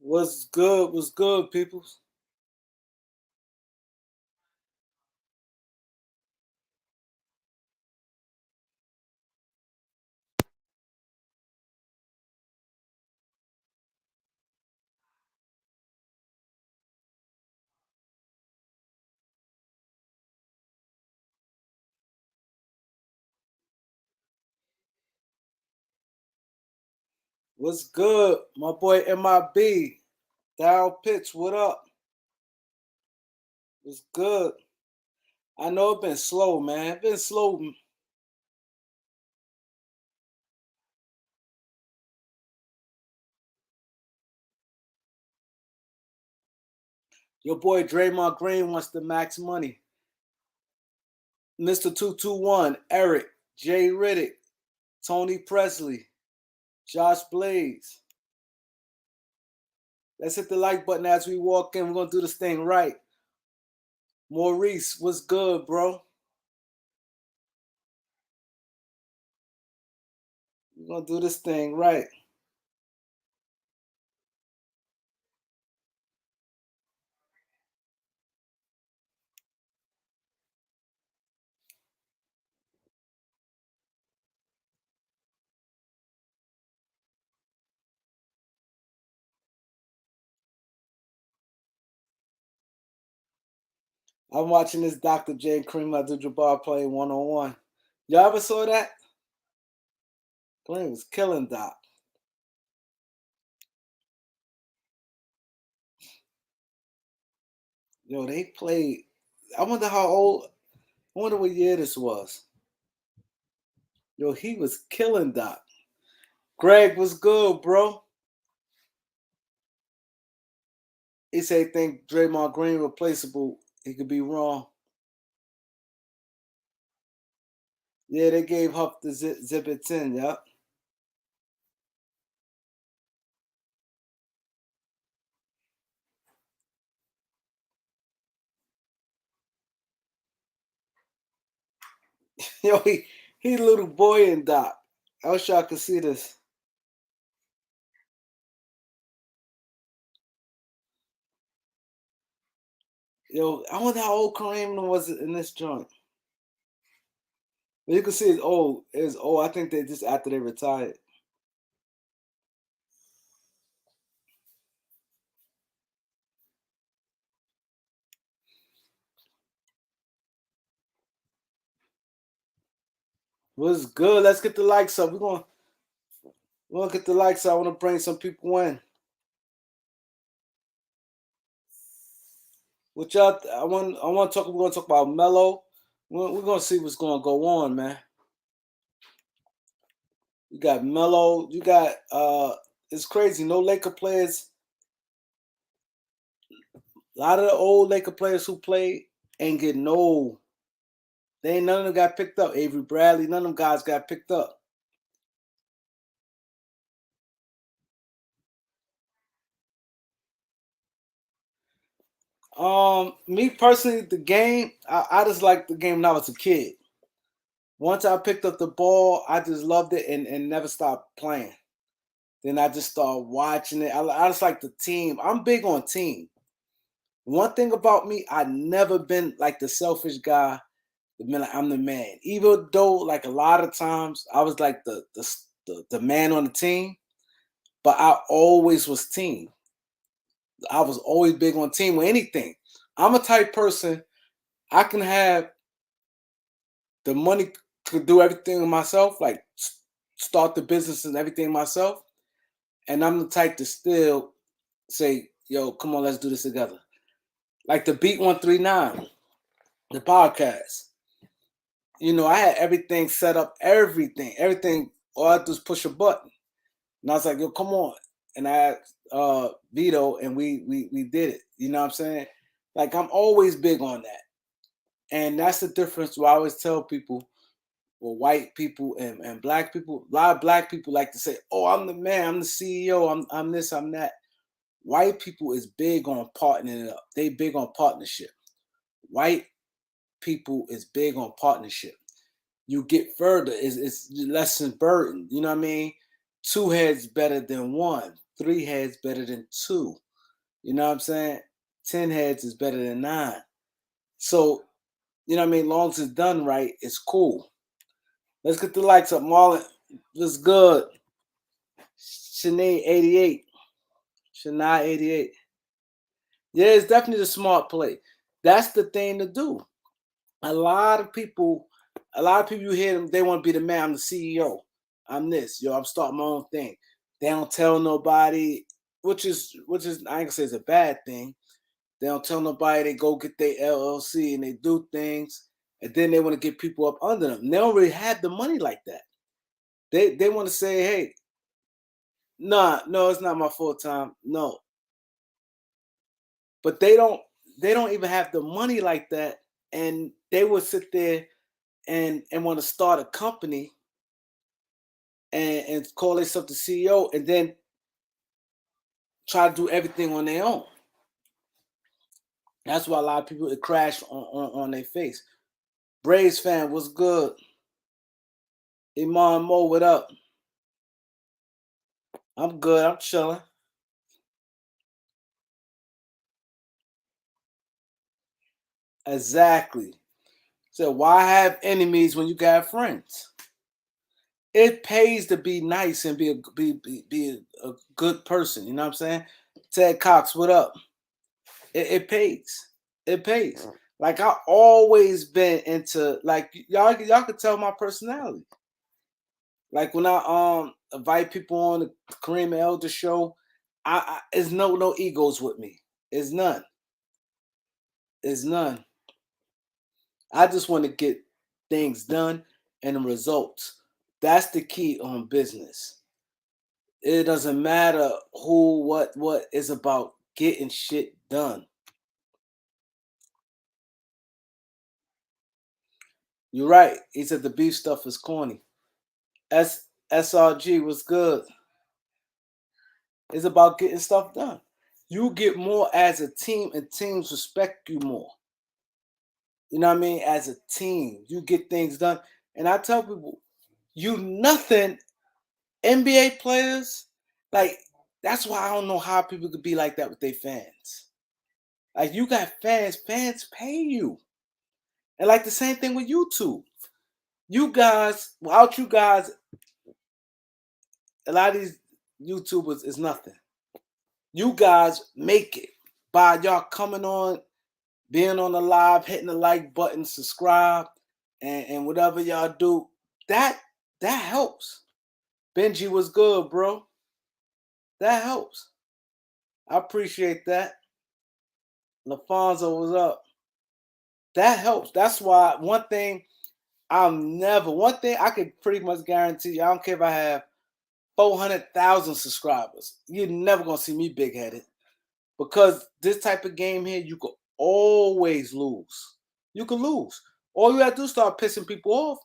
What's good? What's good, people? What's good? My boy N.B.A. Down pitch, what up? What's good? I know it been slow, man. It been slow. Your boy Draymond Green wants the max money. Mr. 221, Eric, Jay Riddick, Tony Presley, Josh Blaze. Let's hit the like button as we walk in. We're gonna do this thing right. Maurice, what's good, bro? We're gonna do this thing right. I'm watching this Dr. J and Kareem Abdul-Jabbar play one-on-one. Y'all ever saw that? Kareem was killing Doc. Yo, they played. I wonder how old. I wonder what year this was. Yo, he was killing Doc. Greg was good, bro. He said, "Think Draymond Green replaceable." He could be wrong. Yeah, they gave Huff the zip it 10. Yeah. Yo, he little boy in Doc. I wish y'all could see this. Yo, I wonder how old Kareem was in this joint. But you can see it's old. It's old. I think they just after they retired. What's good? Let's get the likes up. We're gonna get the likes up. I want to bring some people in. What y'all? I want to talk. We're gonna talk about Melo. We're gonna see what's gonna go on, man. You got Melo. You got It's crazy. No Laker players. A lot of the old Laker players who played ain't get no. They ain't none of them got picked up. Avery Bradley. None of them guys got picked up. Me personally, the game. I just like the game when I was a kid. Once I picked up the ball, I just loved it and never stopped playing. Then I just started watching it. I just like the team. I'm big on team. One thing about me, I never been like the selfish guy. Like, I'm the man. Even though, like a lot of times, I was like the man on the team, but I always was team. I was always big on team with anything. I'm a type person. I can have the money to do everything myself, like start the business and everything myself. And I'm the type to still say, "Yo, come on, let's do this together." Like the Beat 139, the podcast. I had everything set up, everything. All I had to do is push a button, and I was like, "Yo, come on!" And I had Vito, and we did it. You know what I'm saying? Like I'm always big on that, and that's the difference. Where I always tell people, well, white people and black people, a lot of black people like to say, "Oh, I'm the man, I'm the CEO, I'm this, I'm that." White people is big on partnering it up. They big on partnership. White people is big on partnership. You get further, it's less burden. You know what I mean? Two heads better than one. 3 heads better than 2. You know what I'm saying? 10 heads is better than 9. So, you know what I mean? Long as it's done right, it's cool. Let's get the lights up. Marlon, what's good? Shanae 88. Shania 88. Yeah, it's definitely the smart play. That's the thing to do. A lot of people you hear them, they want to be the man. I'm the CEO. I'm this. Yo, I'm starting my own thing. They don't tell nobody, which is I ain't gonna say it's a bad thing. They don't tell nobody. They go get their LLC and they do things, and then they want to get people up under them. They don't really have the money like that. They want to say, hey, nah, no, it's not my full time. No, but they don't even have the money like that, and they would sit there and want to start a company and call themselves the CEO, and then try to do everything on their own. That's why a lot of people it crash on their face. Braves fan, what's good? Iman Mo, what up? I'm good. I'm chilling. Exactly. So why have enemies when you got friends? It pays to be nice and be a good person. You know what I'm saying? Ted Cox, what up? It pays. It pays. Like I always been into like y'all could tell my personality. Like when I invite people on the Kareem Elder show, I it's no egos with me. It's none. It's none. I just want to get things done and the results. That's the key on business. It doesn't matter who, what is about getting shit done. You're right. He said the beef stuff is corny. SRG was good. It's about getting stuff done. You get more as a team, and teams respect you more. You know what I mean? As a team, you get things done. And I tell people, you nothing NBA players, like that's why I don't know how people could be like that with their fans. Like you got fans pay you. And like the same thing with YouTube. You guys, without you guys, a lot of these YouTubers is nothing. You guys make it by y'all coming on, being on the live, hitting the like button, subscribe, and whatever y'all do. That helps. Benji was good, bro. That helps. I appreciate that. LaFonso was up. That helps. That's why one thing I could pretty much guarantee you, I don't care if I have 400,000 subscribers. You're never gonna see me big headed. Because this type of game here, you could always lose. You could lose. All you have to do is start pissing people off.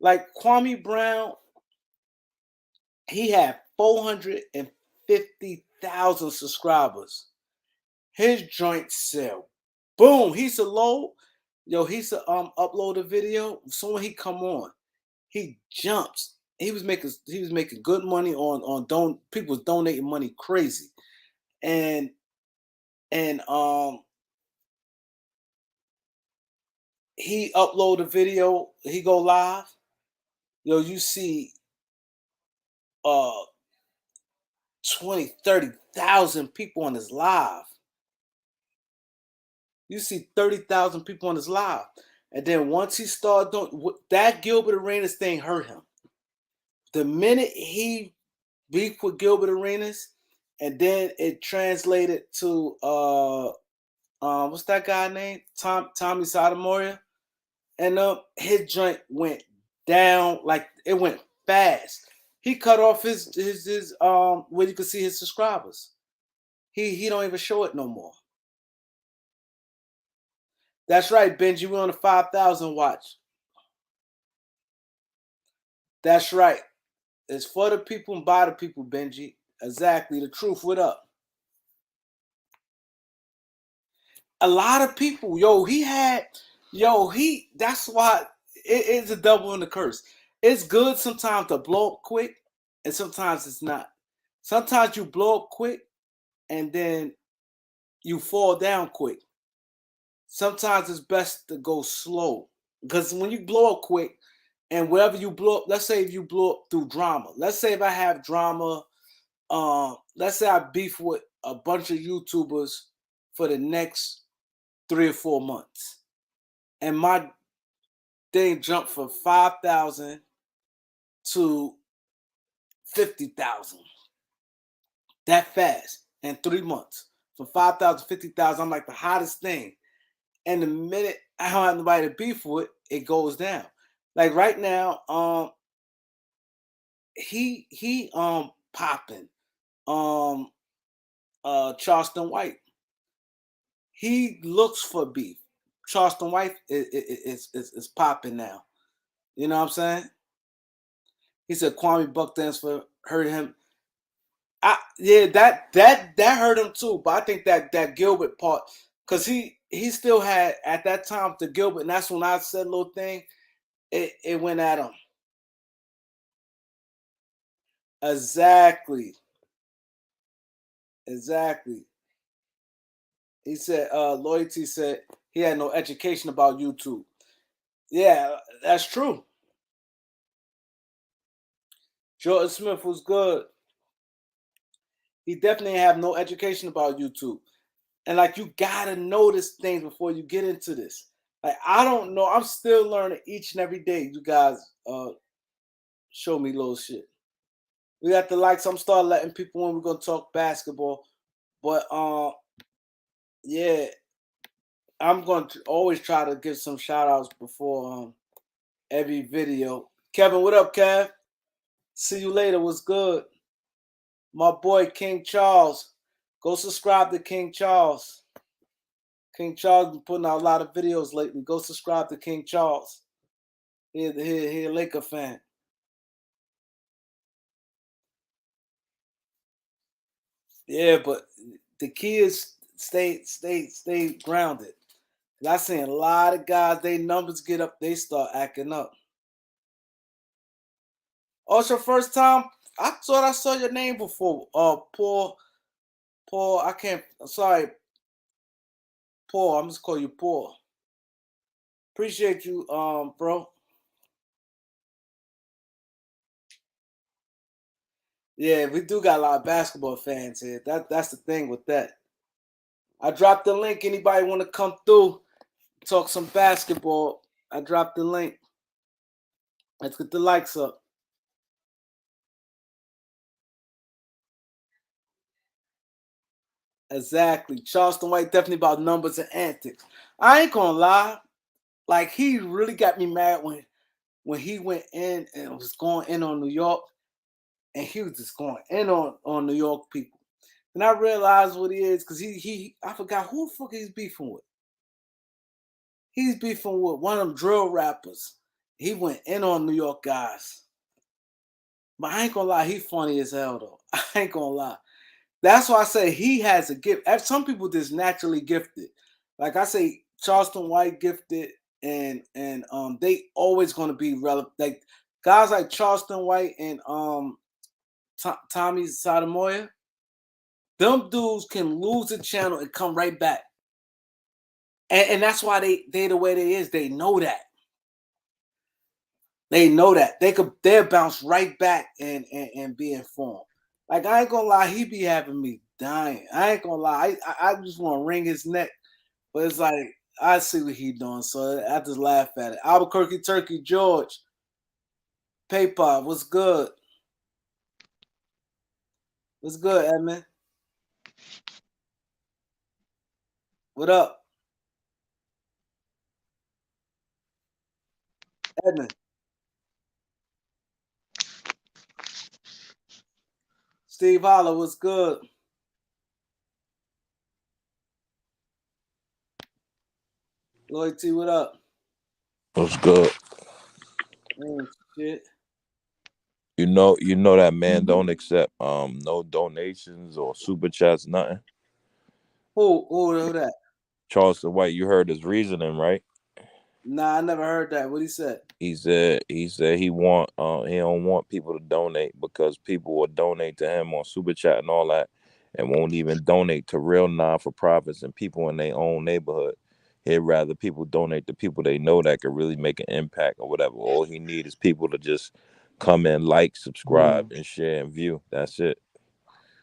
Like Kwame Brown, he had 450,000 subscribers. His joint sell. Boom. He's a low. Yo, he's a upload a video. So when he come on, he jumps. He was making good money on people was donating money crazy. And and he upload a video, he go live. Yo, you see uh 20, 30,000 people on his live. You see 30,000 people on his live. And then once he started doing that, Gilbert Arenas thing hurt him. The minute he beefed with Gilbert Arenas, and then it translated to what's that guy name? Tommy Sotomayor. And his joint went down, like it went fast. He cut off his where you can see his subscribers. He don't even show it no more. That's right, Benji. We're on the 5,000 watch. That's right. It's for the people and by the people, Benji. Exactly. The truth. What up? A lot of people, that's why it's a double in the curse. It's good sometimes to blow up quick, and sometimes it's not. Sometimes you blow up quick and then you fall down quick. Sometimes it's best to go slow because when you blow up quick and wherever you blow up, let's say if you blow up through drama, let's say if I have drama, let's say I beef with a bunch of YouTubers for the next 3 or 4 months, and my thing jumped from 5,000 to 50,000 that fast in 3 months. From 5,000 to 50,000, I'm like the hottest thing. And the minute I don't have nobody to beef with, it goes down. Like right now, he popping. Um Charleston White. He looks for beef. Charleston White is popping now. You know what I'm saying? He said Kwame Buck dance for hurt him. Yeah, that hurt him too. But I think that Gilbert part, because he still had at that time the Gilbert, and that's when I said a little thing. It went at him. Exactly. He said, Loyalty said he had no education about YouTube. Yeah, that's true. Jordan Smith was good. He definitely have no education about YouTube. And like you gotta notice things before you get into this. Like I don't know. I'm still learning each and every day. You guys show me little shit. We got to like some start letting people when we're gonna talk basketball. But yeah, I'm going to always try to give some shout outs before every video. Kevin, what up, Kev? See you later. What's good? My boy King Charles. Go subscribe to King Charles. King Charles been putting out a lot of videos lately. Go subscribe to King Charles. He a Laker fan. Yeah, but the key is stay grounded. I seen a lot of guys, they numbers get up, they start acting up. Oh, it's your first time? I thought I saw your name before. Paul, I can't. Sorry, Paul. I'm just call you Paul. Appreciate you, bro. Yeah, we do got a lot of basketball fans here. That's the thing with that. I dropped the link. Anybody want to come through, talk some basketball? I dropped the link. Let's get the likes up. Exactly. Charleston White definitely about numbers and antics. I ain't gonna lie. Like he really got me mad when he went in and was going in on New York, and he was just going in on New York people. And I realized what he is because he I forgot who the fuck he's beefing with. He's beefing with one of them drill rappers. He went in on New York guys. But I ain't gonna lie, he funny as hell though. I ain't gonna lie. That's why I say he has a gift. Some people just naturally gifted. Like I say, Charleston White gifted, and they always gonna be relevant. Like guys like Charleston White and Tommy Sotomayor, them dudes can lose the channel and come right back. And that's why they the way they is. They know that. They know that they'll bounce right back and be informed. Like I ain't gonna lie, he be having me dying. I ain't gonna lie, I just want to wring his neck, but it's like I see what he doing, so I just laugh at it. Albuquerque Turkey George, PayPal, what's good? What's good, Edmund? What up, Edmund? Steve Holler, what's good? Lloyd T, what up? What's good? Shit. You know that man don't accept no donations or super chats, nothing. Who that? Charleston White, you heard his reasoning, right? Nah, I never heard that. What he said? He said he don't want people to donate because people will donate to him on super chat and all that, and won't even donate to real non for profits and people in their own neighborhood. He'd rather people donate to people they know that could really make an impact or whatever. All he need is people to just come in, like, subscribe, and share and view. That's it.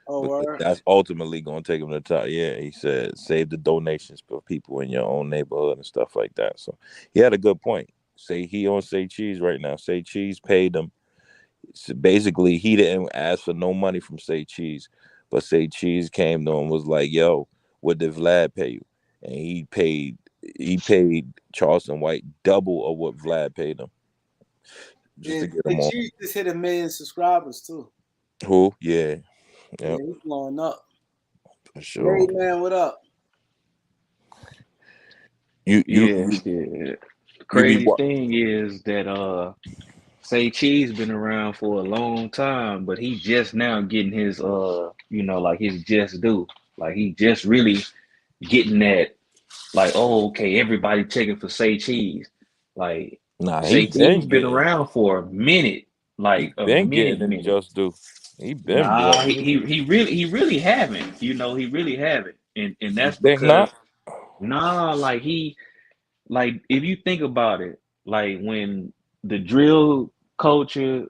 Oh, Because word. that's ultimately going to take him to the top. Yeah, he said save the donations for people in your own neighborhood and stuff like that. So he had a good point. Say he on Say Cheese right now. Say Cheese paid him. So basically, he didn't ask for no money from Say Cheese, but Say Cheese came to him, was like, "Yo, what did Vlad pay you?" And he paid Charleston White double of what Vlad paid him just to And get the him on. Chief just hit 1 million subscribers too. Who? Yeah, Yeah, yep, he's blowing up. for sure. Made man, what up? You you Yeah, you shit. The you be crazy what? thing is that Say Cheese been around for a long time, but he just now getting his like his just due. Like he just really getting that like, oh, okay, everybody checking for Say Cheese. Like Nah, Say Cheese been around for a minute, he like a been getting minute, his minute. just due. He been Nah, blowing. he really haven't. He really haven't. And You that's think because not? nah, like if you think about it, like when the drill culture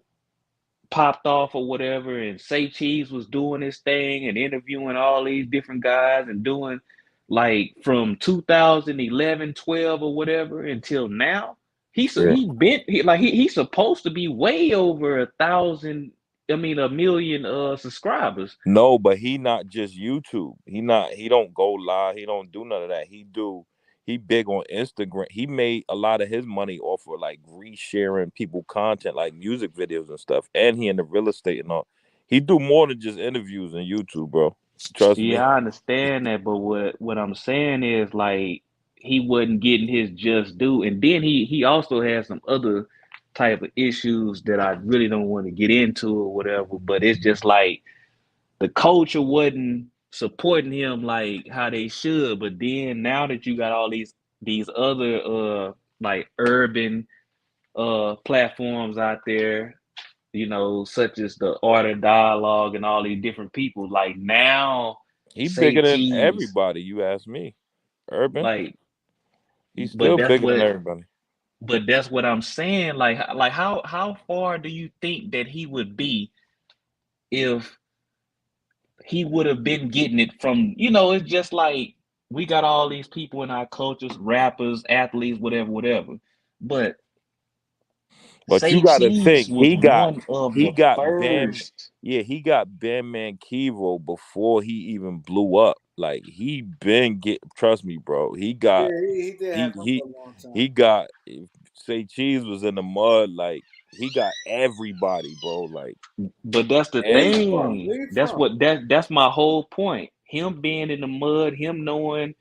popped off or whatever, and Say Cheese was doing his thing and interviewing all these different guys and doing like from 2011, 12 or whatever until now, Yeah. he's supposed to be way over 1,000. I mean, 1 million subscribers. No, but he not just YouTube. He don't go live. He don't do none of that. He big on Instagram. He made a lot of his money off of like resharing people content like music videos and stuff. And he in the real estate and all. He do more than just interviews on YouTube, bro. Trust me. Yeah, I understand that, but what I'm saying is like he wasn't getting his just due, and then he also has some other type of issues that I really don't want to get into or whatever. But it's just like the culture wasn't supporting him like how they should. But then now that you got all these other like urban platforms out there, such as the Art of Dialogue and all these different people. Like now, He Say bigger than Cheese, everybody, you ask me. Urban. like, He's but still that's bigger than what, everybody. but that's what I'm saying. Like how far do you think that he would be if he would have been getting it from? It's just like we got all these people in our cultures, rappers, athletes, whatever, whatever. But But you Say gotta Cheese think was one of he the got Bam first. yeah, he got Bam Kivo before he even blew up. Like he been get trust me, bro. Yeah, he did He have him he for a long time. he got if Say Cheese was in the mud, like he got everybody, bro. Like But that's the Where he every from? thing. Where he That's from? what that's my whole point. Him being in the mud, him knowing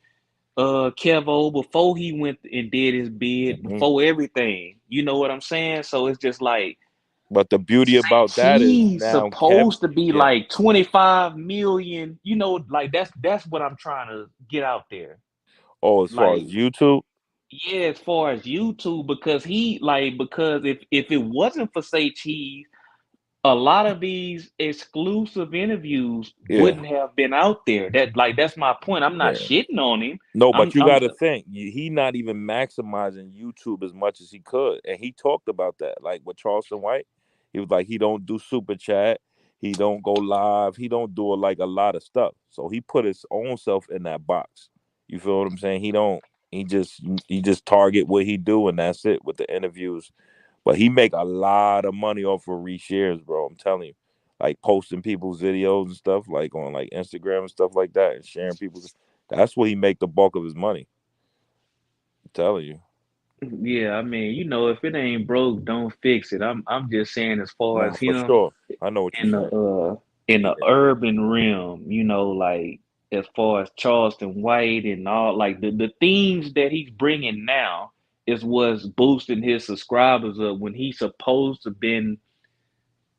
Kevo before he went and did his bid, Mhm. before everything. You know what I'm saying? So it's just like But the beauty Say about that is Cheese now Kev supposed to be yeah. like 25 million. Like that's what I'm trying to get out there. Oh, as far as Like, YouTube, yeah, as far as YouTube, because if it wasn't for Say Cheese, a lot of these exclusive interviews yeah, wouldn't have been out there. That's my point. I'm not yeah. shitting on him. No, but I'm you I'm got to think he not even maximizing YouTube as much as he could, and he talked about that. Like with Charleston White, he was like he don't do super chat, he don't go live, he don't do like a lot of stuff. So he put his own self in that box. You feel what I'm saying? He don't. He just target what he do, and that's it with the interviews. But he make a lot of money off of reshares, bro. I'm telling you, like posting people's videos and stuff, like on like Instagram and stuff like that, and sharing people's. That's where he make the bulk of his money. I'm telling you. Yeah, I mean, if it ain't broke, don't fix it. I'm just saying as far Nah, as for him sure. I know what you're in the saying. uh in the Yeah. urban realm, like as far as Charleston White and all like the themes that he's bringing now is what's boosting his subscribers up when he's supposed to been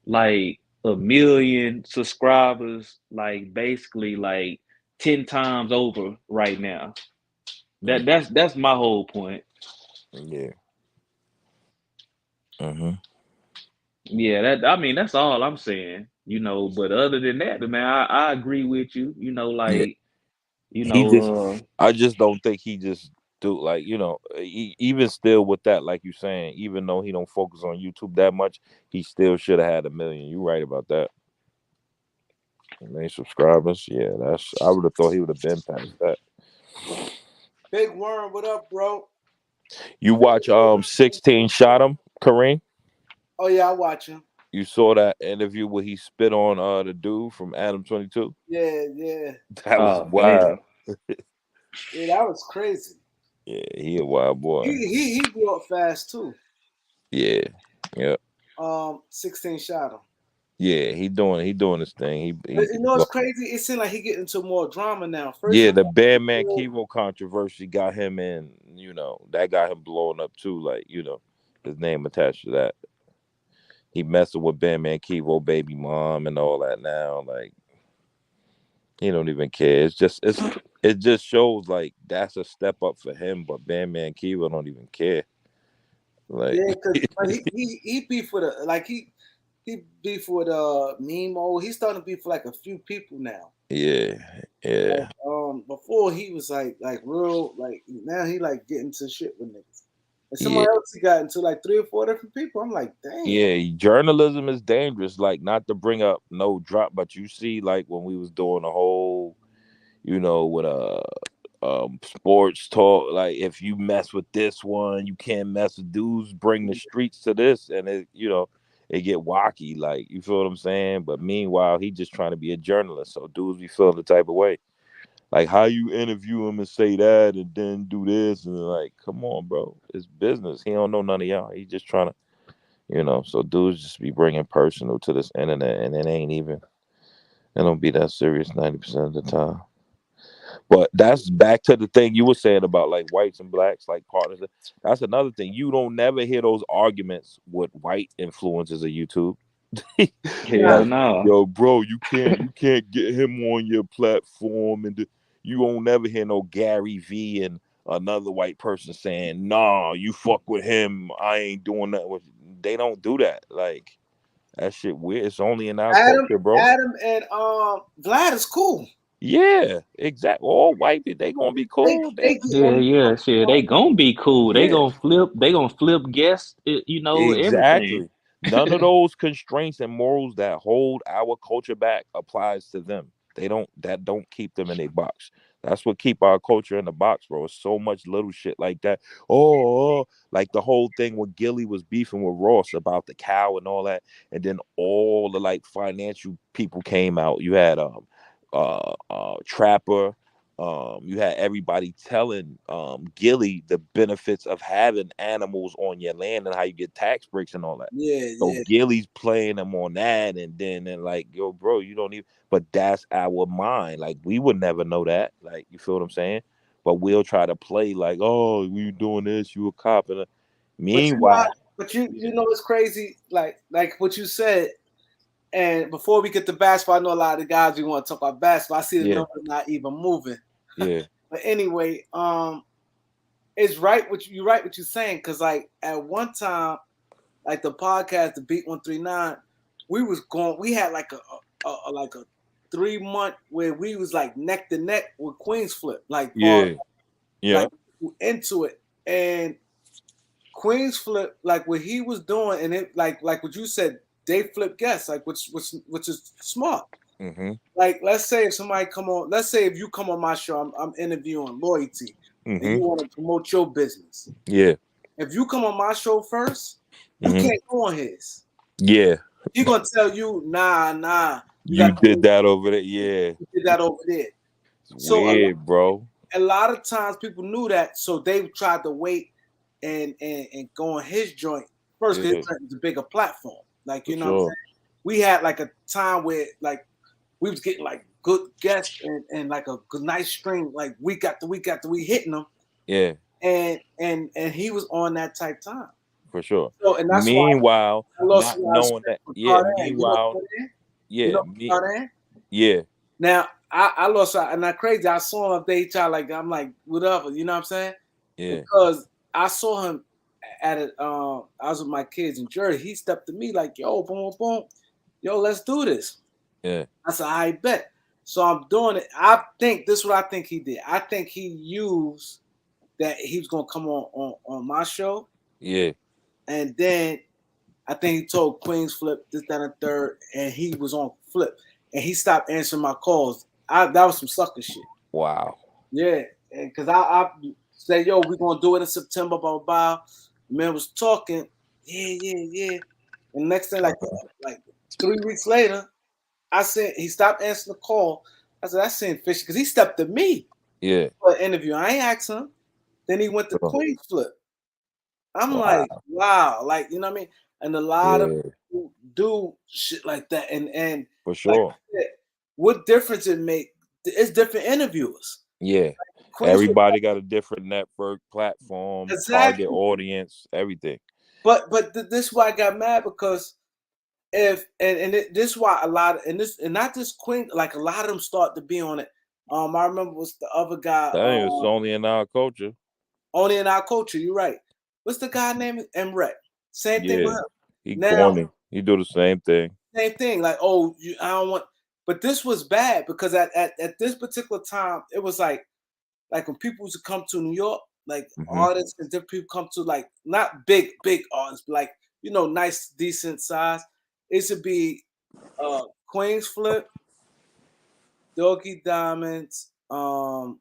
like 1 million subscribers, like basically like 10 times over right now. Mm. That's my whole point. Yeah. Mm-hmm. Yeah, that's all I'm saying. But other than that, man, I agree with you. Yeah. Like, you He just, know, I just don't think he just do like even still with that, like you saying, even though he don't focus on YouTube that much, he still should have had 1 million. You right about that. Many subscribers, yeah, I would have thought he would have been past that. Big Worm, what up, bro? You watch 16 shot him, Kareem? Oh yeah, I watch him. You saw that interview where he spit on the dude from Adam 22? Yeah, yeah, That was oh wild. hell, yeah. That was crazy. Yeah, he a wild boy. He blew up fast too. Yeah. Yeah. 16 shot him. Yeah, he doing his thing. But He you know it's crazy. It seems like he get into more drama now. First, Yeah, he the got Bandman into- Kivo controversy got him in, that got him blowing up too, like, his name attached to that. He messing with Bandman Kivo baby mom and all that now. Like, he don't even care. It just shows like that's a step up for him, but Bandman Kivo don't even care. Like yeah, because he beef with he beef with Nemo. He's starting to beef for like a few people now. yeah, Like yeah, before he was like real like now he like getting to shit with niggas. And yeah. somebody else he got into like 3 or 4 different people. I'm like, damn. Yeah, journalism is dangerous. Like, not to bring up no drop, but you see, like when we was doing the whole, with sports talk, like if you mess with this one, you can't mess with dudes. Bring the streets to this, and it get wacky. Like, you feel what I'm saying? But meanwhile, he just trying to be a journalist, so dudes be feeling the type of way. Like, how you interview him and say that, and then do this, and like, come on, bro, it's business. He don't know none of y'all. He just trying to. So dudes just be bringing personal to this internet, and it don't be that serious 90% of the time. But that's back to the thing you were saying about like whites and blacks, like partners. That's another thing. You don't never hear those arguments with white influencers of YouTube. Nah, hell no. Yo, bro, you can't get him on your platform, and you won't never hear no Gary V and another white person saying, "Nah, you fuck with him. I ain't doing that." They don't do that. Like, that shit weird. It's only in our Adam, culture, bro. Adam and Vlad is cool. Yeah, exactly. All white people, they gonna be They cool. they They get Yeah, on yeah, shit. They gonna be cool. They Yeah, gonna flip. They gonna flip guests. Everything. exactly. None of those constraints and morals that hold our culture back applies to them. That don't keep them in a box. That's what keep our culture in the box, bro. It's so much little shit like that. Like the whole thing when Gilly was beefing with Ross about the cow and all that, and then all the like financial people came out. You had Trapper. You had everybody telling Gilly the benefits of having animals on your land and how you get tax breaks and all that. yeah, So yeah. Gilly's playing them on that, and then like, yo, bro, you don't even. But that's our mind. Like, we would never know that. Like, you feel what I'm saying? But we'll try to play like, oh, you doing this? You a cop? And But you know, meanwhile, but you yeah, you know it's crazy. Like what you said. And before we get to basketball, I know a lot of the guys we want to talk about basketball. I see the yeah, numbers not even moving. yeah, But anyway, it's right what you're right what you're saying because like at one time, like the podcast, the Beat 139, we had like a 3 month where we was like neck to neck with Queens Flip, like far yeah, yeah. like into it. And Queens Flip, like what he was doing, and it like what you said, they flip guests, like which is smart. Mm-hmm. Like let's say if somebody come on, let's say if you come on my show, I'm interviewing Loyalty, and you Mm-hmm. want to promote your business. Yeah. If you come on my show first, you Mm-hmm. can't go on his. Yeah. He gonna tell you, nah, you You got did that over there. Yeah. you did that over there. It's So weird, bro. a lot of times people knew that, so they tried to wait and go on his joint first because Yeah, his joint was a bigger platform. Like for you know what I'm sure. saying? We had like a time where like we was getting like good guests and like a good nice string, like week after week after we hitting them, Yeah, and he was on that type time. for sure. So and that's why Meanwhile, I lost a not lot of knowing respect that, for yeah, Cardan. You know meanwhile, Cardan? You yeah, know Cardan? yeah, Now I lost and I crazy. I saw him up there. He tried like I'm like whatever. You know what I'm saying? yeah, Because I saw him at it. I was with my kids in Jersey. He stepped to me like, "Yo, boom, boom, yo, let's do this." Yeah. I said, "I bet." So I'm doing it. I think this is what I think he did. I think he used that he was gonna come on my show, Yeah. and then I think he told Queens Flip this, that, and third, and he was on Flip, and he stopped answering my calls. That was some sucker shit. Wow. Yeah, and because I say, yo, we're gonna do it in September, blah blah blah. The man was talking, yeah. And next thing, like 3 weeks later, I said he stopped answering the call. I said, that's saying fishy because he stepped to me Yeah. for an interview. I ain't asked him. Then he went to Oh, Queens Flip. I'm wow. like, wow, like you know what I mean? And a lot of Yeah. people do shit like that. And For like sure. I said, what difference it make? It's different interviewers. Yeah. Queens Flip, Everybody got a different network, platform, target exactly. audience, everything. But this is why I got mad because if this is why a lot of and not just Queen, like a lot of them start to be on it. I remember was the other guy, Dang, it's only in our culture. only in our culture. You're right. What's the guy name? M.B.A. Same thing with Yeah. him. He Now, corny. He do the same thing. same thing. Like, oh, I don't want. But this was bad because at this particular time, it was like when people used to come to New York, like Hmm. artists and different people come to like not big artists, but like nice, decent size. It should be Queens Flip, Doggy Diamonds, MREC,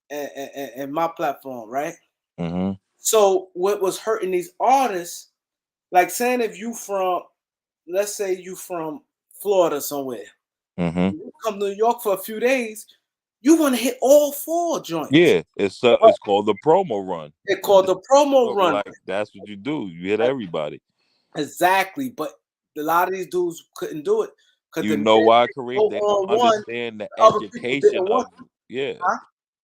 and my platform, right? Hmm. So what was hurting these artists, like saying if you from, let's say you from Florida somewhere, Hmm. you come to New York for a few days, you want to hit all 4 joints. Yeah. But It's called the promo run. they called the promo run. Like that's what you do. You hit Like, everybody. exactly. But a lot of these dudes couldn't do it because the You minute know why, they go Kareem? They don't on one, understand the the other people education didn't want of, them. yeah. Huh?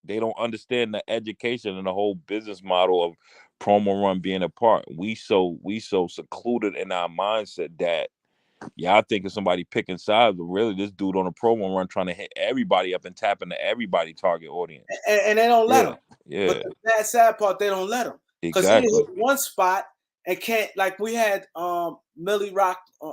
They don't understand the education and the whole business model of promo run being a part. We so secluded in our mindset that, yeah, I think of somebody picking sides, but really this dude on a promo run trying to hit everybody up and tap into everybody target audience. And they don't let Yeah. them. But Yeah. the sad part, they don't let them because he hit Exactly. one spot and can't. Like we had Millie Rock, Two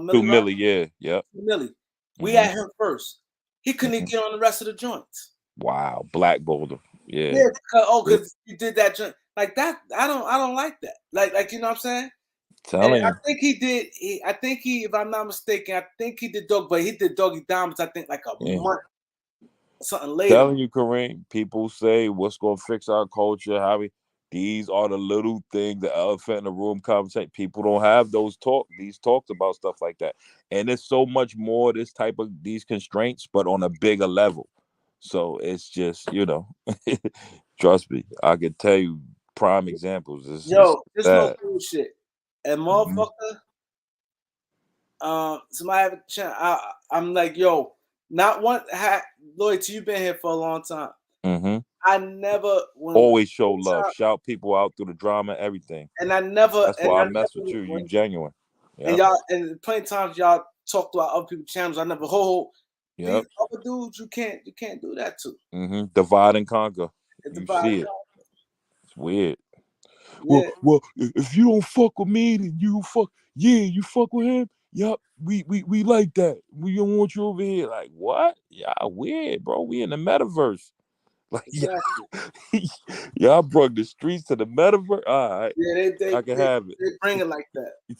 Millie Rock, milli, yeah. Yep. Millie. We Hmm. had him first. He couldn't even Hmm. get on the rest of the joints. Wow. Blackballed him. Yeah. Yeah, Yeah. because you did that joint like that. I don't like that. Like you know what I'm saying. And Telling I you. think he did. I think he, if I'm not mistaken, I think he did Dog, but he did Doggy Diamonds. I think like a Yeah. month something later. Telling you, Kareem, people say what's gonna fix our culture, how we these are the little things, the elephant in the room conversation. People don't have these talks about stuff like that. And it's so much more this type of these constraints, but on a bigger level. So it's just, trust me, I can tell you prime examples. It's Yo, this no sad. bullshit. And Hmm. motherfucker, somebody have a chance. I'm like, yo, not one. Lloyd, you've been here for a long time. Hmm. I never when Always show love, shout people out through the drama, everything. That's why I mess with you. You genuine. and Yep. y'all and plenty of times y'all talk about other people's channels. I never these Yep. other dudes you can't do that to. Hmm. Divide and conquer. It's You about see it. It's weird. yeah, Well, if you don't fuck with me, then you fuck. Yeah, you fuck with him. Yup, we like that. We don't want you over here. Like what? Yeah, weird, bro. We in the metaverse. Like yeah, exactly. y'all brought the streets to the metaverse. All right, Yeah, they they I can they, have they bring it like that. it.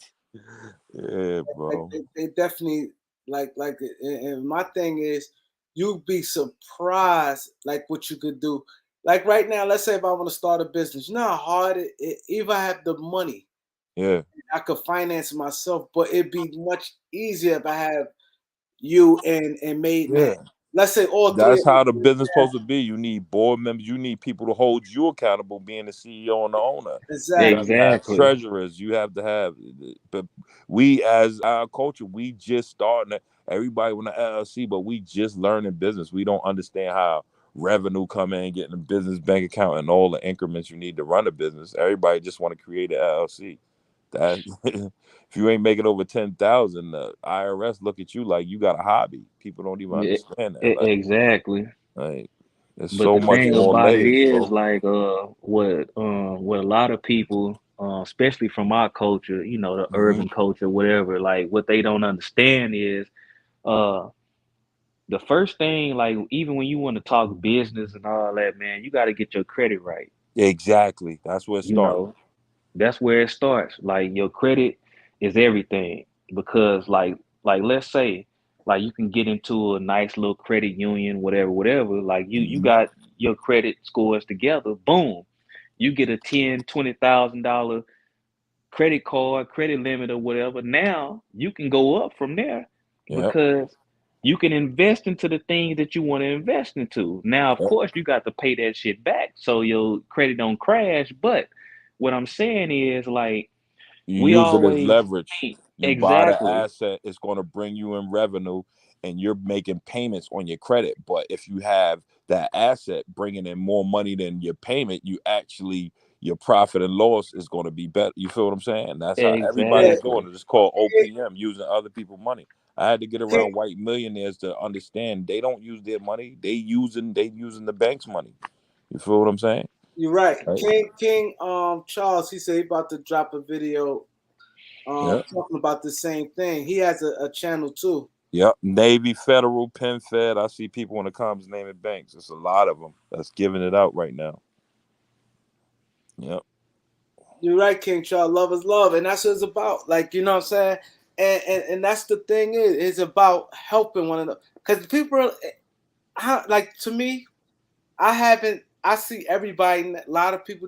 Yeah, Like bro. they definitely like it. And my thing is, you'd be surprised like what you could do. Like right now, let's say if I want to start a business, you know how hard if I have the money, Yeah, I could finance it myself, but it'd be much easier if I have you and Made Man. yeah. Let's say all three That's of us. how the business supposed to be. You need board members. You need people to hold you accountable, being the CEO and the owner. You have Exactly. to have Exactly. treasurers. You have to have. But we, as our culture, we just starting. Everybody want an LLC, but we just learning business. We don't understand how revenue come in, getting a business bank account, and all the increments you need to run a business. Everybody just want to create an LLC. That if you ain't making over 10,000, the IRS look at you like you got a hobby. People don't even E- understand that. Exactly. Like There's But so the much thing more about it layers, is bro. like what a lot of people, especially from our culture, you know, the Hmm. urban culture, whatever, like what they don't understand is uh the first thing, like even when you want to talk business and all that, man, you got to get your credit right. Exactly. That's where it You starts. know, that's where it starts. Like your credit is everything because like let's say like you can get into a nice little credit union, whatever, whatever. Like you Hmm. got your credit scores together, boom, you get a $10,000, $20,000 credit card, credit limit or whatever. Now you can go up from there Yep. because you can invest into the things that you want to invest into. Now, of Yep. course, you got to pay that shit back so your credit don't crash. But what I'm saying is like You we use it as always leverage. think You buy the exactly, asset, it's going to bring you in revenue, and you're making payments on your credit. But if you have that asset bringing in more money than your payment, you actually your profit and loss is going to be better. You feel what I'm saying? That's how Yeah, everybody's exactly, doing it. It's called OPM, using other people's money. I had to get King, around white millionaires to understand they don't use their money. They using the bank's money. You feel what I'm saying? you're right. Right. King Charles, he said he about to drop a video Yeah. talking about the same thing. He has a channel too. Yep, Navy, Federal, Penn Fed. I see people in the comments naming banks. It's a lot of them that's giving it out right now. Yep. You're right, King Charles. Love is love, and that's what it's about. Like, you know what I'm saying? And that's the thing is, it's about helping one another. Because people, like to me, I haven't. I see everybody. A lot of people.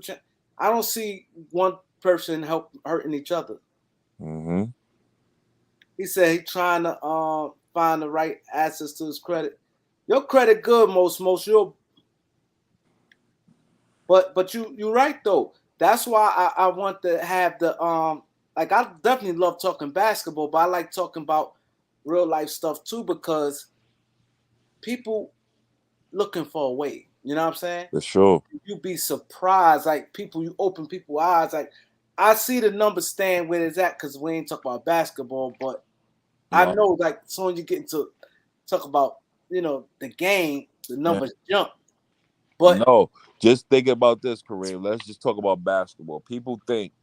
I don't see one person help hurting each other. Hmm. He said he trying to find the right access to his credit. Your credit good, most your, but you're right though. That's why I want to have the like I definitely love talking basketball, but I like talking about real life stuff too because people looking for a way. You know what I'm saying? For sure. You be surprised, like people, you open people's eyes. Like I see the numbers stand where it's at because we ain't talk about basketball, but I Right. know like as soon as you get into talk about the game, the Yeah. numbers jump. But No, just think about this, Kareem. Let's just talk about basketball. People think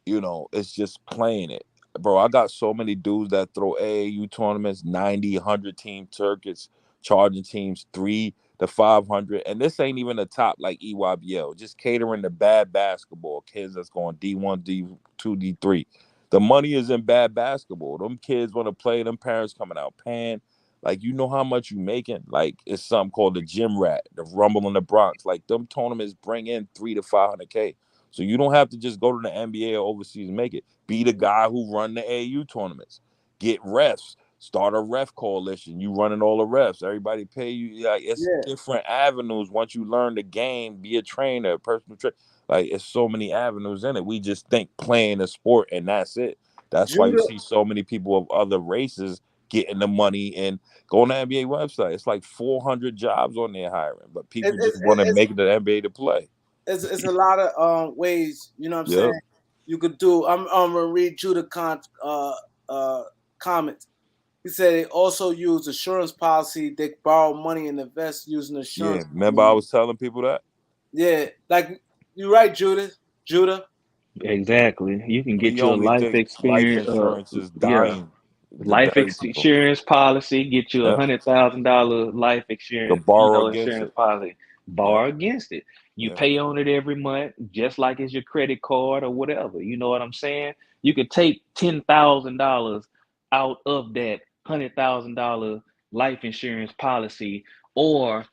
it's just playing it. Bro, I got so many dudes that throw AAU tournaments, 90, 100 team circuits, charging teams 3 to 500. And this ain't even the top like EYBL, just catering to bad basketball kids that's going D1, D2, D3. The money is in bad basketball. Them kids want to play, them parents coming out paying. Like, you know how much you making? Like, it's something called the gym rat, the Rumble in the Bronx. Like, them tournaments bring in 3 to 500K. So you don't have to just go to the NBA or overseas and make it. Be the guy who run the AU tournaments. Get refs. Start a ref coalition. You running all the refs. Everybody pay you. Like, it's yeah, different avenues. Once you learn the game, be a trainer, a personal trainer. Like, it's so many avenues in it. We just think playing a sport and that's it. That's why you Judah, see so many people of other races getting the money and go on the NBA website. It's like 400 jobs on there hiring, but it, people just it's want to it's make it to the NBA to play. it's a lot of ways. You know what I'm Yep. saying? You could do. I'm gonna read Judah comments. He said they also use insurance policy. They borrow money and invest using Yeah, insurance remember I money. was telling people that Yeah, like you're right, Judah. exactly. You can we get you a only life think life experience. insurance is Yeah, dying to life bury people. insurance policy, get you a Yeah, $100,000 life to insurance, borrow against insurance it. policy. Yeah, Borrow against it. You yeah. pay on it every month, just like it's your credit card or whatever. You know what I'm saying? You could take $10,000 out of that $100,000 life insurance policy, or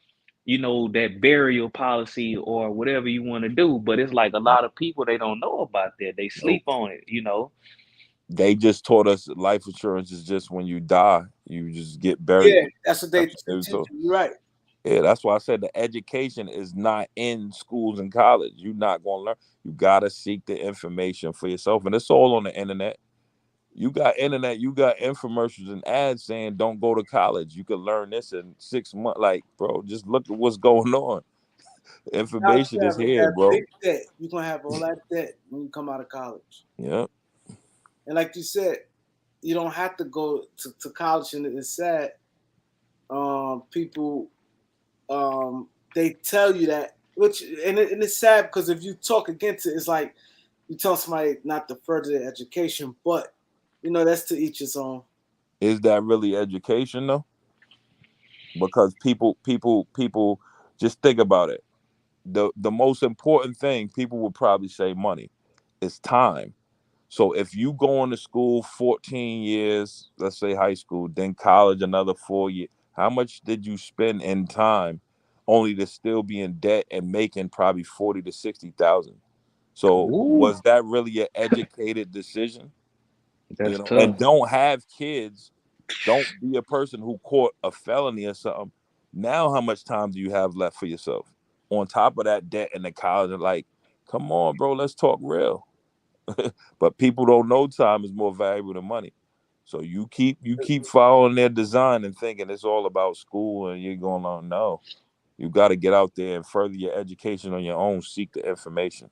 that burial policy or whatever you want to do. But it's like a lot of people, they don't know about that. They sleep Nope. on it. They just taught us that life insurance is just when you die, you just get buried. Yeah, that's what That's they what they were teach told. you. You're right. Yeah, that's why I said the education is not in schools and college. You're not going to learn. You got to seek the information for yourself. And it's all on the internet. You got internet, you got infomercials and ads saying don't go to college. You could learn this in 6 months. Like, bro, just look at what's going on. Now Information you is have here, that big bro. debt. You're gonna have all that debt when you come out of college. Yeah. And like you said, you don't have to go to college, and it's sad. People they tell you that, which and it's sad because if you talk against it, it's like you tell somebody not to further their education, but that's to each his own. Is that really education though? Because people just think about it. The most important thing people would probably say money is time. So if you go into school 14 years, let's say high school, then college another 4 years, how much did you spend in time only to still be in debt and making probably 40 to 60,000? So Ooh, was that really an educated decision? that's And tough. don't have kids. Don't be a person who caught a felony or something. Now how much time do you have left for yourself? On top of that debt and the college, and like, come on, bro, let's talk real. But people don't know time is more valuable than money. So you keep following their design and thinking it's all about school and you're going on. No, you got to get out there and further your education on your own. Seek the information,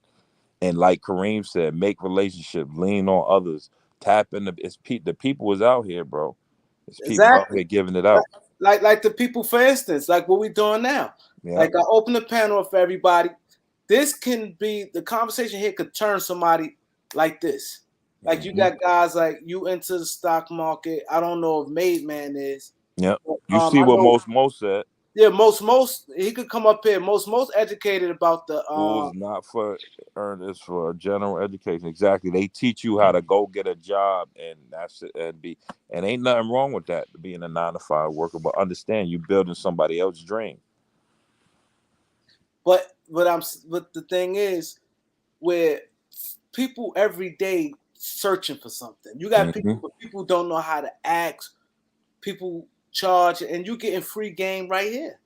and like Kareem said, make relationships, lean on others, tap in the people is out here, bro. It's people out Exactly. here giving it Like, out. like the people, for instance, like what we doing now. Yeah. Like I open the panel for everybody. This can be the conversation here could turn somebody like this. Like you Hmm. got guys like you into the stock market. I don't know if Made Man is. Yep. But, You see I what know. most said. Yeah, most he could come up here. Most educated about the School is not for earn, it's for general education. Exactly. They teach you how to go get a job and that's it and ain't nothing wrong with that, being a 9 to 5 worker, but understand you building somebody else's dream. but the thing is where people every day searching for something. You got people, Hmm. but people don't know how to ask. People charge, and you getting free game right here.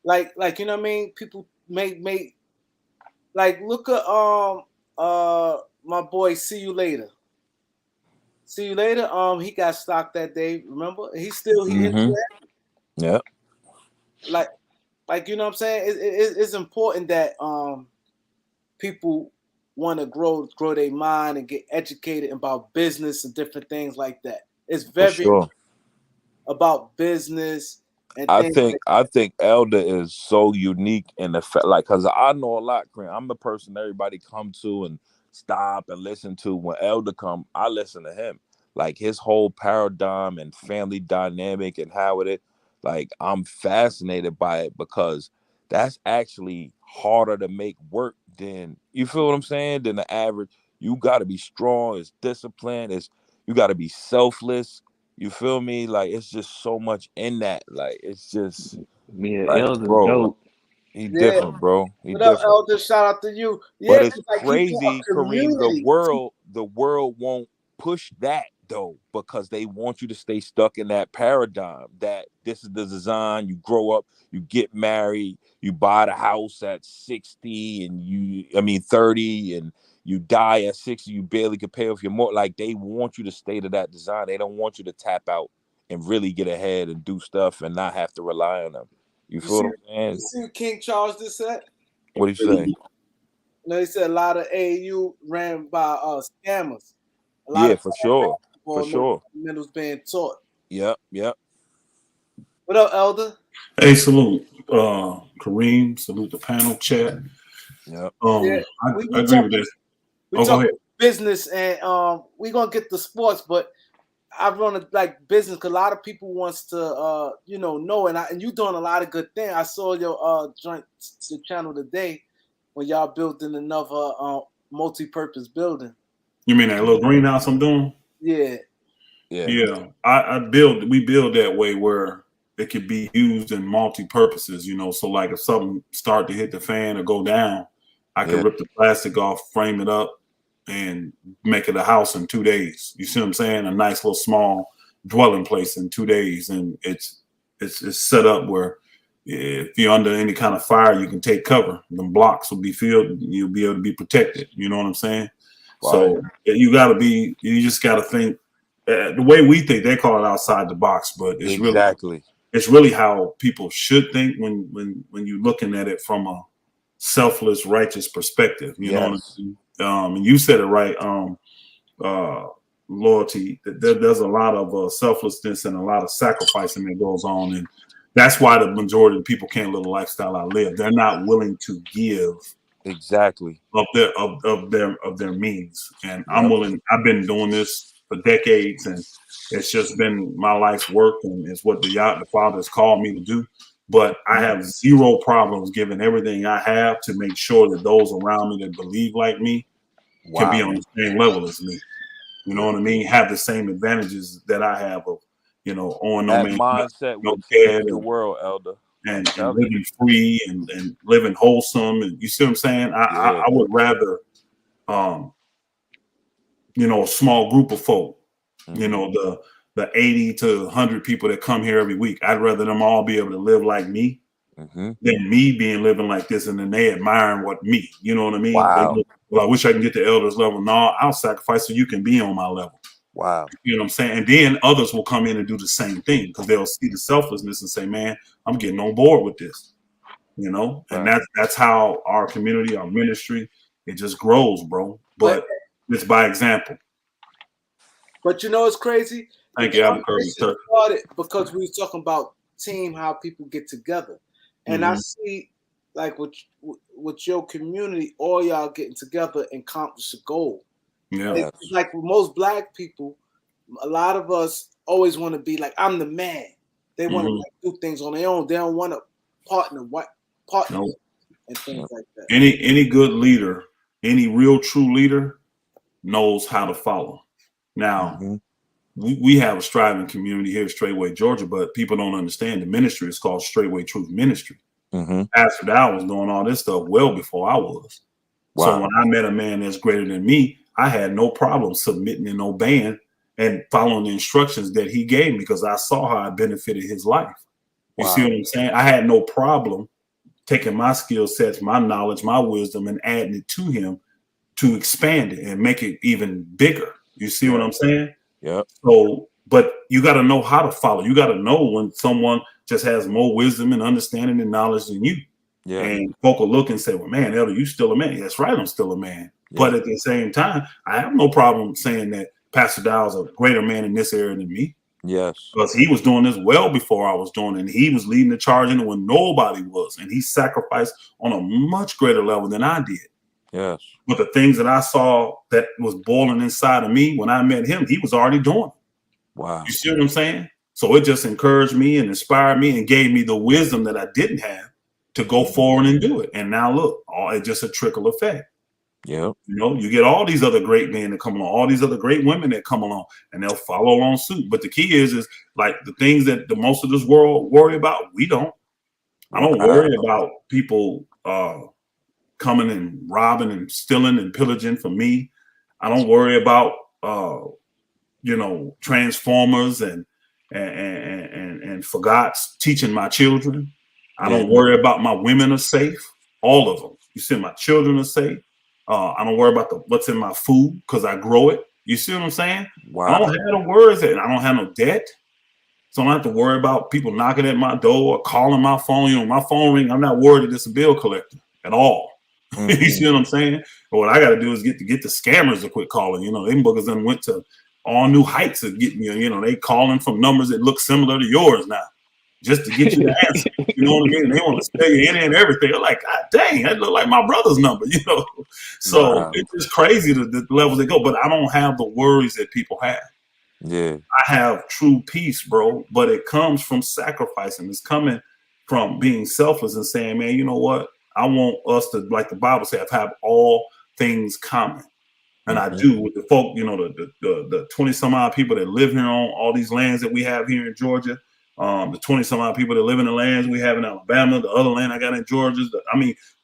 Like you know what I mean? People make like look at my boy. See you later. See you later. He got stock that day. Remember? He into Hmm. it. Yeah, Like you know what I'm saying? It's important that people want to grow their mind and get educated about business and different things like that. It's for very sure. about business and I things think like I think Elder is so unique in the fact, like, cause I know a lot. Kareem. I'm the person everybody come to and stop and listen to. When Elder come, I listen to him. Like his whole paradigm and family dynamic and how it is. Like I'm fascinated by it because that's actually harder to make work than, you feel what I'm saying, than the average. You got to be strong. It's discipline. It's, you got to be selfless. You feel me? Like it's just so much in that. Like it's just Yeah, like, Elder bro, like, goat. he yeah. different, bro. He What up, different. Elder? Shout out to you. Yeah, But it's because like he brought crazy, a Kareem. The community. world, the world won't push that though, because they want you to stay stuck in that paradigm that this is the design. You grow up, you get married, you buy the house at 60, and I mean 30, and you die at 60. You barely can pay off your mortgage. Like they want you to stay to that design. They don't want you to tap out and really get ahead and do stuff and not have to rely on them. You You feel see, what I'm saying? you see what King Charles just said? What do you say? He said a lot of AAU ran by scammers. A lot Yeah, of for sure. For basketball, no sure. fundamentals being taught. Yep, yep, What up, Elder? Hey, salute, Kareem. Salute the panel chat. yep. Yeah, I we agree with talking this. we Oh, go talking ahead. business and we gonna get the sports, but I run a, like business because a lot of people wants to know and you doing a lot of good things. I saw your joint the channel today when y'all building another multi-purpose building. You mean that little greenhouse I'm doing? Yeah, Yeah. Yeah, we build that way where it could be used in multi purposes. So like if something start to hit the fan or go down, I could Yeah. rip the plastic off, frame it up, and make it a house in 2 days. You see what I'm saying? A nice little small dwelling place in 2 days, and it's set up where if you're under any kind of fire, you can take cover. The blocks will be filled. You'll be able to be protected. You know what I'm saying? Fire. So you just got to think the way we think. They call it outside the box, but Exactly. it's really how people should think when you're looking at it from a selfless, righteous perspective. You know what Yes. I mean? And you said it right. Uh, Loyalty. There's a lot of selflessness and a lot of sacrificing that goes on, and That's why the majority of people can't live the lifestyle I live. They're not willing to give Exactly. of their means. And I'm Yep. willing. I've been doing this for decades, and it's just been my life's work, and it's what the Father has called me to do. But I have zero problems giving everything I have to make sure that those around me that believe like me can be Wow. on the same level as me. You know what I mean? Have the same advantages that I have of, owing no That man mindset no would debt change the world, Elder. I'm and telling you. living free and living wholesome. And you see what I'm saying? Yeah. I would rather, a small group of folk, the 80 to 100 people that come here every week. I'd rather them all be able to live like me than me being living like this, and then they admiring what me. You know what I mean? They Wow. go, well, I wish I can get to elders level. No, I'll sacrifice so you can be on my level. Wow. You know what I'm saying? And then others will come in and do the same thing because they'll see the selflessness and say, man, I'm getting on board with this. And Right. that's how our community, our ministry, it just grows, bro. But it's by example. But it's crazy. The Thank you, Albuquerque. conversation started because we was talking about team, how people get together, and I see like with your community, all y'all getting together and accomplish a goal. Yeah. It's like with most Black people, a lot of us always want to be like, I'm the man. They want to do things on their own. They don't want to partner No. and things like that. Any good leader, any real true leader knows how to follow. Now, we have a striving community here at Straightway, Georgia, but people don't understand the ministry is called Straightway Truth Ministry. Pastor Dow was doing all this stuff well before I was. Wow. So when I met a man that's greater than me, I had no problem submitting and obeying and following the instructions that he gave me because I saw how I benefited his life. You see what I'm saying? I had no problem taking my skill sets, my knowledge, my wisdom, and adding it to him to expand it and make it even bigger. You see what I'm saying? Yeah. So, but you got to know how to follow. You got to know when someone just has more wisdom and understanding and knowledge than you. Yeah. And folk will look and say, well, man, Elder, you still a man. That's right, I'm still a man. Yeah. But at the same time, I have no problem saying that Pastor Dow's a greater man in this area than me. Yes. Because he was doing this well before I was doing it. And he was leading the charge in it when nobody was. And he sacrificed on a much greater level than I did. Yes. But the things that I saw that was boiling inside of me when I met him, he was already doing it. Wow. You see what I'm saying? So it just encouraged me and inspired me and gave me the wisdom that I didn't have to go forward and do it. And now look, it's just a trickle effect. Yeah. You get all these other great men that come along, all these other great women that come along, and they'll follow along suit. But the key is like the things that the most of this world worry about, we don't. I don't worry about people coming and robbing and stealing and pillaging from me. I don't worry about transformers and forgots teaching my children. I don't worry about my women are safe, all of them. You see, my children are safe. I don't worry about what's in my food because I grow it. You see what I'm saying? Wow. I don't have no worries, and I don't have no debt. So I don't have to worry about people knocking at my door or calling my phone. My phone ring. I'm not worried that it's a bill collector at all. You see what I'm saying? But what I got to do is get the scammers to quit calling. Them boogers then went to all new heights of getting you. They calling from numbers that look similar to yours now, just to get you to answer. You know what I mean? They want to spell you in and everything. They're like, God dang, that look like my brother's number. So it's just crazy the levels they go. But I don't have the worries that people have. Yeah, I have true peace, bro. But it comes from sacrificing. It's coming from being selfless and saying, man, you know what? I want us to, like the Bible says, have all things common. And I do with the folk, the 20 some odd people that live here on all these lands that we have here in Georgia, the 20 some odd people that live in the lands we have in Alabama, the other land I got in Georgia.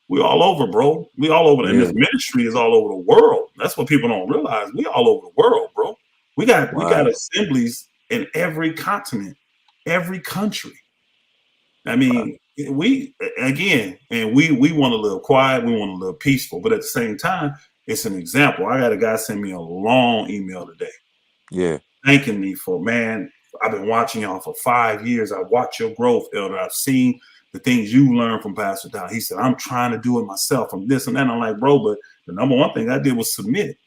We all over, bro. We all over. And this ministry is all over the world. That's what people don't realize. We all over the world, bro. We got assemblies in every continent, every country. I mean, we want to live quiet, we want to live peaceful, but at the same time, it's an example. I got a guy send me a long email today. Yeah. Thanking me for, man, I've been watching y'all for 5 years. I've watched your growth, Elder. I've seen the things you learned from Pastor Dow. He said, I'm trying to do it myself from this and that. I'm like, bro, but the number one thing I did was submit.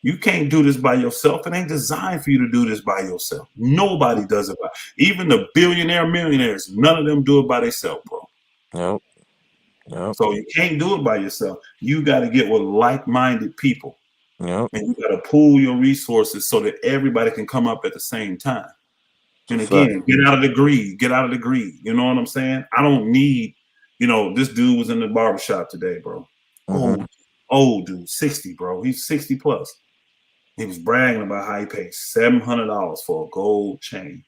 You can't do this by yourself. It ain't designed for you to do this by yourself. Nobody does it by. Even the billionaire millionaires, none of them do it by themselves, bro. Yep. Yep. So you can't do it by yourself. You got to get with like-minded people. Yep. And you got to pool your resources so that everybody can come up at the same time. And again, get out of the greed. Get out of the greed. You know what I'm saying? I don't need, this dude was in the barbershop today, bro. Old dude, 60, bro. He's 60 plus. He was bragging about how he paid $700 for a gold chain.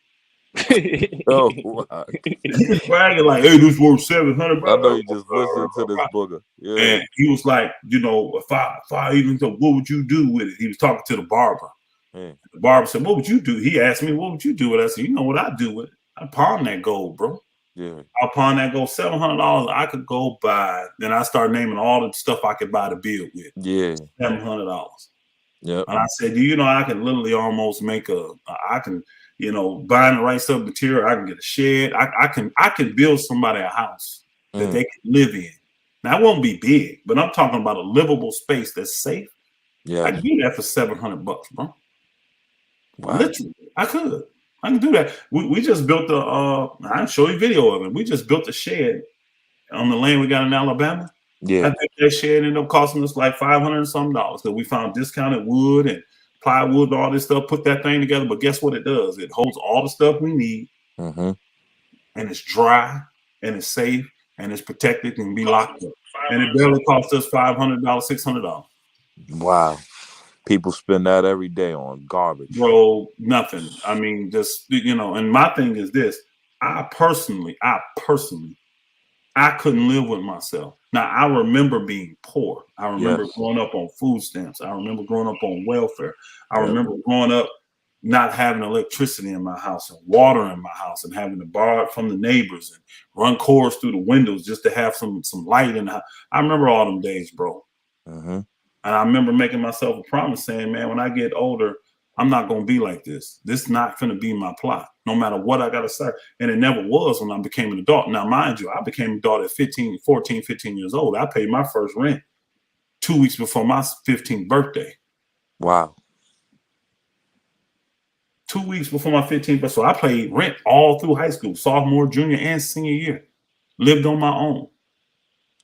Oh, wow. He was bragging like, "Hey, this worth $700." I know you just listened to this booger. Yeah. And he was like, if I even said, what would you do with it? He was talking to the barber. Yeah. The barber said, "What would you do?" He asked me, "What would you do with it?" I said, "You know what I do with it? I pawn that gold, bro. Yeah. I'll pawn that gold. $700. I could go buy." Then I started naming all the stuff I could buy the build with. Yeah. $700. Yep. And I said, "Do you know I can literally almost make buying the right stuff, material. I can get a shed. I can build somebody a house that they can live in. Now it won't be big, but I'm talking about a livable space that's safe. Yeah. I can do that for $700, bro. Wow. Literally, I can do that. We just built I'll show you a video of it. We just built a shed on the land we got in Alabama. Yeah. I think that shed ended up costing us like $500 and some dollars because we found discounted wood and plywood and all this stuff, put that thing together. But guess what it does? It holds all the stuff we need, and it's dry, and it's safe, and it's protected, and can be locked up. And it barely cost us $500, $600. Wow. People spend that every day on garbage. Bro, nothing. I mean, just, and my thing is this. I personally, I couldn't live with myself. Now, I remember being poor. I remember growing up on food stamps. I remember growing up on welfare. I remember growing up not having electricity in my house and water in my house and having to borrow it from the neighbors and run cords through the windows just to have some light in the house. I remember all them days, bro. And I remember making myself a promise saying, man, when I get older, I'm not going to be like this. This is not going to be my plot, no matter what I got to say. And it never was when I became an adult. Now, mind you, I became an adult at 15 years old. I paid my first rent 2 weeks before my 15th birthday. Wow. 2 weeks before my 15th birthday. So I paid rent all through high school, sophomore, junior, and senior year. Lived on my own.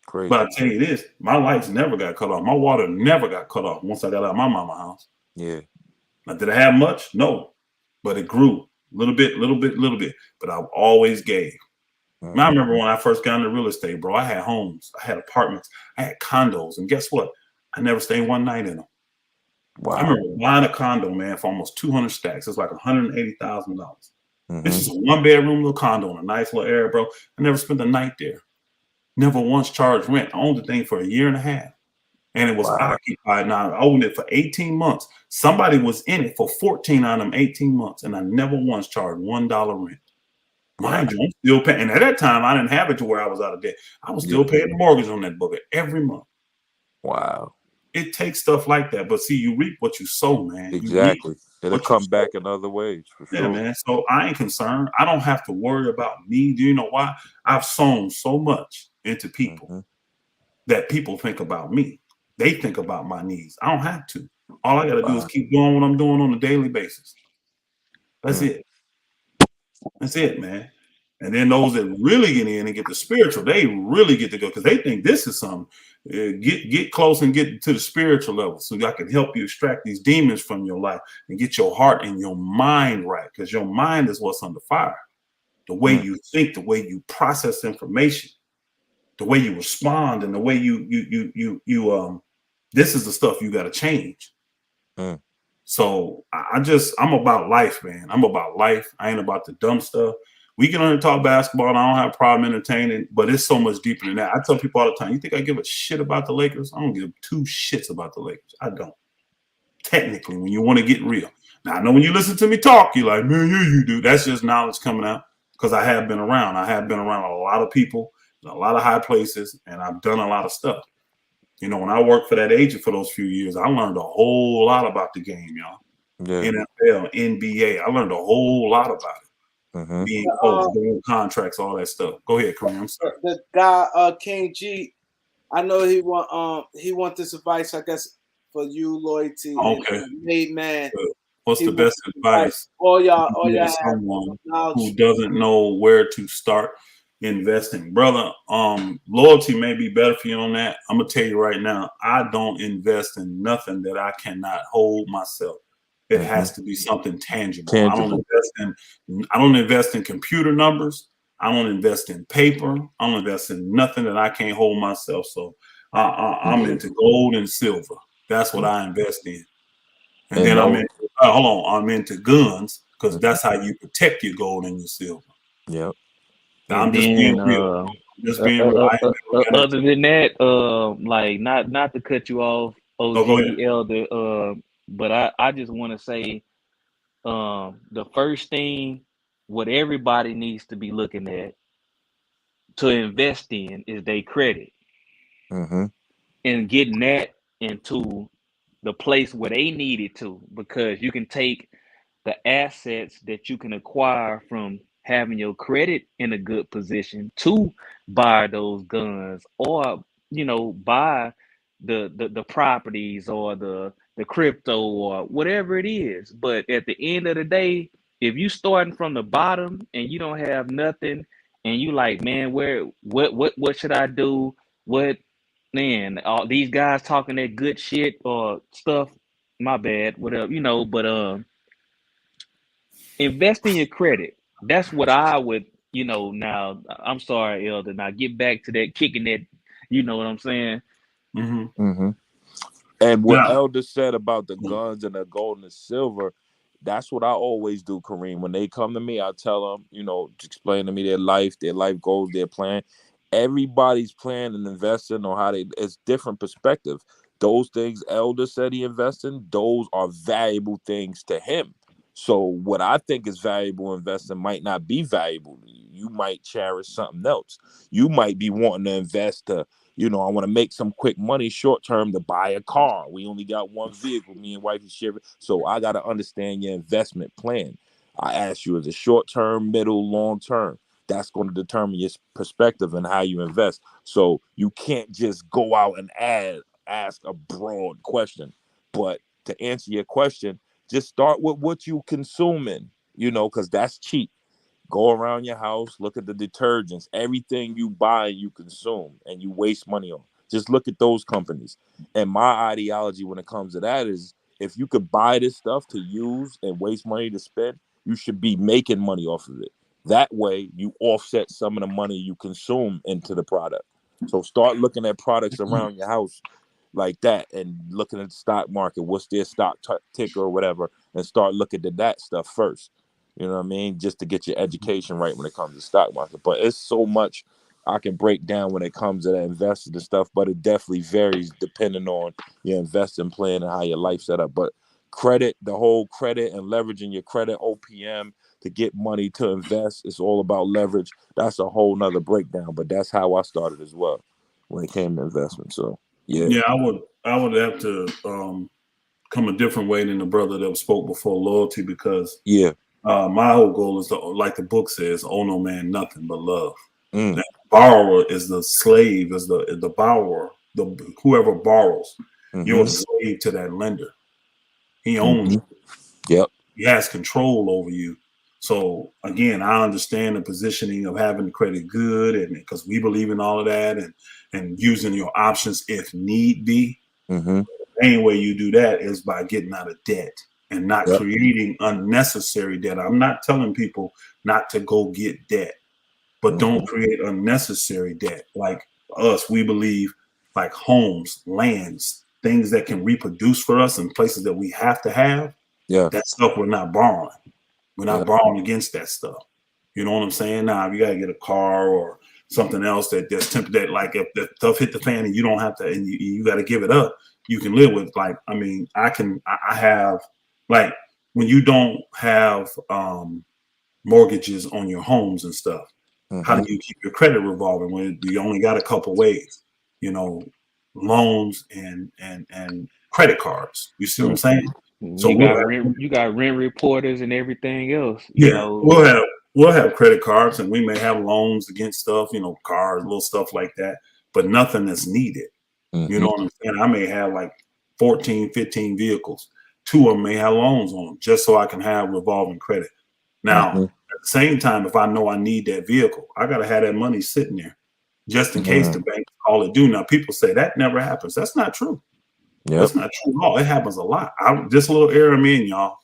Crazy. But I tell you this, my lights never got cut off. My water never got cut off once I got out of my mama's house. Yeah. Now, did I have much? No. But it grew. Little bit. But I always gave. I remember when I first got into real estate, bro, I had homes, I had apartments, I had condos. And guess what? I never stayed one night in them. Wow. I remember buying a condo, man, for almost 200 stacks. It's like $180,000. This is a one-bedroom little condo in a nice little area, bro. I never spent a night there. Never once charged rent. I owned the thing for a year and a half. And it was occupied. Now, I owned it for 18 months. Somebody was in it for 14 out of them 18 months. And I never once charged $1 rent. Mind you, I'm still paying. And at that time, I didn't have it to where I was out of debt. I was still paying the mortgage on that book every month. Wow. It takes stuff like that. But see, you reap what you sow, man. Exactly. It'll come back in other ways. For sure. Yeah, man. So I ain't concerned. I don't have to worry about me. Do you know why? I've sown so much into people that people think about me. They think about my needs. I don't have to. All I got to do is keep doing what I'm doing on a daily basis. That's it. That's it, man. And then those that really get in and get the spiritual, they really get to go because they think this is something. Get close and get to the spiritual level so I can help you extract these demons from your life and get your heart and your mind right, because your mind is what's under fire. The way you think, the way you process information, the way you respond, and the way you this is the stuff you got to change. So I'm about life, man. I'm about life. I ain't about the dumb stuff. We can only talk basketball, and I don't have a problem entertaining, but it's so much deeper than that. I tell people all the time, you think I give a shit about the Lakers? I don't give two shits about the Lakers. I don't. Technically, when you want to get real. Now, I know when you listen to me talk, you're like, man, yeah, you do. That's just knowledge coming out because I have been around. I have been around a lot of people, a lot of high places, and I've done a lot of stuff. You know, when I worked for that agent for those few years, I learned a whole lot about the game, y'all. Yeah. NFL, N.B.A. I learned a whole lot about it. Mm-hmm. Being coach, doing contracts, all that stuff. Go ahead, Kareem. The guy, King G, I know he want this advice, I guess, for you, Loyalty, Okay. and Nate, man. So what's He the was best advice all you y'all give to have someone who knowledge. doesn't know where to start investing? Brother, loyalty may be better for you on that. I'm gonna tell you right now, I don't invest in nothing that I cannot hold myself. It has to be something tangible. Tangible. I don't invest in computer numbers. I don't invest in paper. I don't invest in nothing that I can't hold myself. So I'm into gold and silver. That's what I invest in. And And then I'm no, into hold on, I'm into guns because that's how you protect your gold and your silver. yeah. And I'm just being then real. I'm just being real. I ain't never got other into. than that, like not to cut you off, Oh, go ahead. OG Elder, but I just want to say, the first thing what everybody needs to be looking at to invest in is their credit, Mm-hmm. and getting that into the place where they need it to, because you can take the assets that you can acquire from having your credit in a good position to buy those guns, or buy the properties, or the crypto, or whatever it is. But at the end of the day, if you starting from the bottom and you don't have nothing, and you like, man, what should I do? What, man, all these guys talking that good shit or stuff, my bad, whatever, but invest in your credit. That's what I would, now I'm sorry, Elder. Now get back to that kicking that, you know what I'm saying? Mm-hmm. Mm-hmm. And what Now, Elder said about the guns and the gold and the silver, that's what I always do, Kareem. When they come to me, I tell them, explain to me their life goals, their plan. Everybody's plan and investing or how it's different perspective. Those things Elder said he invests in, those are valuable things to him. So what I think is valuable investing might not be valuable to you. You might cherish something else. You might be wanting to invest to I want to make some quick money short term to buy a car. We only got one vehicle, me and wifey share it. So I got to understand your investment plan. I ask you, is it short term, middle, long term? That's going to determine your perspective and how you invest. So you can't just go out and ask a broad question. But to answer your question, just start with what you consuming, because that's cheap. Go around your house, look at the detergents, everything you buy and you consume and you waste money on. Just look at those companies. And my ideology when it comes to that is if you could buy this stuff to use and waste money to spend, you should be making money off of it. That way you offset some of the money you consume into the product. So start looking at products around your house like that and looking at the stock market, what's their stock ticker or whatever, and start looking at that stuff first. You know what I mean? Just to get your education right when it comes to stock market. But it's so much I can break down when it comes to that investing and stuff, but it definitely varies depending on your investing plan and how your life set up. But credit, the whole credit and leveraging your credit, OPM, to get money to invest, it's all about leverage. That's a whole nother breakdown, but that's how I started as well when it came to investment. So yeah. yeah, I would have to come a different way than the brother that spoke before, loyalty, because Yeah. my whole goal is to, like the book says, owe no man nothing but love. Mm. The borrower is the slave, is the borrower, the whoever borrows. You're Mm-hmm. the slave to that lender. He owns Mm-hmm. you. Yep. He has control over you. So again, I understand the positioning of having the credit good, and because we believe in all of that, and using your options if need be. Mm-hmm. The main way you do that is by getting out of debt and not Yep. creating unnecessary debt. I'm not telling people not to go get debt, but Mm-hmm. don't create unnecessary debt. Like us, we believe like homes, lands, things that can reproduce for us and places that we have to have. Yeah. That stuff we're not borrowing. We're not Yeah. borrowing against that stuff. You know what I'm saying? Now, if you gotta get a car or something else that's that like if the stuff hit the fan and you don't have to and you got to give it up, you can live with. Like, I mean, I have like when you don't have mortgages on your homes and stuff. How Mm-hmm. do you keep your credit revolving when you only got a couple ways? You know, loans and credit cards. You see what I'm Mm-hmm. saying? So You got rent reporters and everything else, yeah, we'll have credit cards and we may have loans against stuff, cars, little stuff like that, but nothing that's needed. You Mm-hmm. know what I'm saying? I may have like 14, 15 vehicles. 2 of them may have loans on them just so I can have revolving credit. Now, Mm-hmm. at the same time, if I know I need that vehicle, I got to have that money sitting there just in case the bank call it due. Now, people say that never happens. That's not true. Yep. That's not true at all. It happens a lot. This little area I'm in, y'all,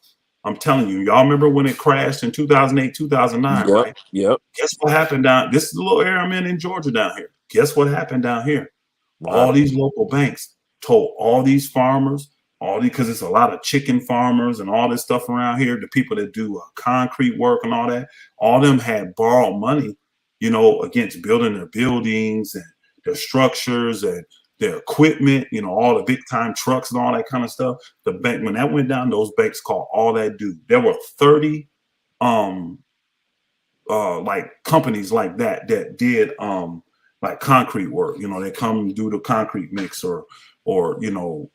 I'm telling you, y'all remember when it crashed in 2008, 2009, Yep. right? Yep. Guess what happened this is the little area I'm in Georgia down here. Guess what happened down here? All these local banks told all these farmers, because it's a lot of chicken farmers and all this stuff around here, the people that do concrete work and all that, all them had borrowed money, against building their buildings and their structures and their equipment, all the big time trucks and all that kind of stuff. The bank, when that went down, those banks called all that due. There were 30 like companies like that did like concrete work. They come and do the concrete mix or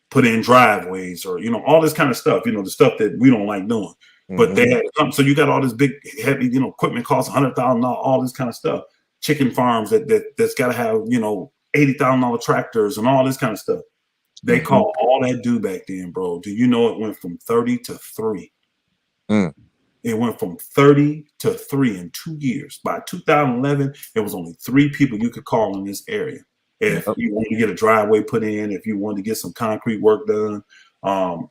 put in driveways or all this kind of stuff, the stuff that we don't like doing. But they had so you got all this big heavy equipment costs $100,000, all this kind of stuff. Chicken farms that's got to have $80,000 tractors and all this kind of stuff. They call all that due back then, bro. Do you know it went from 30 to 3? It went from 30 to 3 in 2 years. By 2011, it was only 3 people you could call in this area. If you wanted to get a driveway put in, if you wanted to get some concrete work done,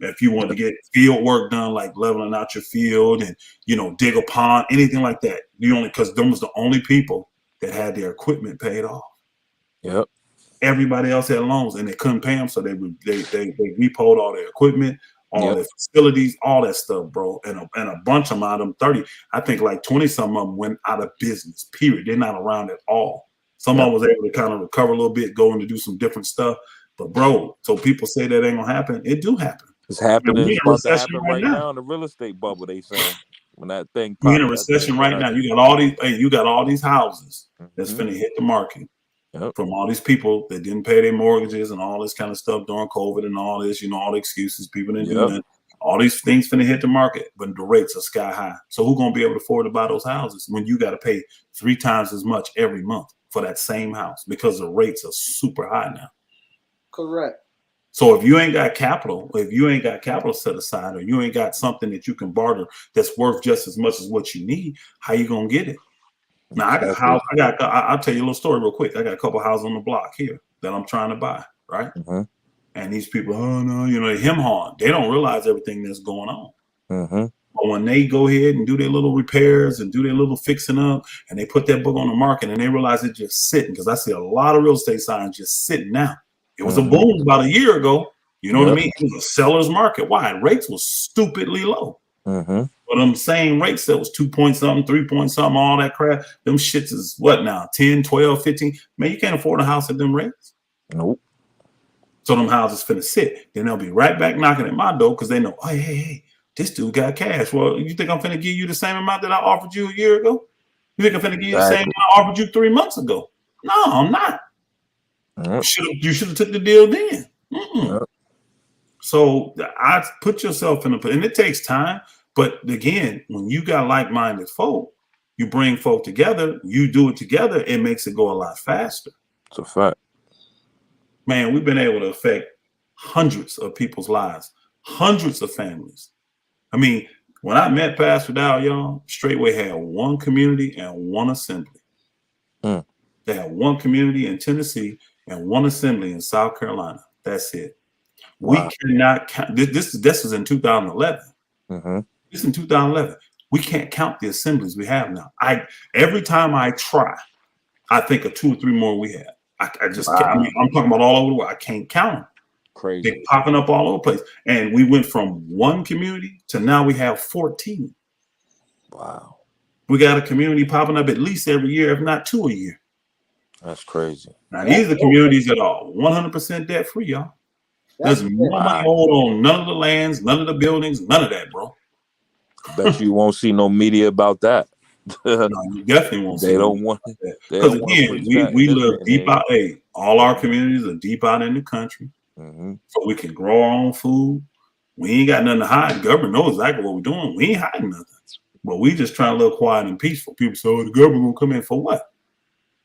if you wanted to get field work done, like leveling out your field and, dig a pond, anything like that. Because them was the only people that had their equipment paid off. Yep. Everybody else had loans and they couldn't pay them. So they repoed all their equipment, all their facilities, all that stuff, bro. And a bunch of them out of them 30, I think like 20 some of them went out of business, period. They're not around at all. Some of them was able to kind of recover a little bit, go in to do some different stuff. But bro, so people say that ain't gonna happen. It do happen. It's happening. We're It's in a about to recession happen right now in the real estate bubble, they saying. When that thing popped. We're in a recession right now. You got all these houses that's finna hit the market. From all these people that didn't pay their mortgages and all this kind of stuff during COVID and all this, all the excuses people didn't do that. All these things finna hit the market, but the rates are sky high. So who's gonna be able to afford to buy those houses when you got to pay 3 times as much every month for that same house because the rates are super high now? Correct. So if you ain't got capital, set aside, or you ain't got something that you can barter that's worth just as much as what you need, how you gonna get it? Now I got a house. I'll tell you a little story real quick. I got a couple houses on the block here that I'm trying to buy, right? And these people, oh no, they hem-hawing. They don't realize everything that's going on. But when they go ahead and do their little repairs and do their little fixing up, and they put that book on the market, and they realize it's just sitting, because I see a lot of real estate signs just sitting now. It was a boom about a year ago. You know what I mean? It was a seller's market. Why? Rates was stupidly low. But them same rates that was 2 point something, 3 point something, all that crap, them shits is what now? 10, 12, 15. Man, you can't afford a house at them rates. Nope. So them houses finna sit. Then they'll be right back knocking at my door because they know, hey, this dude got cash. Well, you think I'm finna give you the same amount that I offered you a year ago? You think I'm finna give you the same amount I offered you 3 months ago? No, I'm not. You should have took the deal then. So I put yourself in and it takes time. But again, when you got like-minded folk, you bring folk together, you do it together, it makes it go a lot faster. It's a fact. Man, we've been able to affect hundreds of people's lives, hundreds of families. I mean, when I met Pastor Dow, y'all, Straightway had one community and one assembly. They had one community in Tennessee and one assembly in South Carolina. That's it. Wow. We cannot count. This was in 2011. This is in 2011. We can't count the assemblies we have now. Every time I try, I think of 2 or 3 more we have. I just can't. I mean, I'm talking about all over the world. I can't count them. Crazy. They're popping up all over the place. And we went from one community to now we have 14. Wow. We got a community popping up at least every year, if not 2 a year. That's crazy. Now, these are communities that are 100% debt free, y'all. There's no money hold on none of the lands, none of the buildings, none of that, bro. Bet you won't see no media about that. No, you definitely won't. They don't want that. Because again, we live deep out. Hey, all our communities are deep out in the country, so we can grow our own food. We ain't got nothing to hide. The government knows exactly what we're doing. We ain't hiding nothing, but we just trying to live quiet and peaceful. People say, "Oh, the government gonna come in for what?"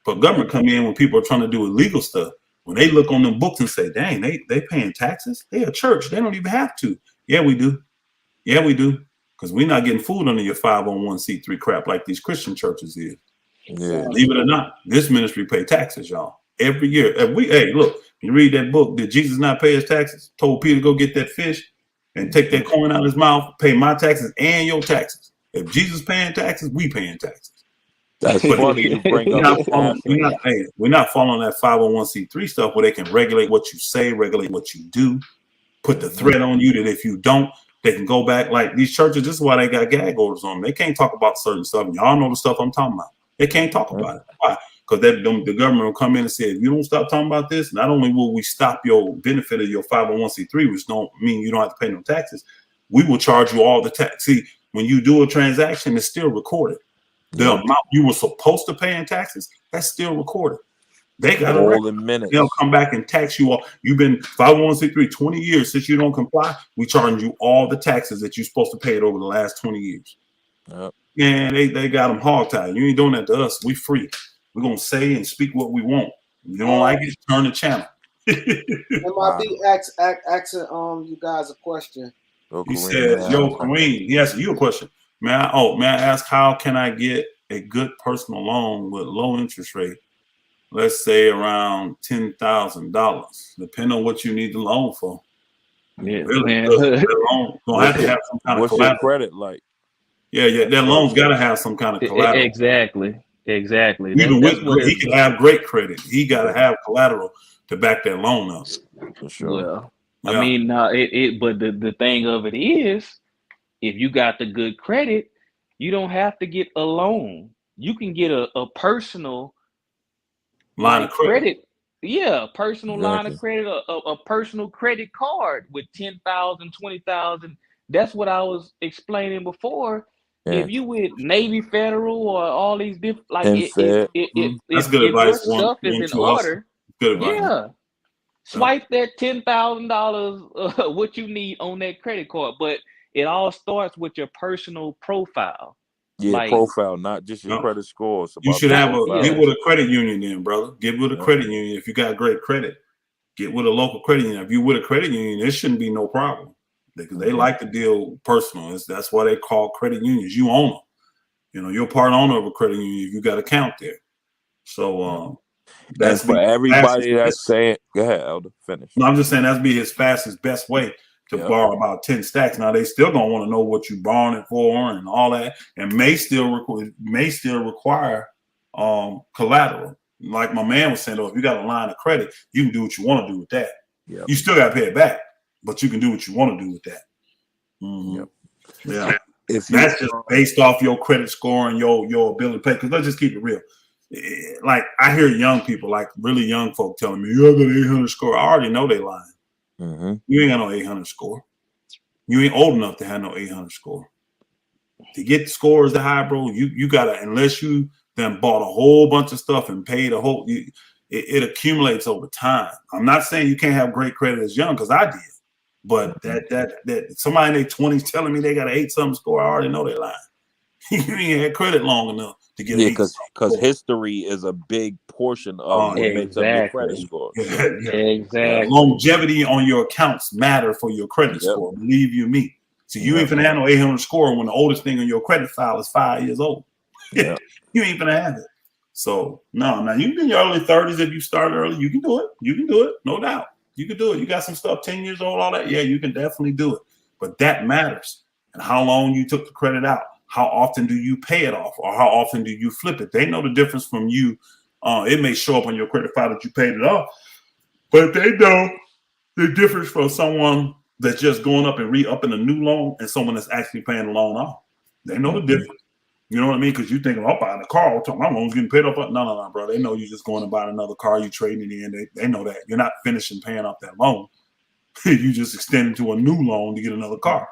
But government come in when people are trying to do illegal stuff. When they look on them books and say, dang, they paying taxes? They a church. They don't even have to. Yeah, we do. Yeah, we do. Because we're not getting food under your 501c3 crap like these Christian churches is. Yeah. Believe it or not, this ministry pay taxes, y'all. Every year. Hey, look, you read that book, Did Jesus Not Pay His Taxes? Told Peter to go get that fish and take that coin out of his mouth, pay my taxes and your taxes. If Jesus paying taxes, we paying taxes. That's funny you bring up we're not following that 501c3 stuff where they can regulate what you say, regulate what you do, put the threat on you that if you don't, they can go back. Like these churches, this is why they got gag orders on them. They can't talk about certain stuff. And y'all know the stuff I'm talking about. They can't talk about it. Why? Because the government will come in and say, if you don't stop talking about this, not only will we stop your benefit of your 501c3, which don't mean you don't have to pay no taxes, we will charge you all the tax. See, when you do a transaction, it's still recorded. The amount you were supposed to pay in taxes, that's still recorded. They got all in minutes. They'll come back and tax you all. You've been 501c3 20 years. Since you don't comply, we charge you all the taxes that you're supposed to pay it over the last 20 years. Yep. And they got them hogtied. You ain't doing that to us. We free. We're going to say and speak what we want. If you don't like it, turn the channel. M.I.B. asking you guys a question. He says, yo, Kareem, he asked you a question. May I ask, how can I get a good personal loan with low interest rate? Let's say around $10,000, depending on what you need the loan for. Yeah, really, man. that loan gonna have to have some kind of collateral. What's your credit like? Yeah, that loan's got to have some kind of collateral. Exactly. Even he can have great credit. He got to have collateral to back that loan up. For sure. Well, I mean, but the thing of it is, if you got the good credit, you don't have to get a loan. You can get a personal line of credit. Yeah, personal line of credit, a personal credit card with 10,000, 20,000. That's what I was explaining before. Yeah. If you with Navy Federal or all these different, like that's good advice. Your stuff is in order. Good advice. Yeah. Swipe that $10,000 what you need on that credit card, but it all starts with your personal profile. Yeah, profile, not just your credit score. You should have get with a credit union then, brother. Get with a credit union if you got great credit. Get with a local credit union. If you with a credit union, it shouldn't be no problem because they like to deal personal. That's why they call credit unions. You own them. You know, you're part owner of a credit union if you got an account there. So that's for everybody that's saying. Go ahead, Elder. Finish. No, I'm just saying that's be his fastest, best way to borrow about 10 stacks. Now they still gonna want to know what you borrowing it for and all that, and may still require collateral. Like my man was saying, though, if you got a line of credit, you can do what you want to do with that. Yep. You still got to pay it back, but you can do what you want to do with that. Mm-hmm. Yep. Yeah, that's just based off your credit score and your ability to pay. Because let's just keep it real. Like I hear young people, like really young folk, telling me, "You got an 800 score." I already know they lying. Mm-hmm. You ain't got no 800 score. You ain't old enough to have no 800 score. To get scores that high, bro, you gotta, unless you then bought a whole bunch of stuff and paid a whole, it accumulates over time. I'm not saying you can't have great credit as young, because I did, but that somebody in their 20s telling me they got an 8-something score, I already know they're lying. You ain't had credit long enough to get because history is a big portion of what makes up your credit score. Exactly. Longevity on your accounts matter for your credit score. Believe you me. So you ain't finna have no 800 score when the oldest thing on your credit file is 5 years old. You ain't finna have it. So no, now you in your early 30s. If you start early, you can do it. You can do it, no doubt. You can do it. You got some stuff 10 years old, all that. Yeah, you can definitely do it. But that matters. And how long you took the credit out. How often do you pay it off, or how often do you flip it? They know the difference from you. It may show up on your credit file that you paid it off, but they know the difference from someone that's just going up and re-upping a new loan and someone that's actually paying the loan off. They know the difference. You know what I mean? Because you think, I'm buying a car, my loan's getting paid off. No, bro. They know you're just going to buy another car, you trading it in. They know that. You're not finishing paying off that loan. You just extending to a new loan to get another car.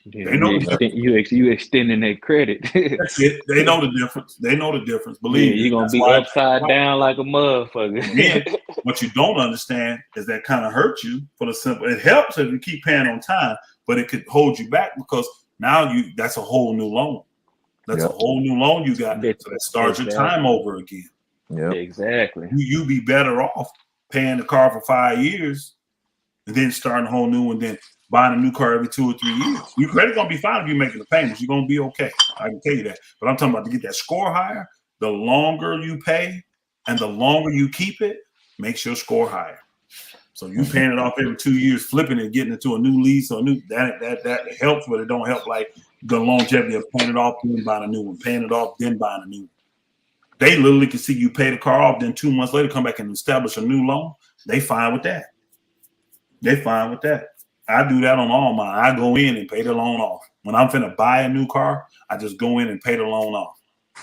Yeah, they know you extending that credit. That's it. They know the difference. They know the difference. Believe me. You're gonna be upside down like a motherfucker. Yeah. What you don't understand is that kind of hurts you for the simple. It helps if you keep paying on time, but it could hold you back because now that's a whole new loan. That's a whole new loan you got. So that starts your time over again. Yeah, exactly. You be better off paying the car for 5 years, and then starting a whole new one, then buying a new car every 2 or 3 years. Your credit gonna be fine if you're making the payments. You're gonna be okay. I can tell you that. But I'm talking about to get that score higher. The longer you pay and the longer you keep it, makes your score higher. So you paying it off every 2 years, flipping it, getting into a new lease or new that helps, but it don't help like the longevity of paying it off, then buying a new one, paying it off, then buying a new one. They literally can see you pay the car off, then 2 months later come back and establish a new loan. They fine with that. They fine with that. I do that on all mine. I go in and pay the loan off. When I'm finna buy a new car, I just go in and pay the loan off.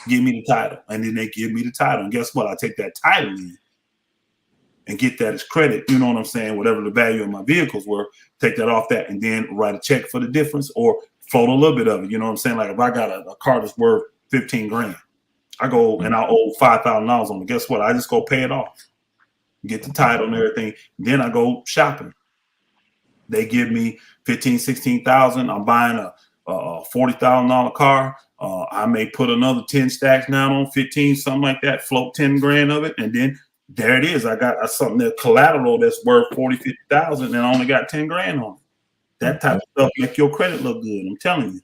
Give me the title. And then they give me the title. And guess what? I take that title in and get that as credit. You know what I'm saying? Whatever the value of my vehicles were, take that off that and then write a check for the difference or float a little bit of it. You know what I'm saying? Like if I got a car that's worth 15 grand, I go and I owe $5,000 on it. Guess what? I just go pay it off, get the title and everything. Then I go shopping. They give me 15, 16,000. I'm buying a $40,000 car. I may put another 10 stacks down on 15, something like that, float 10 grand of it. And then there it is. I got something that collateral that's worth 40, 50,000 and I only got 10 grand on it. That type of stuff make your credit look good. I'm telling you.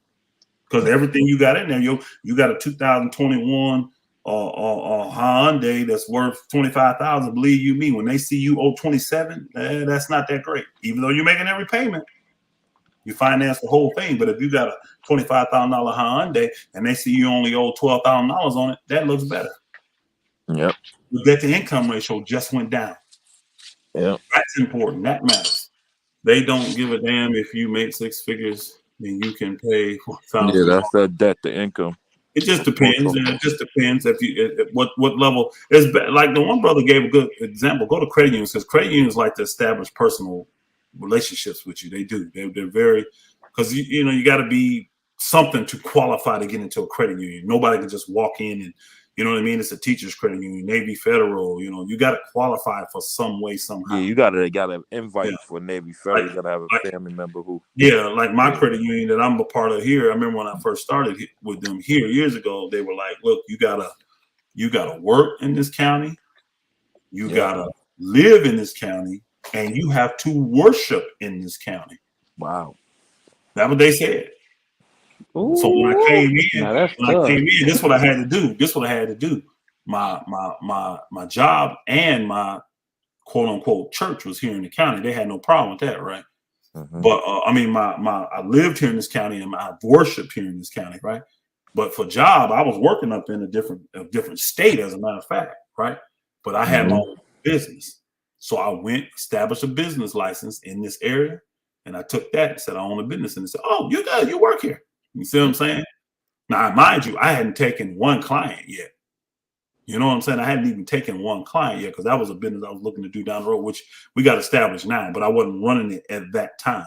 Because everything you got in there, you got a 2021 Hyundai that's worth 25,000. Believe you me, when they see you owe 27, that's not that great. Even though you're making every payment, you finance the whole thing. But if you got a $25,000 Hyundai and they see you only owe $12,000 on it, that looks better. Yep. The debt to income ratio just went down. Yep. That's important. That matters. They don't give a damn if you make 6 figures and you can pay $4,000. Yeah, that's the debt to income. It just depends. It just depends if you what level is like. The one brother gave a good example. Go to credit unions because credit unions like to establish personal relationships with you. They do. They're very because you got to be something to qualify to get into a credit union. Nobody can just walk in and you know what I mean. It's a teachers credit union, Navy Federal. You got to qualify for some way somehow. Yeah, you got to invite for Navy Federal. You got to have a family member who. Yeah, like my credit union that I'm a part of here. I remember when I first started with them here years ago. They were like, "Look, you gotta work in this county, you gotta live in this county, and you have to worship in this county." Wow, that's what they said. Ooh, so when I came in, this is what I had to do. This is what I had to do. My job and my quote unquote church was here in the county. They had no problem with that, right? Mm-hmm. But I mean, I lived here in this county and I worshiped here in this county, right? But for job, I was working up in a different state, as a matter of fact, right? But I had my own business, so I went established a business license in this area, and I took that and said I own a business, and they said, "Oh, you work here." You see what I'm saying? Now, mind you, I hadn't taken one client yet. You know what I'm saying? I hadn't even taken one client yet because that was a business I was looking to do down the road, which we got established now, but I wasn't running it at that time.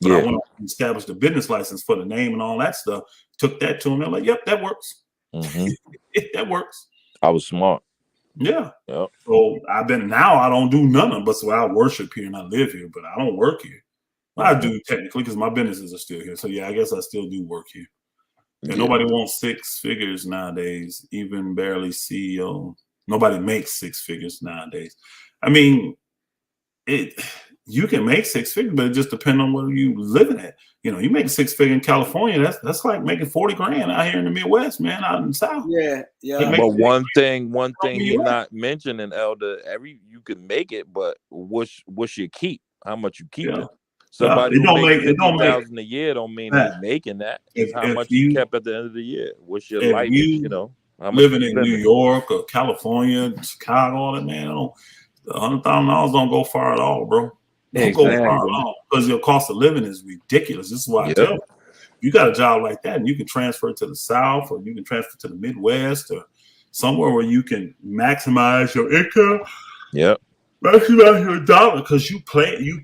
But I went and established a business license for the name and all that stuff. Took that to them. They're like, "Yep, that works." Mm-hmm. That works. I was smart. Yeah. Yep. So I don't do nothing but so I worship here and I live here, but I don't work here. I do technically because my businesses are still here. So yeah, I guess I still do work here. And nobody wants 6 figures nowadays, even barely CEO. Nobody makes 6 figures nowadays. I mean, you can make 6 figures, but it just depends on where you living at. You make 6 figures in California, that's like making 40 grand out here in the Midwest, man, out in the South. Yeah. But one thing he's not mentioning, Elder, you can make it, but what's your keep? How much you keep it? Somebody who makes $50,000 a year don't mean he's making that. It's how much you kept at the end of the year. What's your life? How much living in New York or California, Chicago, all that, man, $100,000 don't go far at all, bro. Don't go far at all because your cost of living is ridiculous. This is why I tell you got a job like that and you can transfer to the South or you can transfer to the Midwest or somewhere where you can maximize your income. Yep. Maximize your dollar because you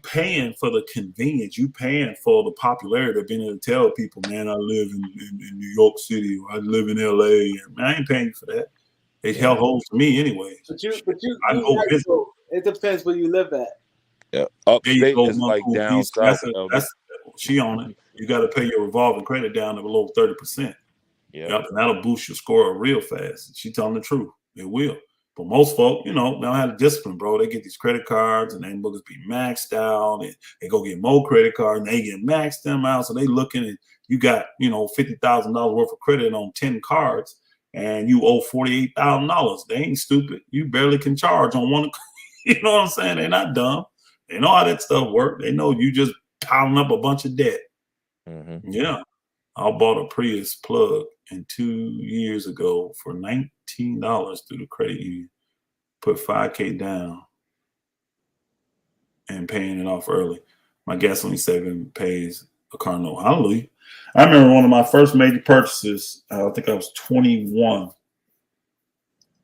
paying for the convenience, you paying for the popularity of being able to tell people, man, I live in New York City or I live in LA. And man, I ain't paying you for that. It held holds to me anyway. But it depends where you live at. Yeah, upstate is like down south. She on it. You got to pay your revolving credit down to below 30%. Yeah, and that'll boost your score real fast. She telling the truth. It will. But most folk, you know, don't have the discipline, bro. They get these credit cards and they boogers be maxed out, and they go get more credit cards and they get maxed them out. So they looking at you got, you know, $50,000 worth of credit on 10 cards and you owe $48,000. They ain't stupid. You barely can charge on one. You know what I'm saying? They're not dumb. They know how that stuff works. They know you just piling up a bunch of debt. Mm-hmm. Yeah. I bought a Prius plug 2 years ago for $19 through the credit union. Put $5K down and paying it off early. My gasoline saving pays a car note. Hallelujah. I remember one of my first major purchases. I think I was 21.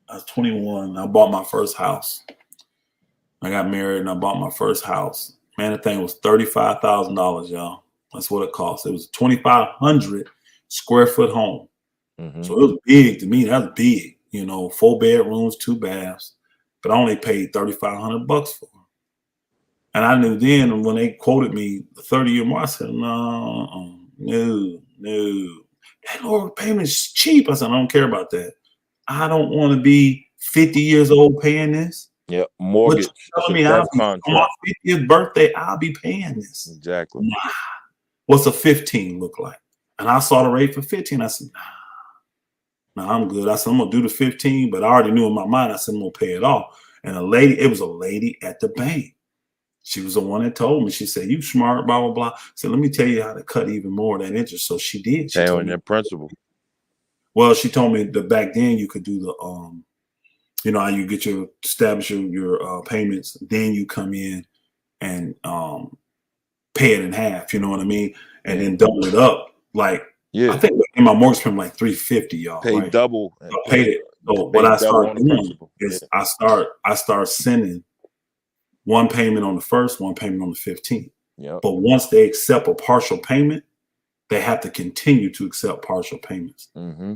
I was 21. I bought my first house. I got married and I bought my first house. Man, the thing was $35,000, y'all. That's what it cost. It was a 2,500 square foot home. Mm-hmm. So it was big to me. That was big. You know, 4 bedrooms, 2 baths. But I only paid $3,500 for it. And I knew then when they quoted me the 30-year mark, I said, no. That lower payment is cheap. I said, I don't care about that. I don't want to be 50 years old paying this. Yeah, mortgage. Telling me on my 50th birthday, I'll be paying this. Exactly. Nah. What's a 15 look like? And I saw the rate for 15. I said, nah, I'm good. I said, I'm going to do the 15, but I already knew in my mind, I said, I'm going to pay it off. And it was a lady at the bank. She was the one that told me. She said, you smart, blah, blah, blah. I said, let me tell you how to cut even more than interest. So she did. She told on your principal. Well, she told me that back then you could do the, you know, how you get establish your payments. Then you come in and pay it in half. You know what I mean? And then double it up. Like, I think in my mortgage payment like $350, y'all. Pay right? double. So I paid it. So what I started doing is I start sending one payment on the first, one payment on the 15th. Yep. But once they accept a partial payment, they have to continue to accept partial payments. Mm-hmm.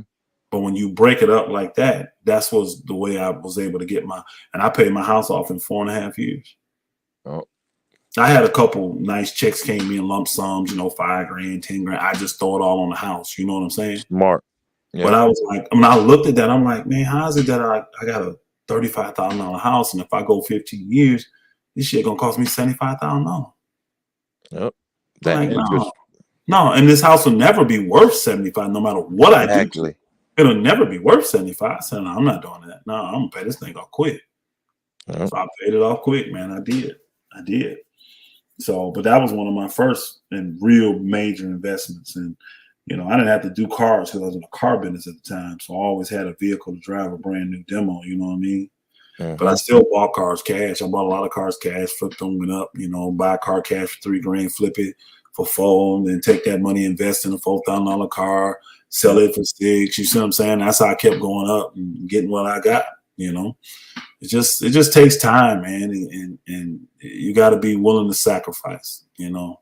But when you break it up like that, that's was the way I was able to get and I paid my house off in 4.5 years. Oh. I had a couple nice checks came in, lump sums, you know, $5 grand, 10 grand. I just throw it all on the house. You know what I'm saying? Smart. Yeah. But I was like, I looked at that. I'm like, man, how is it that I got a $35,000 house, and if I go 15 years, this shit gonna cost me $75,000? Yep. That like, interest. No, and this house will never be worth 75, no matter what I do. It'll never be worth 75. I said, no, I'm not doing that. No, I'm gonna pay this thing off quick. Yep. So I paid it off quick, man. I did. So, but that was one of my first and real major investments. And, you know, I didn't have to do cars because I was in a car business at the time. So I always had a vehicle to drive a brand new demo, you know what I mean? Mm-hmm. But I still bought cars cash. I bought a lot of cars cash, flipped them, went up, you know, buy a car cash for $3 grand, flip it for $4, then take that money, invest in a $4,000 car, sell it for $6. You see what I'm saying? That's how I kept going up and getting what I got, you know. It just takes time, man, and you got to be willing to sacrifice, you know.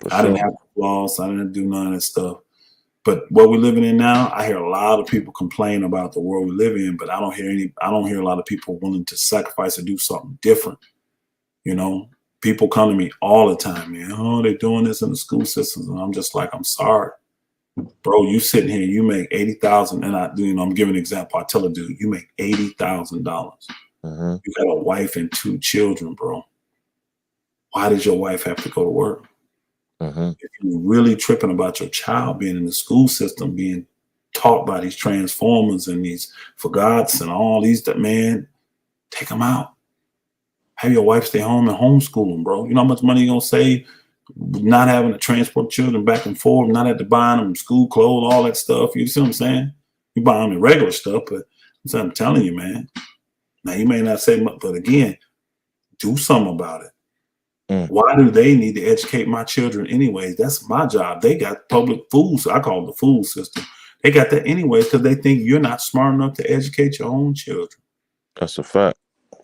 I didn't have flaws. I didn't do none of that stuff. But what we're living in now, I hear a lot of people complain about the world we live in, but I don't hear a lot of people willing to sacrifice or do something different. You know, people come to me all the time, man. Oh, they're doing this in the school systems. And I'm just like, I'm sorry. Bro, you sitting here, you make $80,000, and I'm giving an example. I tell a dude, you make $80,000. Mm-hmm. You got a wife and 2 children, bro. Why does your wife have to go to work? Mm-hmm. If you're really tripping about your child being in the school system, being taught by these transformers and these for God's and all these, man, take them out. Have your wife stay home and homeschool them, bro. You know how much money you're going to save not having to transport children back and forth, not have to buy them school clothes, all that stuff. You see what I'm saying? You buy them the regular stuff, but I'm telling you, man. Now, you may not say much, but again, do something about it. Why do they need to educate my children anyways? That's my job. They got public foods. I call it the food system. They got that anyways because they think you're not smart enough to educate your own children. That's a fact.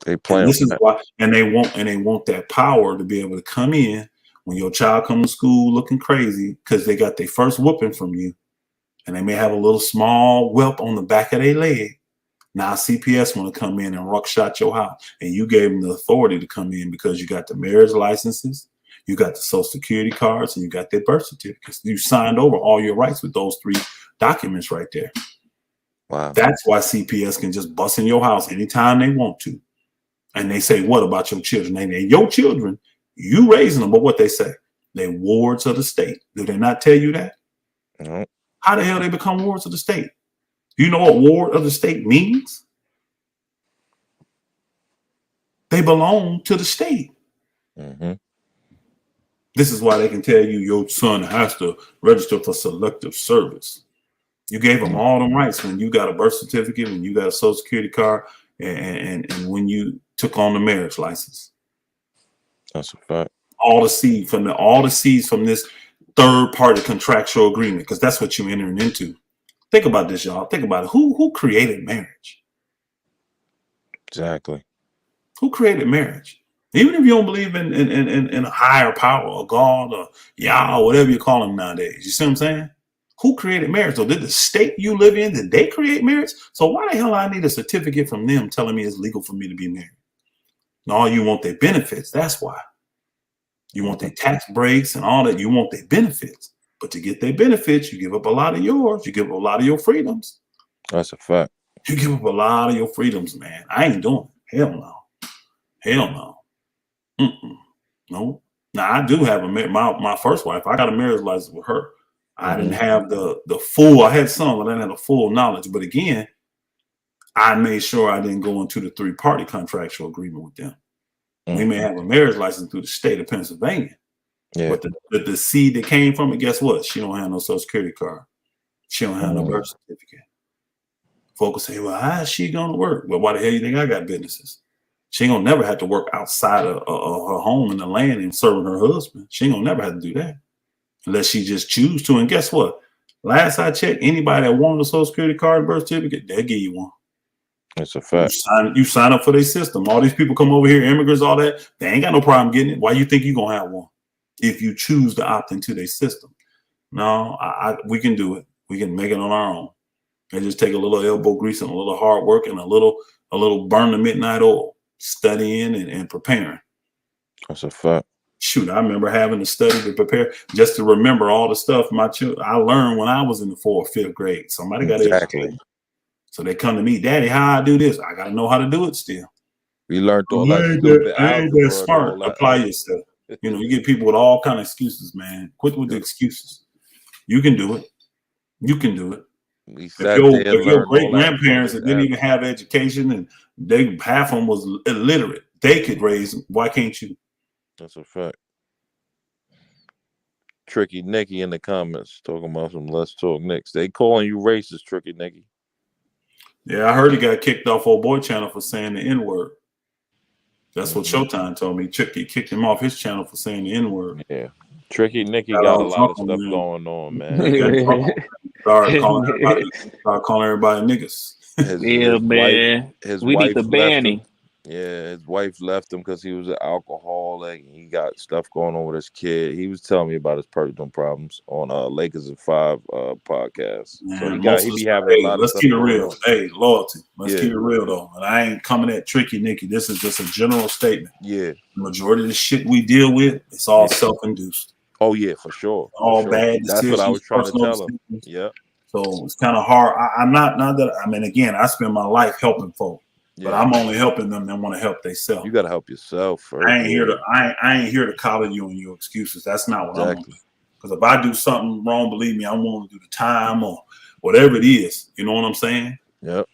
They plan. This is why, and they want that power to be able to come in when your child comes to school looking crazy because they got their first whooping from you, and they may have a little small whelp on the back of their leg. Now CPS want to come in and ruckshot your house, and you gave them the authority to come in because you got the marriage licenses, you got the social security cards, and you got their birth certificates. You signed over all your rights with those 3 documents right there. Wow. That's why CPS can just bust in your house anytime they want to. And they say, what about your children? They your children, you raising them, but what they say? They wards of the state. Do they not tell you that? No. How the hell they become wards of the state? You know what ward of the state means? They belong to the state. Mm-hmm. This is why they can tell you your son has to register for selective service. You gave them all them rights when you got a birth certificate, when you got a social security card, and when you took on the marriage license. That's a fact. All the seeds from this third party contractual agreement, because that's what you're entering into. Think about this, y'all. Think about it. Who created marriage? Exactly. Who created marriage? Even if you don't believe in a higher power or God or Yah or whatever you call them nowadays, you see what I'm saying? Who created marriage? So did the state you live in, did they create marriage? So why the hell I need a certificate from them telling me it's legal for me to be married? No, you want their benefits. That's why. You want their tax breaks and all that. You want their benefits. But to get their benefits, you give up a lot of yours. You give up a lot of your freedoms. That's a fact. You give up a lot of your freedoms, man. I ain't doing it. Hell no. Hell no. No. Now I do have my first wife. I got a marriage license with her. I didn't have the full. I had some, but I didn't have the full knowledge. But again, I made sure I didn't go into the 3-party contractual agreement with them. We may have a marriage license through the state of Pennsylvania, but the seed that came from it, guess what? She don't have no social security card. She don't have no birth certificate. Folks say, well, how is she going to work? Well, why the hell you think I got businesses? She ain't gonna never have to work outside of her home in the land and serving her husband. She ain't gonna never have to do that unless she just choose to. And guess what? Last I checked, anybody that wanted a social security card and birth certificate, they'll give you one. That's a fact. You sign up for their system. All these people come over here, immigrants, all that. They ain't got no problem getting it. Why you think you gonna have one if you choose to opt into their system? No, we can do it. We can make it on our own. And just take a little elbow grease and a little hard work and a little burn the midnight oil. Studying and preparing. That's a fact. Shoot, I remember having to study to prepare just to remember all the stuff I learned when I was in the 4th or 5th grade. Somebody got educated. So they come to me, Daddy, how I do this? I got to know how to do it still. We learned all that stupid algebra. Ain't that smart. Apply yourself. You know, you get people with all kind of excuses, man. Quit with the excuses. You can do it. You can do it. If your great grandparents that didn't even have education and half of them was illiterate, they could raise them. Why can't you? That's a fact. Tricky Nicky in the comments talking about some Let's Talk Knicks. They calling you racist, Tricky Nicky. Yeah, I heard he got kicked off Old Boy channel for saying the N-word. That's what Showtime told me. Tricky kicked him off his channel for saying the N-word. Yeah. Tricky Nicky got a lot of stuff going on, man. Started calling everybody niggas. His wife left him. Yeah, his wife left him because he was an alcoholic. He got stuff going on with his kid. He was telling me about his personal problems on Lakers at 5 podcast. Man, so he be having a lot of stuff. Let's keep it real. Hey, loyalty. Let's keep it real though. And I ain't coming at Tricky Nicky. This is just a general statement. Yeah. The majority of the shit we deal with, it's all self-induced. Oh yeah, for sure. All bad decisions. That's what I was trying to tell him. Yeah. So it's kind of hard. I'm not that. I mean, again, I spend my life helping folk. But I'm only helping them that want to help themselves. You got to help yourself first. I ain't here to collar you on your excuses. That's not what I'm doing. Because if I do something wrong, believe me, I'm willing to do the time or whatever it is. You know what I'm saying? Yep.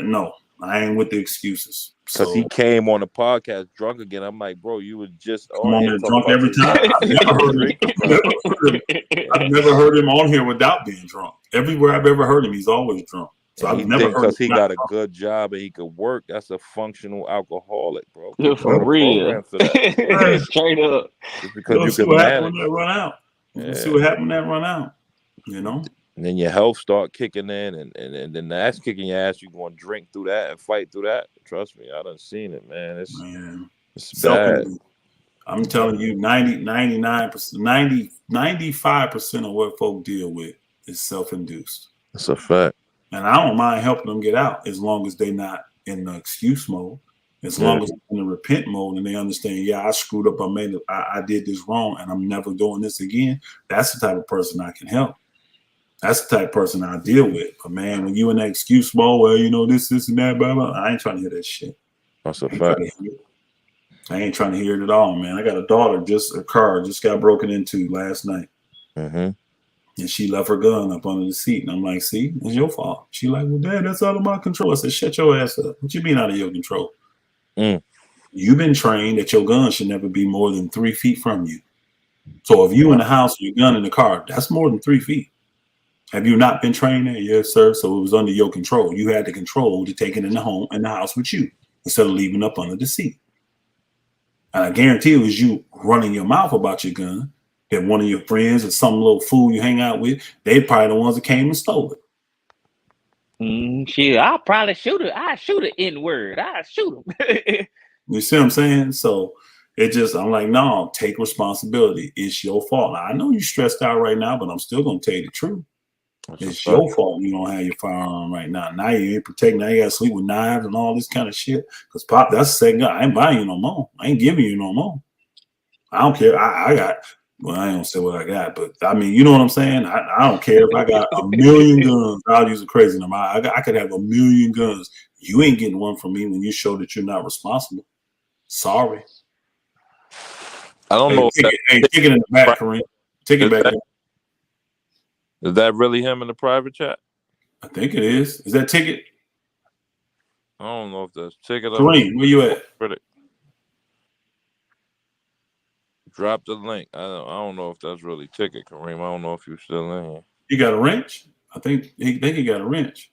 No, I ain't with the exzuses. Because he came on the podcast drunk again. I'm like, bro, you were just on there drunk every time. I've never heard him on here without being drunk. Everywhere I've ever heard him, he's always drunk. So I've never heard because he got a good job and he could work. That's a functional alcoholic, bro. For real. For that. Straight up. Just because you can manage. Run out. You see what happened when that run out. You know. And then your health start kicking in, and then that's kicking your ass. You going to drink through that and fight through that. Trust me, I done seen it, man. It's bad. I'm telling you, 99%, 95% of what folk deal with is self-induced. That's a fact. And I don't mind helping them get out as long as they're not in the excuse mode. As long as they're in the repent mode and they understand, I screwed up. I did this wrong and I'm never doing this again. That's the type of person I can help. That's the type of person I deal with. But man, when you in that excuse mode, well, you know, this and that, blah, blah, I ain't trying to hear that shit. That's a fact. I ain't trying to hear it at all, man. I got a daughter, her car just got broken into last night. Mm-hmm. And she left her gun up under the seat. And I'm like, see, it's your fault. She like, well, Dad, that's out of my control. I said, shut your ass up. What you mean out of your control? You've been trained that your gun should never be more than 3 feet from you. So if you in the house, your gun in the car, that's more than 3 feet. Have you not been trained there? Yes, sir. So it was under your control. You had the control to take it in the house with you instead of leaving up under the seat. And I guarantee it was you running your mouth about your gun that one of your friends or some little fool you hang out with, they probably the ones that came and stole it. Shit, I'll probably shoot it. I shoot it N-word. I shoot him. You see what I'm saying? So I'm like, no, take responsibility. It's your fault. Now, I know you're stressed out right now, but I'm still gonna tell you the truth. It's your fault you don't have your firearm right now. Now you ain't protecting. Now you gotta sleep with knives and all this kind of shit. Because Pop, that's the second guy. I ain't buying you no more. I ain't giving you no more. I don't care. I got. Well, I ain't gonna say what I got, but I mean, you know what I'm saying? I don't care if I got a million guns. I'll use a crazy number. I could have a million guns. You ain't getting one from me when you show that you're not responsible. Sorry. I don't know. Take it in the back, Kareem. Take it back. Is that really him in the private chat? I think it is. Is that Ticket? I don't know if that's Ticket. Kareem, where you at? Drop the link. I don't know if that's really Ticket, Kareem. I don't know if you're still in here. You got a wrench? I think he got a wrench.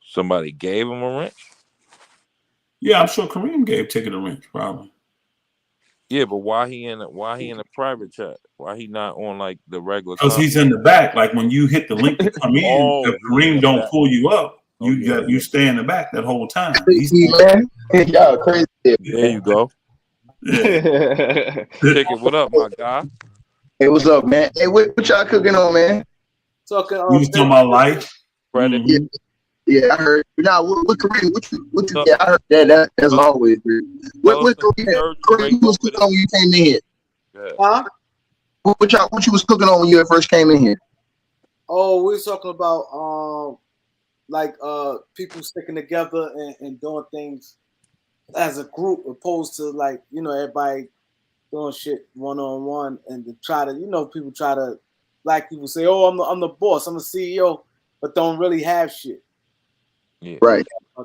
Somebody gave him a wrench? Yeah, I'm sure Kareem gave Ticket a wrench, probably. Yeah, but why he in the private chat? Why he not on like the regular? Because he's in the back. Like when you hit the link to come in, if Kareem don't pull you up, you stay in the back that whole time. Y'all crazy. There you go. Yeah. Ticket, what up, my guy? Hey, what's up, man? Hey, what y'all cooking on, man? You was talking about life? Mm-hmm. Yeah, I heard. Now, what Kareem? What you? Yeah, I heard that's always weird. What Kareem, you was cooking on when you came in here? Huh? What you was cooking on when you first came in here? Oh, we was talking about people sticking together and doing things as a group, opposed to like, you know, everybody doing shit one-on-one, and to try to, you know, people try to, black people say, oh, I'm the boss, I'm the CEO, but don't really have shit. Yeah. Right. No.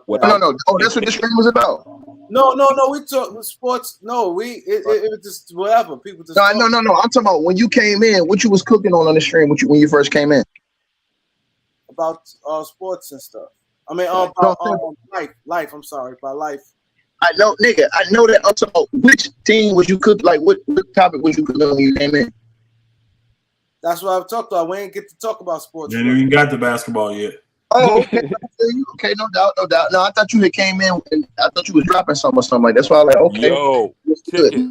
Oh, that's what this stream was about. No. We talk with sports. No, it was just whatever. People just. No. I'm talking about when you came in. What you was cooking on the stream? When you first came in? About sports and stuff. I mean, life. I'm sorry, by life. I know, nigga. I know that. I'm talking about which team was you cook? Like what topic was you cooking when you came in? That's what I've talked about. We ain't get to talk about sports. You ain't even got the basketball yet. Oh, okay. Okay, no doubt. No, I thought you had came in and I thought you was dropping something or something like that. That's why I was like, okay. Yo, Ticket,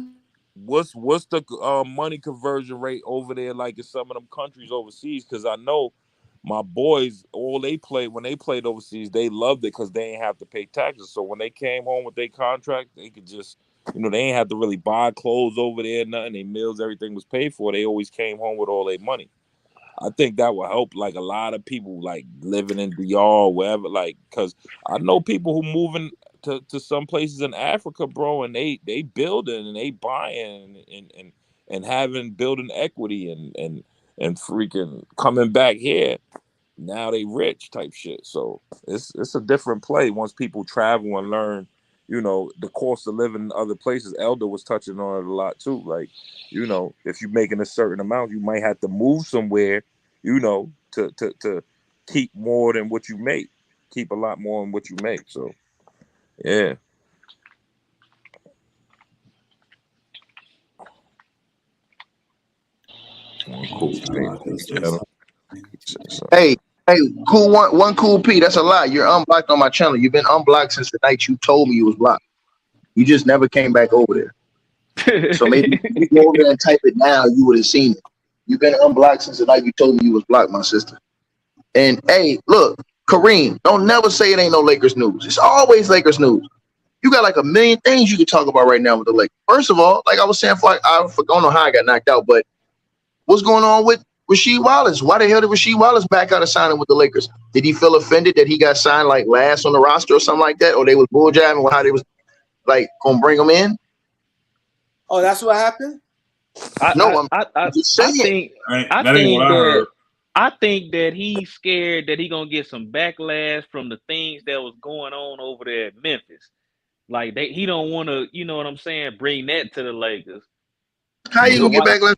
what's the money conversion rate over there like in some of them countries overseas? Because I know my boys, when they played overseas, they loved it because they ain't have to pay taxes. So when they came home with their contract, they could just, you know, they ain't have to really buy clothes over there, nothing. Their meals, everything was paid for. They always came home with all their money. I think that will help like a lot of people like living in DR or wherever, like, because I know people who moving to some places in Africa, bro, and they building and they buying and having building equity and freaking coming back here. Now they rich type shit. So it's a different play once people travel and learn, you know, the cost of living in other places. Elder was touching on it a lot too. Like, you know, if you're making a certain amount, you might have to move somewhere, you know, to keep more than what you make. Keep a lot more than what you make. So yeah. Cool. Hey, cool one cool P. That's a lie. You're unblocked on my channel. You've been unblocked since the night you told me you was blocked. You just never came back over there. So maybe if you go over there and type it now, you would have seen it. You've been unblocked since the night you told me you was blocked, my sister. And hey, look, Kareem, don't never say it ain't no Lakers news. It's always Lakers news. You got like a million things you can talk about right now with the Lakers. First of all, like I was saying, I don't know how I got knocked out, but what's going on with Rasheed Wallace. Why the hell did Rasheed Wallace back out of signing with the Lakers? Did he feel offended that he got signed like last on the roster or something like that? Or they was bull jabbing with how they was like gonna bring him in? Oh, that's what happened? I'm just saying. I think that he's scared that he's gonna get some backlash from the things that was going on over there at Memphis. Like he don't want to, you know what I'm saying, bring that to the Lakers. How you gonna get backlash?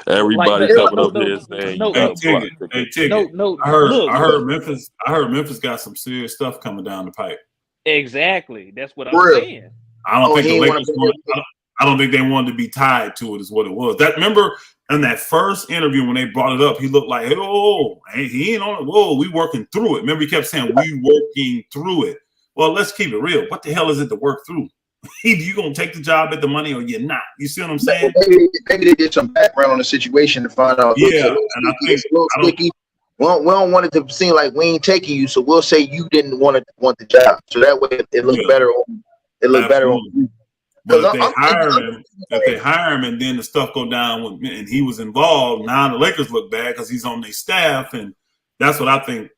Everybody coming up here saying you got Hey, Ticket. I heard Memphis got some serious stuff coming down the pipe. Exactly. That's what I'm saying. I don't think the Lakers I don't think they wanted to be tied to it, is what it was. That remember in that first interview when they brought it up, he looked like, oh, he ain't on it. Whoa, we working through it. Remember, he kept saying we working through it. Well, let's keep it real. What the hell is it to work through? You gonna take the job at the money or you're not? You see what I'm saying? Maybe they did some background on the situation to find out. Yeah, and I think it's a little sticky. We don't want it to seem like we ain't taking you, so we'll say you didn't want the job, so that way it looked better. It looked better on you. But if they hire him, and then the stuff go down and he was involved, now the Lakers look bad because he's on their staff, and that's what I think.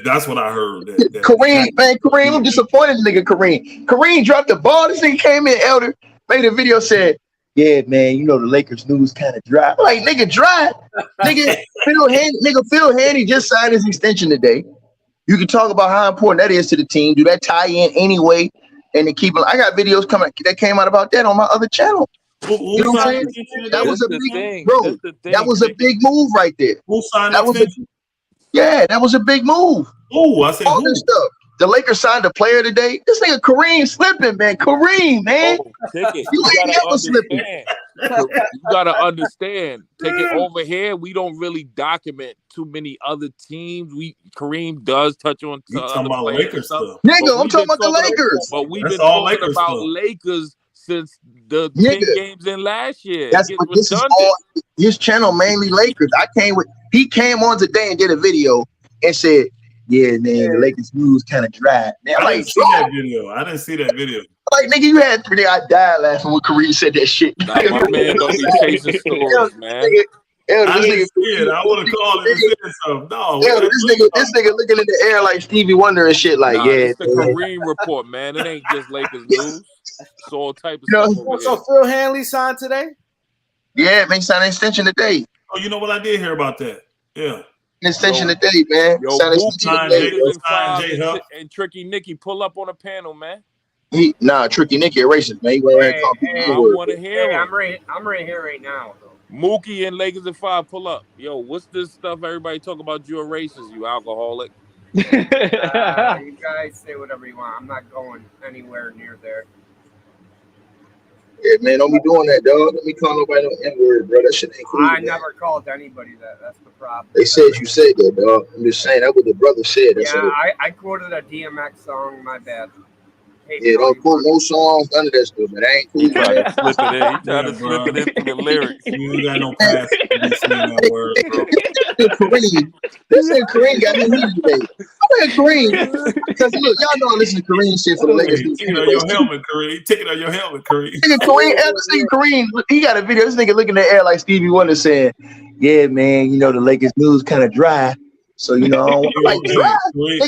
That's what I heard. Kareem, I'm disappointed, nigga. Kareem dropped the ball. This nigga came in, Elder, made a video, said, "Yeah, man, you know the Lakers news kind of dry." I'm like, nigga, dry. Phil Handy just signed his extension today. You can talk about how important that is to the team. Do that tie in anyway? And they keep. I got videos that came out about that on my other channel. You know what I'm saying? That was a big thing, bro. That was a big move right there. Who signed that? That was a big move. Oh, I said all this stuff. The Lakers signed a player today. This nigga Kareem slipping, man. Kareem, man. You ain't never slipping. You gotta understand. Take it over here. We don't really document too many other teams. Kareem does touch on talking about Lakers stuff. Nigga, I'm talking about the Lakers. But we've been talking about Lakers since the 10 games in last year. This is all his channel, mainly Lakers. He came on today and did a video and said, "Yeah, man, the Lakers news kind of dry." I didn't see that video. Like, nigga, you had I died laughing when Kareem said that shit. Nah, my man don't be chasing stories, man. I didn't see it. I would have called it and said something. No, this nigga looking in the air like Stevie Wonder and shit. Like, it's the Kareem report, man. It ain't just Lakers news. It's all type of stuff. So Phil Hanley signed today? Yeah, man, signed an extension today. Oh, you know what? I did hear about that. Yeah. Extension today, man. And Tricky Nicky pull up on a panel, man. Tricky Nicky a racist, man. I want to hear him. I'm right here right now. Mookie and Lakers at 5, pull up. Yo, what's this stuff everybody talk about? You a racist, you alcoholic. You guys say whatever you want. I'm not going anywhere near there. Yeah, man, don't be doing that, dog. Don't be calling nobody no N-word, bro. That shit ain't cool. I never called anybody that. That's the problem. They said you said that, dog. I'm just saying that what the brother said. That's I quoted a DMX song. My bad. Yeah, don't quote no songs, none of that stuff, but that ain't cool. He tried to slip it in. He tried to slip it into the lyrics. You ain't got no pass to be saying that word, bro. This nigga Kareem got me heated today. I'm Kareem. Because look, y'all know I listen to Kareem shit for the Lakers. Take it on your helmet, Kareem. Take it on your helmet, Kareem. This nigga Kareem, he got a video. This nigga looking in the air like Stevie Wonder saying, "Yeah, man, you know the Lakers news kind of dry." So, you know, I'm like,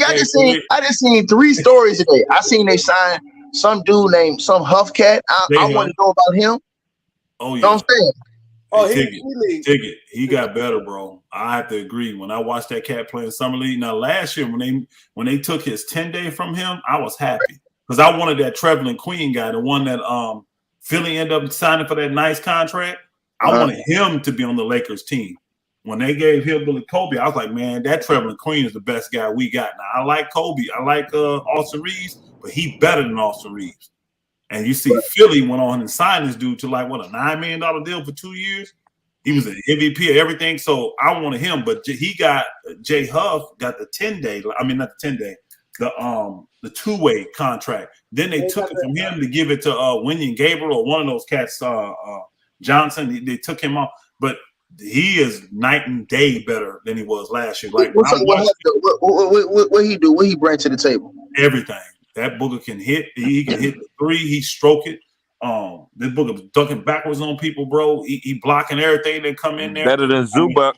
I just seen 3 stories today. I seen they signed some dude named some Huff Cat. I want to know about him. Oh, yeah. You know what I'm saying? Ticket. He got better, bro. I have to agree. When I watched that cat play in Summer League, now last year when they took his 10-day from him, I was happy. Because I wanted that Trevelyan Queen guy, the one that Philly ended up signing for that nice contract. I wanted him to be on the Lakers team. When they gave Hillbilly Kobe, I was like, man, that Trevelyan Queen is the best guy we got. Now, I like Kobe. I like Austin Reeves, but he better than Austin Reeves. And you see Philly went on and signed this dude to like, what, a $9 million deal for 2 years? He was an MVP of everything. So I wanted him, but he got, Jay Huff got the 10-day, I mean, not the 10-day, the 2-way contract. Then they took it from him to give it to Wenyan Gabriel or one of those cats, Johnson. They took him off. But he is night and day better than he was last year. Like what he do? What he bring to the table? Everything. That booger can hit. He can hit the 3. He stroke it. This booger ducking backwards on people, bro. He blocking everything that come in there. Better than Zubac.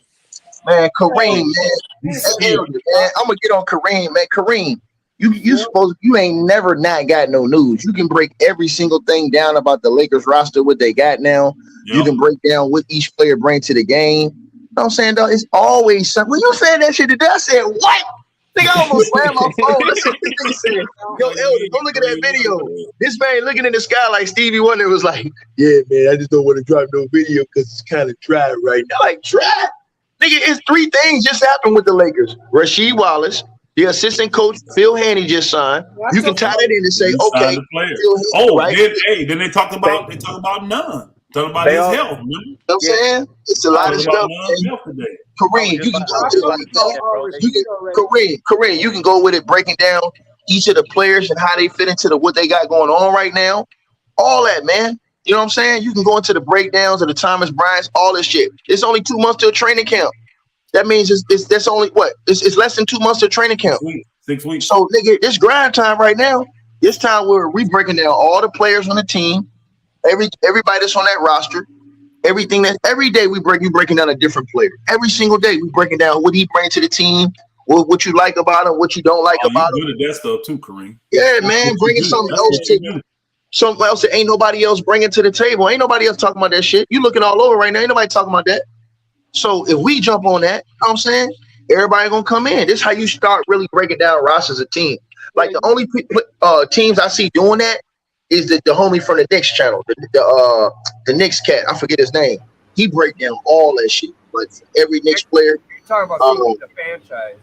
Man, Kareem, man. He's Hey, skilled. Elder, man. I'm gonna get on Kareem, man. Kareem, you ain't never not got no news. You can break every single thing down about the Lakers roster, what they got now. Yep. You can break down what each player bring to the game. You know what I'm saying, though? It's always something. When you said that shit today, I said, what? Nigga, I almost slammed my phone. I said, this nigga said, yo, Elder, go look at that video. This man looking in the sky like Stevie Wonder was like, yeah, man, I just don't want to drop no video because it's kind of dry right now. Like, dry? Nigga, it's 3 things just happened with the Lakers. Rasheed Wallace, the assistant coach, Phil Haney just signed. You can tie that in and say, okay, Phil Haney, then they talk about none. Talk about his health. You know what I'm saying? It's a lot of stuff. Kareem, you can go to Kareem, you can go with it, breaking down each of the players and how they fit into what they got going on right now. All that, man. You know what I'm saying? You can go into the breakdowns of the Thomas Bryants, all this shit. It's only 2 months till training camp. That means that's only what? It's less than 2 months till training camp. 6 weeks. So nigga, it's grind time right now. It's time where we breaking down all the players on the team, everybody that's on that roster, everything that every day you breaking down a different player. Every single day we breaking down what he brings to the team, what you like about him, what you don't like about him. You good at that stuff too, Kareem. Yeah, man, bringing something else that ain't nobody else bringing to the table. Ain't nobody else talking about that shit. You looking all over right now. Ain't nobody talking about that. So if we jump on that, you know what I'm saying? Everybody gonna come in. This is how you start really breaking down rosters of team. Like the only teams I see doing that is the homie from the Knicks channel, the Knicks cat. I forget his name. He break down all that shit. Like every Knicks player. You're talking about the franchise.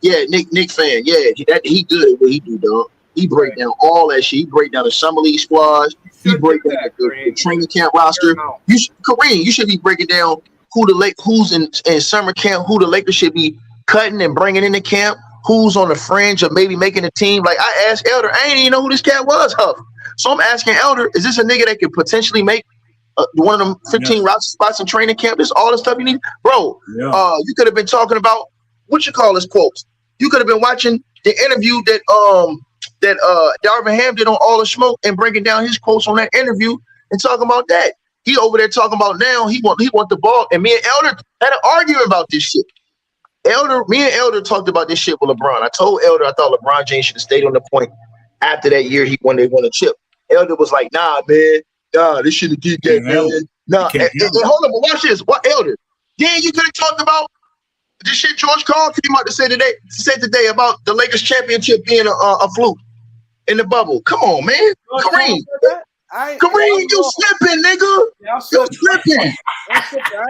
Yeah, Nick fan. Yeah, he good at what he do, dog. He break down all that shit. He break down the summer league squads. He break down the training camp roster. Kareem, you should be breaking down who's in summer camp, who the Lakers should be cutting and bringing into camp, who's on the fringe of maybe making a team. Like I asked Elder, I didn't even know who this cat was, Huff. So I'm asking Elder, is this a nigga that could potentially make one of them 15 roster spots in training camp? This all the stuff you need, bro. Yeah. You could have been talking about what you call his quotes. You could have been watching the interview that Darvin Ham did on All the Smoke and breaking down his quotes on that interview and talking about that. He over there talking about now he want the ball. And me and Elder had an argument about this shit. Me and Elder talked about this shit with LeBron. I told Elder I thought LeBron James should have stayed on the point after that year they won a chip. Elder was like, nah, man, this shouldn't get that, man. Nah, and hold on, but watch this. What Elder? Then you could have talked about this shit George Karl came out to say today about the Lakers championship being a fluke in the bubble. Come on, man. Kareem, you slipping, nigga. You slipping. I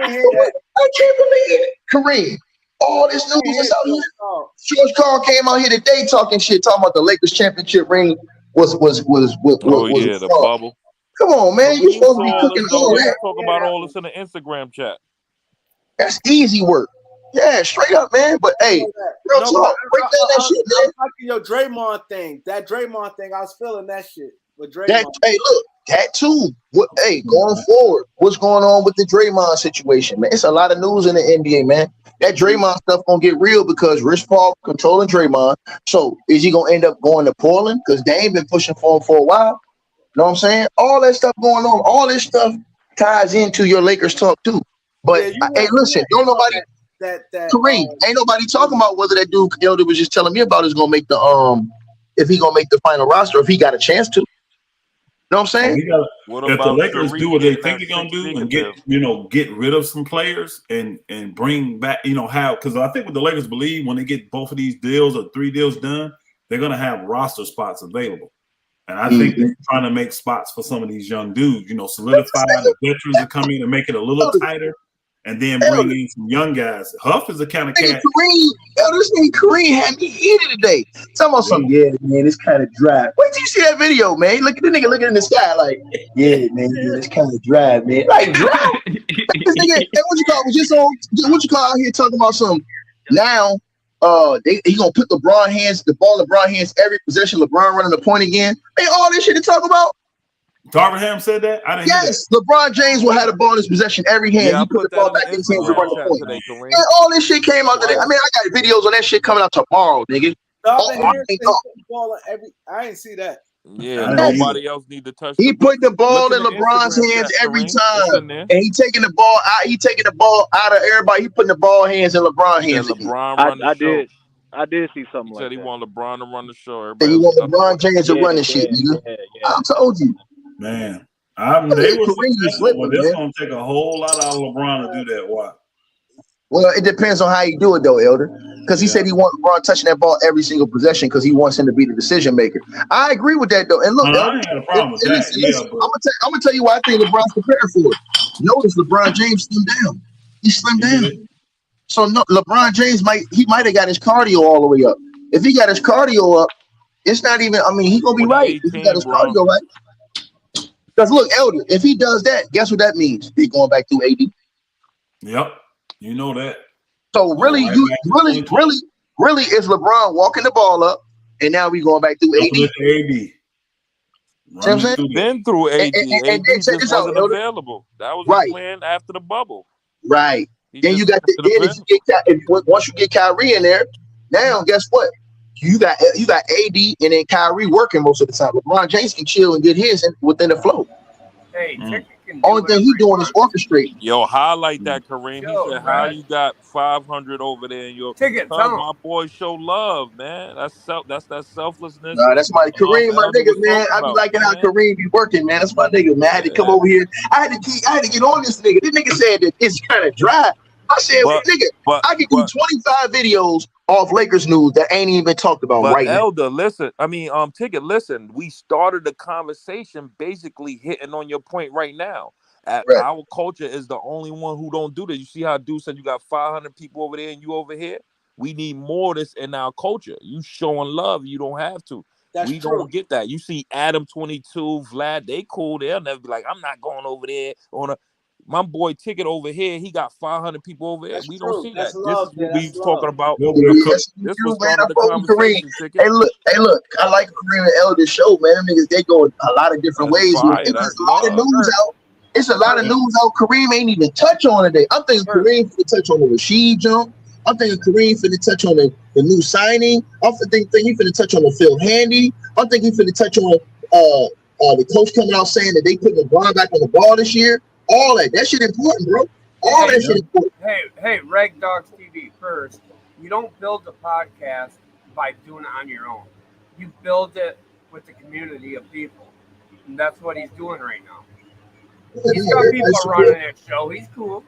ain't hear that. I can't believe it. Kareem, all this news is out here. George Karl came out here today talking about the Lakers championship ring was the bubble. Come on, man. You supposed to be cooking all that. Talk about all this in the Instagram chat. That's easy work. Yeah, straight up, man. But hey, real talk, break down that shit, man. I like your Draymond thing. That Draymond thing, I was feeling that shit with Draymond. Hey, look, that too. Going forward, what's going on with the Draymond situation, man? It's a lot of news in the NBA, man. That Draymond stuff gonna get real because Rich Paul controlling Draymond. So is he gonna end up going to Portland? Because they ain't been pushing for him for a while. You know what I'm saying? All that stuff going on, all this stuff ties into your Lakers talk too. But hey, listen, don't nobody. Kareem, ain't nobody talking about whether that dude Elder was just telling me about is gonna make the if he gonna make the final roster, if he got a chance to. You know what I'm saying? If the Lakers do what they think they're gonna do and get rid of some players and bring back, because I think what the Lakers believe when they get both of these deals or 3 deals done, they're gonna have roster spots available. And I think they're trying to make spots for some of these young dudes, solidify the veterans to come in and make it a little tighter. And then bring in some young guys. Huff is the kind of cat. This nigga Kareem had me heated today. Talking about something, man, it's kind of dry. Wait till you see that video, man. Look at the nigga looking in the sky like, man, it's kind of dry, man. Like, dry? This nigga, what you call out here talking about something. Now, he gonna put the ball in LeBron hands every possession, LeBron running the point again. Ain't all this shit to talk about? Darvin Ham said that? I didn't hear that. LeBron James will have the ball in his possession every hand. He put the ball back in his hands and run the point. And all this shit came out today. I mean, I got videos on that shit coming out tomorrow, nigga. I didn't see that. Yeah, I didn't either. nobody else need to touch He the ball. put the ball Look in in the LeBron's Instagram hands chat, every Kareem. It's time, in there. and he taking the ball out. He taking the ball out of everybody. He putting the ball hands in LeBron's Said hands again. LeBron run the show. I did see something He like said he that. want LeBron to run the show. And Everybody you else want duck away. LeBron James to Yeah, run the shit, nigga. yeah. I told you. Man, Look they at were Kareem successful, slipping, but it's man. gonna take a whole lot out of LeBron to do that. What? Well, it depends on how you do it, though, Elder. Because he Yeah. said he wants LeBron touching that ball every single possession because he wants him to be the decision maker. I agree with that, though. And look, No, I Elder, ain't got a problem with that. listen, Yeah, but I'm gonna tell you why I think LeBron's preparing for it. Notice LeBron James slimmed down. He slimmed he down. did. So no, LeBron James might have got his cardio all the way up. If he got his cardio up, it's not even. I mean, he gonna be right if he got 2018, his bro. cardio right. Because look, Elder, if he does that, guess what that means? He going back through AD. Yep, you know that. So really, Right you back to really, 2020. really is LeBron walking the ball up, and now we going back through AD. Look See at AD. what I'm Running saying? through there. Been through AD. And AD check just this out, wasn't Elder. available. That was his Right, plan after the bubble. right. He Then just you got wasn't then if available. you get once you get Kyrie in there, now guess what? You got AD and then Kyrie working most of the time. LeBron James can chill and get his within the flow. Hey, Ticket can do Only thing whatever he doing is wants. orchestrating. Yo, highlight that, Kareem. He Yo, said, "How Red. you got 500 over there in your Ticket, cuz tell him. my boy show love, man. That's that selflessness. Nah, that's my Kareem, my Elder nigga, was man. talking I be about, liking how man. Kareem be working, man. That's my nigga, man. I had to come Yeah. over here. I had to get on this nigga. This nigga said that it's kind of dry. I said, But nigga, I could do 25 videos off Lakers news that ain't even been talked about right now. Elder, listen. I mean, Ticket, listen. We started the conversation basically hitting on your point right now. Right. Our culture is the only one who don't do this. You see how dude said you got 500 people over there and you over here? We need more of this in our culture. You showing love, you don't have to. That's we true. don't get that. You see Adam 22, Vlad, they cool. They'll never be like, I'm not going over there on a. My boy Ticket over here, he got 500 people over there. That's We true. don't see That's that. love, This is what man. we That's was talking love. about. This was man. started I the fuck with Kareem. conversation, Ticket. Hey, look. I like Kareem and Elder show, man. Them niggas, they go a lot of different That's ways. fire. There's That's a lot of love. news out. It's a lot of news out. Kareem ain't even touch on today. I'm thinking Kareem finna touch on the Rashid jump. I'm thinking Kareem finna touch on the new signing. I'm thinking he finna touch on the Phil Handy. I'm thinking he finna touch on the coach coming out saying that they put LeBron back on the ball this year. All that shit important, bro. All that shit important. Hey, Reg Dogs TV. First, you don't build a podcast by doing it on your own. You build it with the community of people, and that's what he's doing right now. He's got people running that show. He's cool.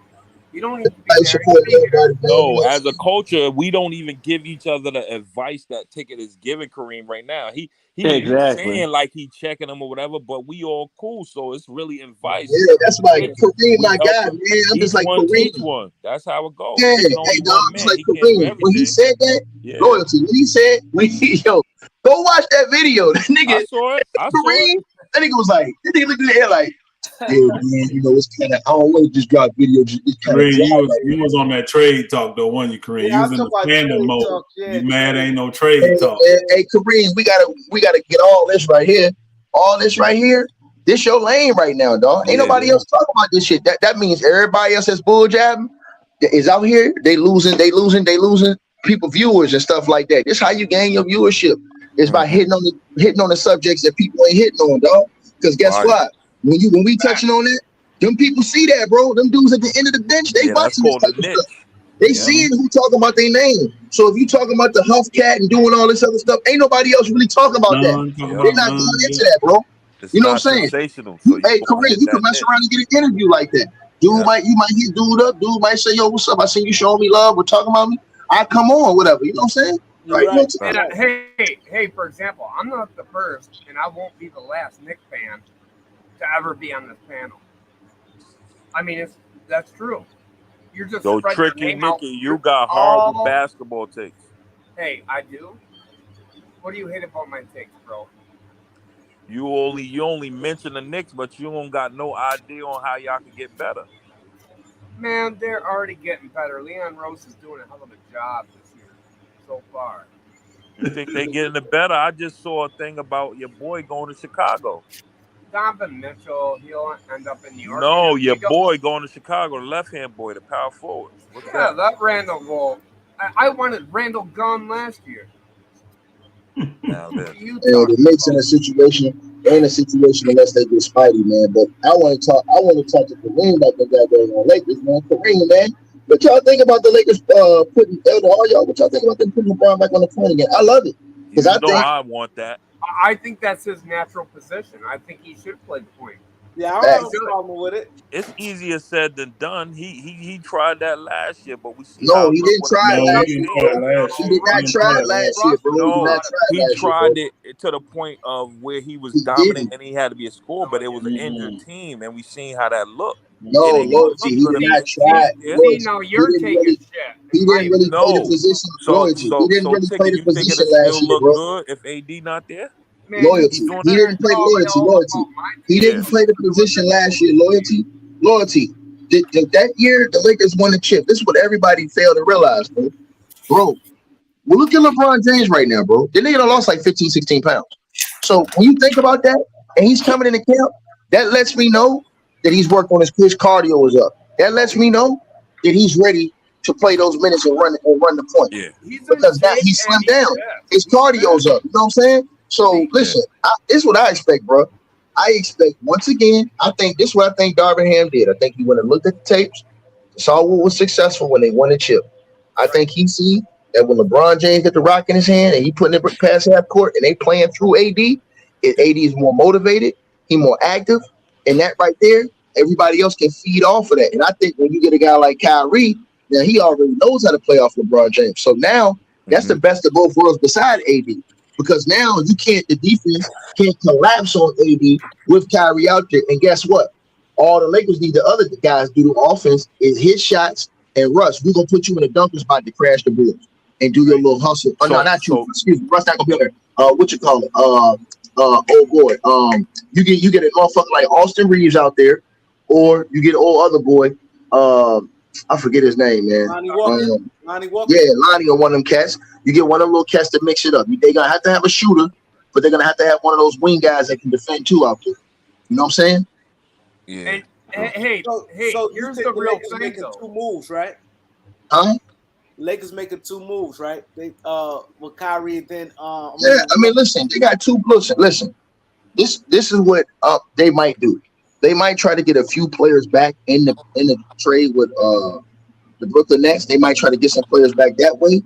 You don't need to be there. No, as a culture, we don't even give each other the advice that Ticket is giving Kareem right now. He's saying like he checking him or whatever, but we all cool, so it's really advice. Yeah, that's like Kareem, my guy, man. I'm just like one Kareem. teach one. That's how it goes. Yeah, Ticket only one dog, man. like He can't do Kareem. everything. When he said that, loyalty. When he said, go watch that video. That nigga, I saw it. Kareem, that nigga was like, that nigga looked in the air like, yeah, man, it's kind of, I don't want to just drop video. It's kind of you was on that trade talk though, wasn't you, Kareem? Yeah, you was in the fandom mode. Talk, yeah, you mad ain't no trade talk. Hey, Kareem, we gotta get all this right here. All this right here. This your lane right now, dog. Ain't nobody else talking about this shit. That means everybody else that's bull jabbing is out here. They losing people, viewers and stuff like that. This how you gain your viewership. It's by hitting on the subjects that people ain't hitting on, dog. Because guess what? When we touching on that, them people see that, bro. Them dudes at the end of the bench, they watching this type of stuff. They seeing who talking about their name. So if you talking about the Huff Cat and doing all this other stuff, ain't nobody else really talking about that. They're not going into that, bro. It's you know what I'm saying? Sensational. So hey, Kareem, you can mess around and get an interview like that. You might hit dude up. Dude might say, yo, what's up? I seen you showing me love. We're talking about me. I come on, whatever. You know what I'm saying? Right. Hey, for example, I'm not the first, and I won't be the last Knicks fan to ever be on this panel. I mean, that's true. You're just so tricky, Nicky. You got horrible basketball takes. Hey, I do. What do you hate about my takes, bro? You only mention the Knicks, but you don't got no idea on how y'all can get better. Man, they're already getting better. Leon Rose is doing a hell of a job this year so far. You think they getting it better? I just saw a thing about your boy going to Chicago. Donovan Mitchell, he'll end up in New York. No, your boy going to Chicago, the left-hand boy, the power forward. That Randall will. I wanted Randall gone last year. Now What this. are you And the talking Knicks in about? a situation, they in a situation unless they get Spidey, man. But I want to talk. I want to talk to Kareem about the goddamn Lakers, man. Kareem, man. What y'all think about the Lakers putting Elder? All y'all, what y'all think about them putting LeBron back on the point again? I love it because You I know think I want that. I think that's his natural position. I think he should play the point. Yeah, I don't that have a problem with it. It's easier said than done. He tried that last year, but we see no, how it he looked didn't when the try it No, man he got last didn't year, try scared. bro. it last He year. did He not didn't try try it it last last year, Russ bro. was He did No, not not try it he last year, bro. tried it to the point of where he was He didn't. dominant and he had to be a scorer, no, but he it was didn't. an injured Mm-mm. team, and we seen how that looked. It No, ain't gonna loyalty. look He good did if not AD try See, ain't there. see, loyalty. now you're taking shit. He In my didn't really opinion, play the No. position So loyalty. He so didn't so really play Ticket, the you think position it'll last still year, look bro. good if AD not there? man, you He Loyalty. sit doing He that? there and didn't play talk loyalty. ill Loyalty. about my He team. didn't Yeah. play the position last year. Loyalty. Loyalty. That year, the Lakers won the chip. This is what everybody failed to realize, bro. Bro, well, look at LeBron James right now, bro. The nigga done lost like 15, 16 pounds. So when you think about that, and he's coming in the camp, that lets me know that he's worked on his cardio is up. That lets me know that he's ready to play those minutes and run the point Yeah. He's in because now shape he's and slimmed he's down. fit. His He's cardio's fit. up. You know what I'm saying? So See, Yeah. listen, this is what I expect, bro. I expect once again. I think this is what I think Darvin Ham did. I think he went and looked at the tapes, saw what was successful when they won the chip. I right. think he see that when LeBron James get the rock in his hand and he putting it past half court and they playing through AD, AD is more motivated, he more active, and that right there, everybody else can feed off of that. And I think when you get a guy like Kyrie, now he already knows how to play off LeBron James. So now that's Mm-hmm. the best of both worlds beside AD. Because now you can't, the defense can't collapse on AD with Kyrie out there. And guess what? All the Lakers need the other guys do the offense is hit shots and Russ. We're gonna put you in a dunker spot to crash the boards and do your Right. little hustle. Oh no, So not you. so Excuse me. Russ not gonna be on there. What you call it? Oh boy. You get a motherfucker like Austin Reeves out there, or you get old other boy. I forget his name, man. Lonnie Walker. Um, Lonnie Walker. yeah, Lonnie or one of them cats. You get one of them little cats to mix it up. They gonna have to have a shooter, but they're gonna have to have one of those wing guys that can defend too out there. You know what I'm saying? yeah. And hey, So you here's the think the real Lakers thing, making though. two moves, right? Huh? Lakers making two moves, right? They with Kyrie, and then Yeah. I mean, listen, they got two. Listen. This is what they might do. They might try to get a few players back in the trade with the Brooklyn Nets. They might try to get some players back that way,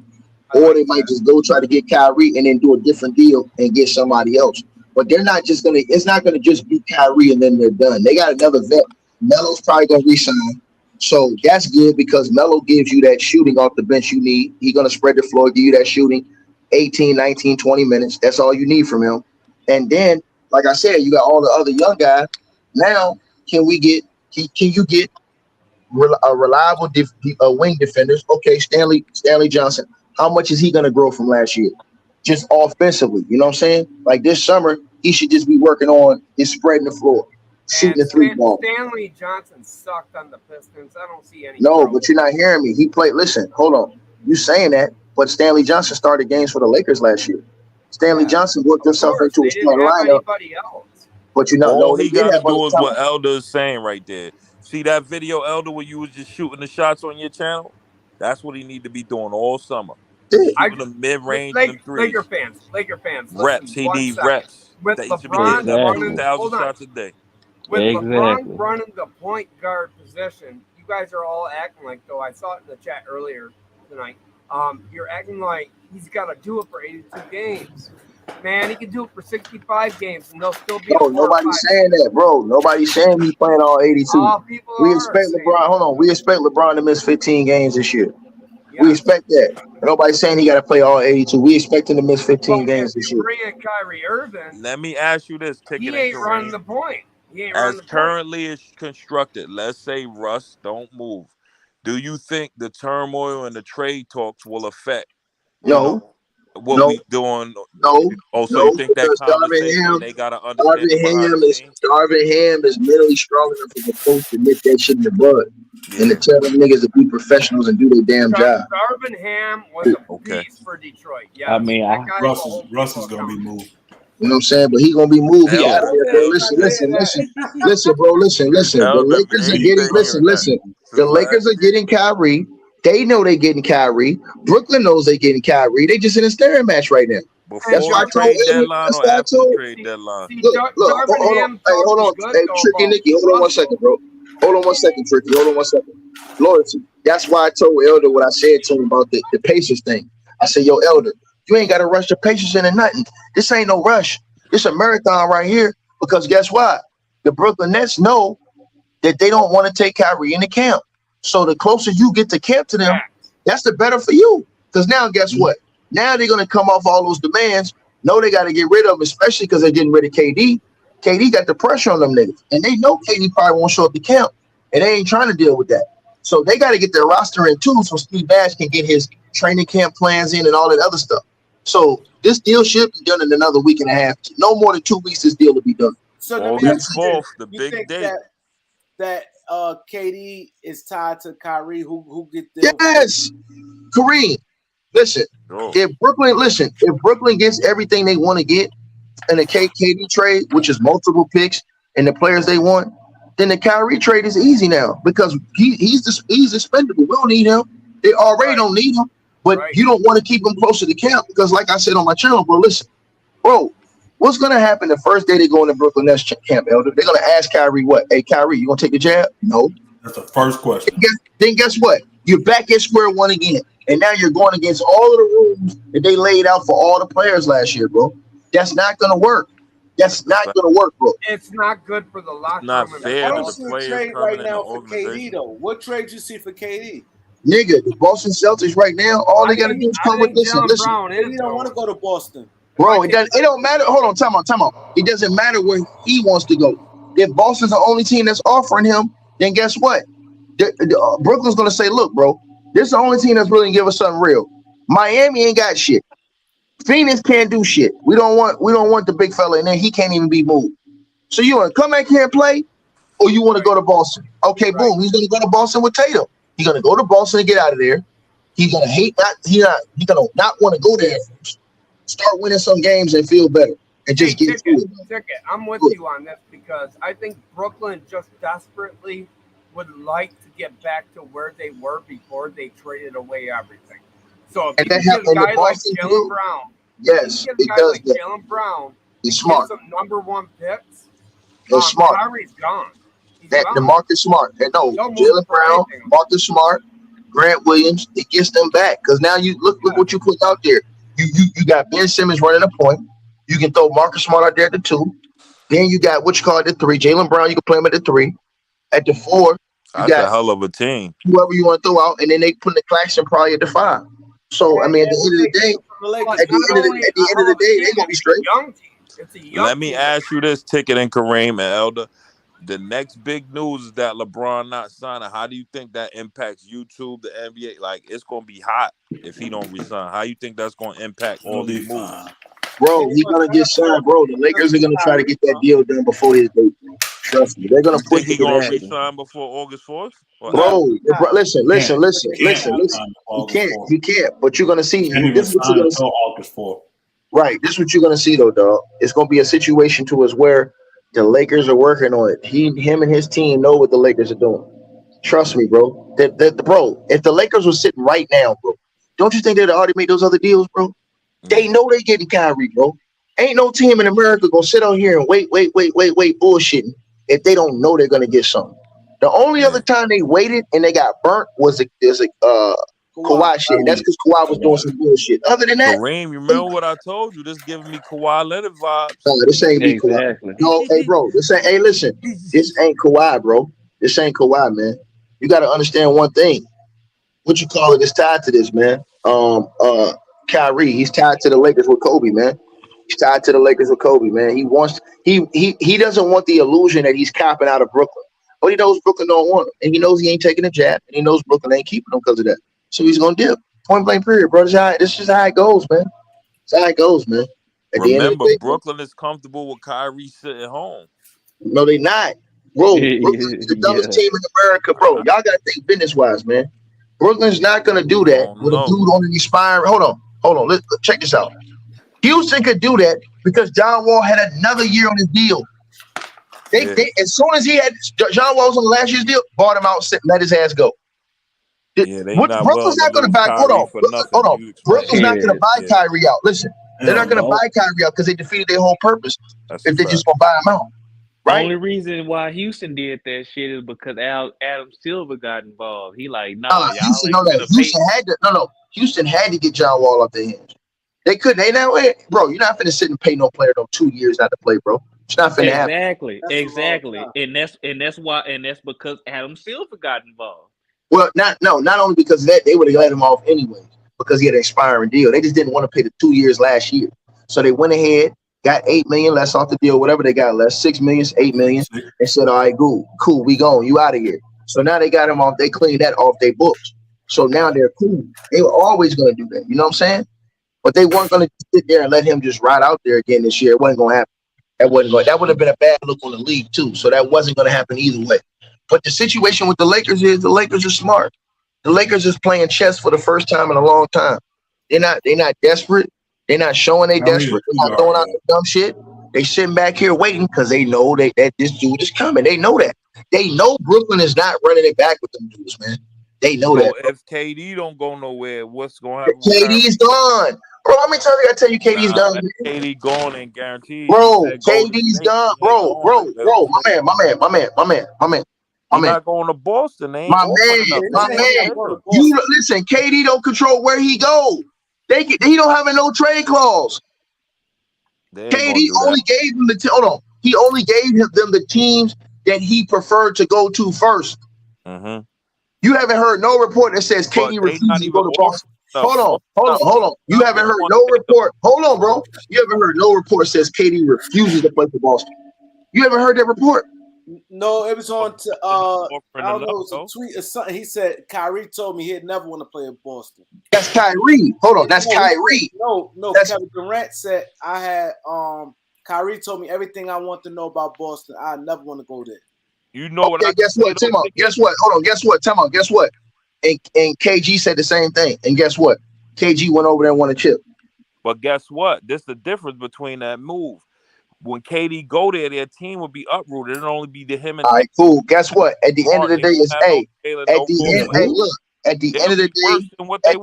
I or like they might that. just go try to get Kyrie and then do a different deal and get somebody else. But they're not just gonna. It's not gonna just be Kyrie and then they're done. They got another vet. Melo's probably gonna resign. So that's good because Melo gives you that shooting off the bench you need. He's gonna spread the floor, give you that shooting 18, 19, 20 minutes. That's all you need from him. And then, like I said, you got all the other young guys. Now, can you get a reliable wing defenders? Okay, Stanley Johnson. How much is he going to grow from last year? Just offensively, you know what I'm saying? Like this summer, he should just be working on is spreading the floor, shooting Man, the three ball. Stanley Johnson sucked on the Pistons. I don't see any No, growth. but you're not hearing me. He played. Listen, hold on. You saying that, but Stanley Johnson started games for the Lakers last year. Stanley Yeah, Johnson worked of himself course into a they didn't starting have lineup, anybody else. but you know, All no, they he did got to have other do is talent. what Elder is saying right there. See that video, Elder, where you was just shooting the shots on your channel? That's what he need to be doing all summer. Yeah. I Shooting them mid-range and them Laker threes. fans, Reps. listen He 1 need second. reps. With That he should be getting LeBron that running, Exactly. 2,000 hold on. shots a day. With LeBron Exactly. running the point guard position, you guys are all acting like, though I saw it in the chat earlier tonight. You're acting like he's got to do it for 82 games. Man, he can do it for 65 games, and they'll still be a No, 4 or 5 nobody's saying seed. that, bro. Nobody's saying he playing all 82. All people We are expect saying LeBron. it. Hold on. We expect LeBron to miss 15 games this year. We Yes. expect that. Nobody's saying he got to play all 82. We expect him to miss 15 But if games this you year. bring in Kyrie Irving, Let me ask you this, Ticket he and ain't running Kareem. the point. He ain't running As the point. currently is constructed, let's say Russ don't move. Do you think the turmoil and the trade talks will affect, you No, know, what no, we doing? no, Oh, so you no, think that because conversation they got to understand it behind the scenes? Darvin Ham is mentally strong enough of a coach to nip that shit in the bud and to Yeah. tell them niggas to be professionals and do their damn job. Darvin Ham was a Okay. beast for Detroit. I Yes, mean, that guy will hold Russ people is gonna be accountable. moved. You know what I'm saying? But he gonna be moved. He out of Elder, there, bro. Elder, Listen, man. listen, listen, listen, bro. Listen. The Elder, Lakers man. are He getting. been Listen, hearing that listen. The since last Lakers are year. getting Kyrie. They know they getting Kyrie. Brooklyn knows they getting Kyrie. They just in a staring match right now. Before why I the told trade Elder. deadline That's or why I after the told. trade deadline? See, Look, Darvin hold on. Ham Hey, talked hold on. good Hey, though Tricky about Nicky, hold on one Russell. second, bro. Hold on one second, Tricky. Hold on one second. Loyalty. That's why I told Elder what I said to him about the Pacers thing. I said, yo, Elder, you ain't got to rush the Pacers into nothing. This ain't no rush. It's a marathon right here. Because guess what? The Brooklyn Nets know that they don't want to take Kyrie into camp. So the closer you get to camp to them, that's the better for you. Because now, guess what? Now they're going to come off all those demands. No, they got to get rid of them, especially because they're getting rid of KD. KD got the pressure on them niggas. And they know KD probably won't show up to camp. And they ain't trying to deal with that. So they got to get their roster in too, so Steve Nash can get his training camp plans in and all that other stuff. So this deal should be done in another week and a half. No more than 2 weeks, this deal will be done. So let me ask August you this. 4th, the You big think date. that KD is tied to Kyrie? Who get the Yes, Kareem. Listen, Sure. if Brooklyn gets everything they want to get in a KD trade, which is multiple picks and the players they want, then the Kyrie trade is easy now because he's expendable. We don't need him. They already don't need him, but you don't want to keep him closer to camp because, like I said on my channel, bro, listen, bro, what's gonna happen the first day they go into Brooklyn Nets camp, Elder? They're gonna ask Kyrie what? Hey, Kyrie, you gonna take the jab? No. That's the first question. Then guess what? You're back at square one again, and now you're going against all of the rules that they laid out for all the players last year, bro. That's not gonna work. That's not gonna work, bro. It's not good for the locker not room. fair I to don't the see a players trade coming right in the now for KD organization. though. What trade you see for KD? Nigga, the Boston Celtics right now, all they gotta do is come with this and Jaylen listen. Brown is KD don't want to go to Boston. Bro, it don't matter. Hold on, time out. It doesn't matter where he wants to go. If Boston's the only team that's offering him, then guess what? Brooklyn's gonna say, look, bro, this is the only team that's really gonna give us something real. Miami ain't got shit. Phoenix can't do shit. We don't want the big fella, and then he can't even be moved. So you want to come back here and play, or you want to go to Boston? Okay, boom. He's gonna go to Boston with Tatum. He's gonna go to Boston and get out of there. He's gonna gonna not want to go there first. Start winning some games and feel better, and just get through it. I'm with you on this because I think Brooklyn just desperately would like to get back to where they were before they traded away everything. So if you can get a guy like Jaylen Brown, yes, because Jaylen Brown, he's smart. Some number one picks. He's smart. Kyrie's gone. The Marcus Smart. And no, Jaylen Brown, Marcus Smart, Grant Williams, it gets them back. Because now you look what you put out there. You got Ben Simmons running a point. You can throw Marcus Smart out there at the 2. Then you got what you call it, the 3. Jaylen Brown, you can play him at the 3. At the 4, that's a hell of a team. Whoever you want to throw out, and then they put the Claxton probably at the 5. So I mean, at the end of the day, they're gonna be straight. Let me ask you this, Ticket and Kareem and Elder. The next big news is that LeBron not signing. How do you think that impacts YouTube, the NBA? Like, it's gonna be hot if he don't resign. How you think that's gonna impact all these moves? Bro, he's gonna get signed, bro. The Lakers are gonna try to get that deal done before his date. Trust me, they're gonna push. Think he gonna resign before August 4th? Bro, listen. You can't. But you're gonna see. This is what you're gonna see. August 4th. Right. This is what you're gonna see, though, dog. It's gonna be a situation to us where the Lakers are working on it. Him and his team know what the Lakers are doing. Trust me, bro. Bro, if the Lakers were sitting right now, bro, don't you think they'd already made those other deals, bro? They know they getting Kyrie, bro. Ain't no team in America gonna sit out here and wait, bullshitting if they don't know they're gonna get something. The only other time they waited and they got burnt was Kawhi shit. That's because Kawhi was doing some bullshit. Other than that, Kareem, you remember what I told you? This giving me Kawhi Leonard vibes. No, this ain't me, Kawhi. No, hey, bro. Hey, listen. This ain't Kawhi, bro. This ain't Kawhi, man. You got to understand one thing. What you call it is tied to this, man. Kyrie, he's tied to the Lakers with Kobe, man. He's tied to the Lakers with Kobe, man. He doesn't want the illusion that he's copping out of Brooklyn. But he knows Brooklyn don't want him. And he knows he ain't taking a jab. And he knows Brooklyn ain't keeping him because of that. So he's going to dip. Point blank period, bro. This is just how it goes, man. It's how it goes, man. Remember, Brooklyn is comfortable with Kyrie sitting home. No, they not. Bro, Brooklyn's the dumbest team in America, bro. Y'all got to think business-wise, man. Brooklyn's not going to do that with a dude on an expiring. Hold on. Let's check this out. Houston could do that because John Wall had another year on his deal. They as soon as he had John Wall was on the last year's deal, bought him out, let his ass go. Brooklyn's not going to back. Hold on. Brooklyn's not going to buy Kyrie out. Listen, They're not going to no. buy Kyrie out because they defeated their whole purpose That's a if they fact. just going to buy him out. Right? Only reason why Houston did that shit is because Adam Silver got involved. He like, nah, y'all Houston, ain't finna pay. Houston had to get John Wall off their hands. They couldn't. Bro, you're not finna sit and pay no player no 2 years not to play, bro. It's not finna happen. Exactly. And that's because Adam Silver got involved. Well, not only because of that, they would have let him off anyway because he had an expiring deal. They just didn't want to pay the 2 years last year. So they went ahead, got $8 million less off the deal, whatever they got less, $6 million, $8 million, and said, all right, cool, we going, you out of here. So now they got him off, they cleaned that off their books. So now they're cool. They were always going to do that. You know what I'm saying? But they weren't going to sit there and let him just ride out there again this year. It wasn't going to happen. That would have been a bad look on the league too. So that wasn't going to happen either way. But the situation with the Lakers is the Lakers are smart. The Lakers is playing chess for the first time in a long time. They're not desperate. They're not showing they desperate. They're not throwing out the dumb shit. They sitting back here waiting because they know that this dude is coming. They know that. They know Brooklyn is not running it back with them dudes, man. They know that. If KD don't go nowhere, what's going to happen? KD's gone. Bro, how many times I gotta tell you KD's gone? KD gone and guaranteed. Bro, KD's gone. Bro, my man. He's not going to Boston. They ain't my man. You listen, KD don't control where he go. He don't have no trade clause. KD only gave him He only gave them the teams that he preferred to go to first. Mm-hmm. You haven't heard no report that says KD refuses to go to Boston. Hold on. You haven't heard no report. Hold on, bro. You haven't heard no report that says KD refuses to play for Boston. You haven't heard that report? No, it was on. I don't know. It was a tweet or something. He said Kyrie told me he'd never want to play in Boston. That's Kyrie. Hold on, that's Kyrie. No. Kevin Durant said I had. Kyrie told me everything I want to know about Boston. I never want to go there. You know what? Guess what? Hold on. Guess what? And KG said the same thing. And guess what? KG went over there and won a chip. But guess what? This is the difference between that move. When KD go there, their team will be uprooted. It'll only be him and. All right, cool. Guess what? At the end of the day, it's At the end of the day,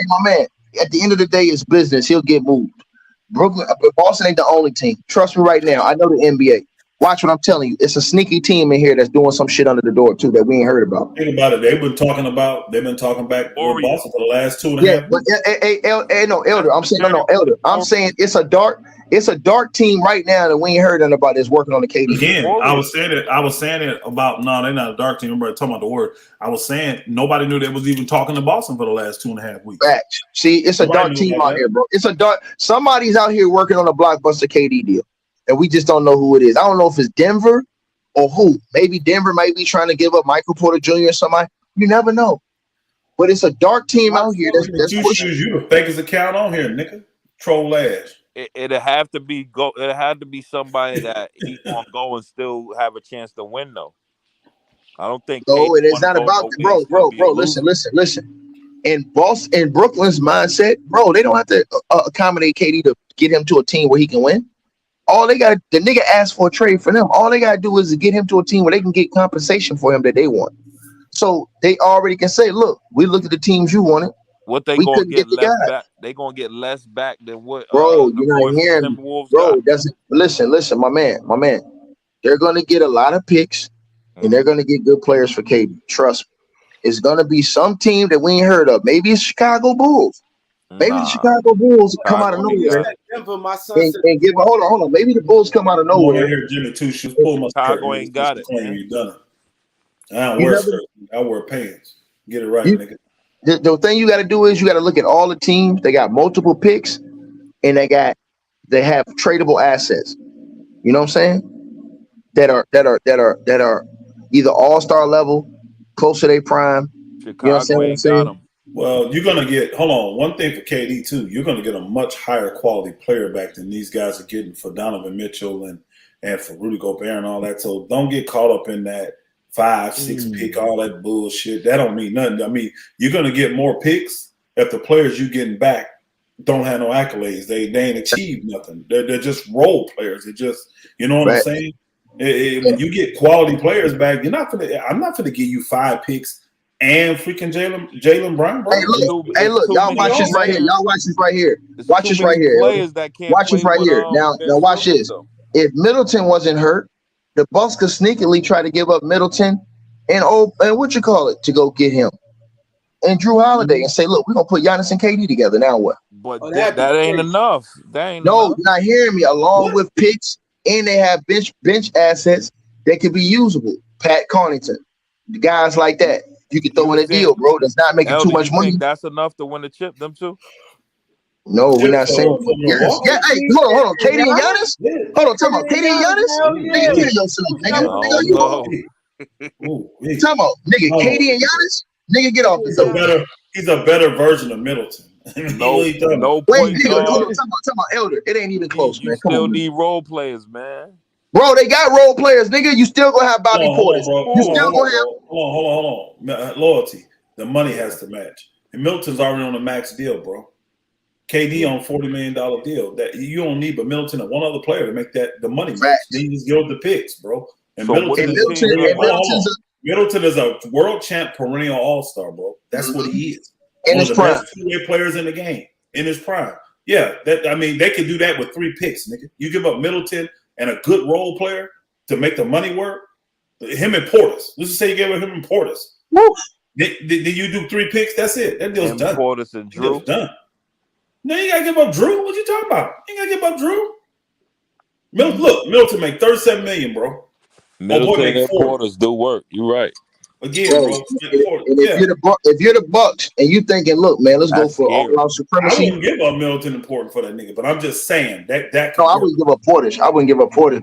my man. At the end of the day, it's business. He'll get moved. Boston ain't the only team. Trust me right now. I know the N.B.A. Watch what I'm telling you. It's a sneaky team in here that's doing some shit under the door too that we ain't heard about. Think about it. They've been talking back with Boston for the last 2.5 weeks. But Elder. I'm saying Elder. I'm saying it's a dark team right now that we ain't heard nothing about. That's working on the KD. Again, I was saying it about they're not a dark team. Everybody talking about the word. I was saying nobody knew they was even talking to Boston for the last 2.5 weeks. Facts. See, it's a dark team out here, bro. It's a dark. Somebody's out here working on a blockbuster KD deal. And we just don't know who it is. I don't know if it's Denver or who. Maybe Denver might be trying to give up Michael Porter Jr. or somebody. You never know. But it's a dark team out here. That's pushing. You the fakest account on here, nigga. Troll ass. It'll have to be It had to be somebody that he gonna go and still have a chance to win though. I don't think. No, it is not about bro. Listen. In Brooklyn's mindset, bro, they don't have to accommodate KD to get him to a team where he can win. All they got, the nigga asked for a trade for them. All they got to do is to get him to a team where they can get compensation for him that they want. So they already can say, look, we looked at the teams you wanted. What they gonna get less back? They gonna get less back than what? Bro, you're not hearing me. Bro, listen, my man. They're gonna get a lot of picks, and they're gonna get good players for KD. Trust me. It's gonna be some team that we ain't heard of. Maybe it's Chicago Bulls. Maybe the Chicago Bulls come out of nowhere and give. Hold on. Maybe the Bulls come out of nowhere. Here, Jimmy, two shoes. Pull my Chicago ain't got it. You done it. I don't wear skirts. I wear pants. Get it right, nigga. The thing you got to do is you got to look at all the teams. They got multiple picks, and they have tradable assets. You know what I'm saying? That are either all-star level, close to their prime. Chicago ain't got them. Well, you're gonna get. Hold on. One thing for KD too. You're gonna get a much higher quality player back than these guys are getting for Donovan Mitchell and for Rudy Gobert and all that. So don't get caught up in that 5-6 pick, all that bullshit. That don't mean nothing. I mean, you're gonna get more picks if the players you getting back don't have no accolades. They ain't achieved nothing. They're just role players. It just, you know what I'm saying? When you get quality players back, I'm not gonna give you 5 picks and freaking Jalen Brown, bro. Hey, look, It's too y'all many watch this right here. players. Y'all watch this right here. There's Watch too this many right here. players that can't Watch play this right with here. Now Ben watch Simmons, this. though. If Middleton wasn't hurt, the Bucks could sneakily try to give up Middleton and what you call it to go get him and Drew Holiday and say, look, we're gonna put Giannis and KD together. Now what? But that ain't enough. That ain't No, enough. you're not hearing me. Along with picks, and they have bench assets that could be usable. Pat Connaughton, the guys like that. You can throw in a deal, bro. That's not making too much money. Think that's enough to win the chip, them two? No, we're not saying. Yes. Yeah, hey, hold on. KD and Giannis? Hold on, talk about KD and Giannis? Nigga, kill yourself, nigga. Talk about, nigga, KD and Giannis? Nigga, get off the door. He's a better version of Middleton. No Wait, point nigga, guard. talk about Elder. It ain't even close, man. Come Still on, need role players, man. Bro, they got role players, nigga. You still gonna have Bobby Portis. You still gonna have. Hold on. Loyalty. The money has to match. And Middleton's already on a max deal, bro. KD on $40 million deal. That you don't need but Middleton and one other player to make that the money match. Then you just go with the picks, bro. And So Middleton is a world champ, perennial all-star, bro. That's what he is. In his prime. Best two-way players in the game. In his prime. Yeah, they could do that with 3 picks, nigga. You give up Middleton and a good role player to make the money work. Him and Portis. Let's just say you gave him and Portis. Did you do 3 picks? That's it. That deal's done. Portis and Drew. Done. No, you gotta give up Drew. What you talking about? You gotta give up Drew. Middleton make $37 million, bro. Middleton and Portis do work. You're right. Again, bro. bro. If you're the Bucks and you thinking, look, man, let's go for all-out supremacy. I wouldn't give up Middleton and Portis for that nigga, but I'm just saying that. No, I wouldn't give up Portis.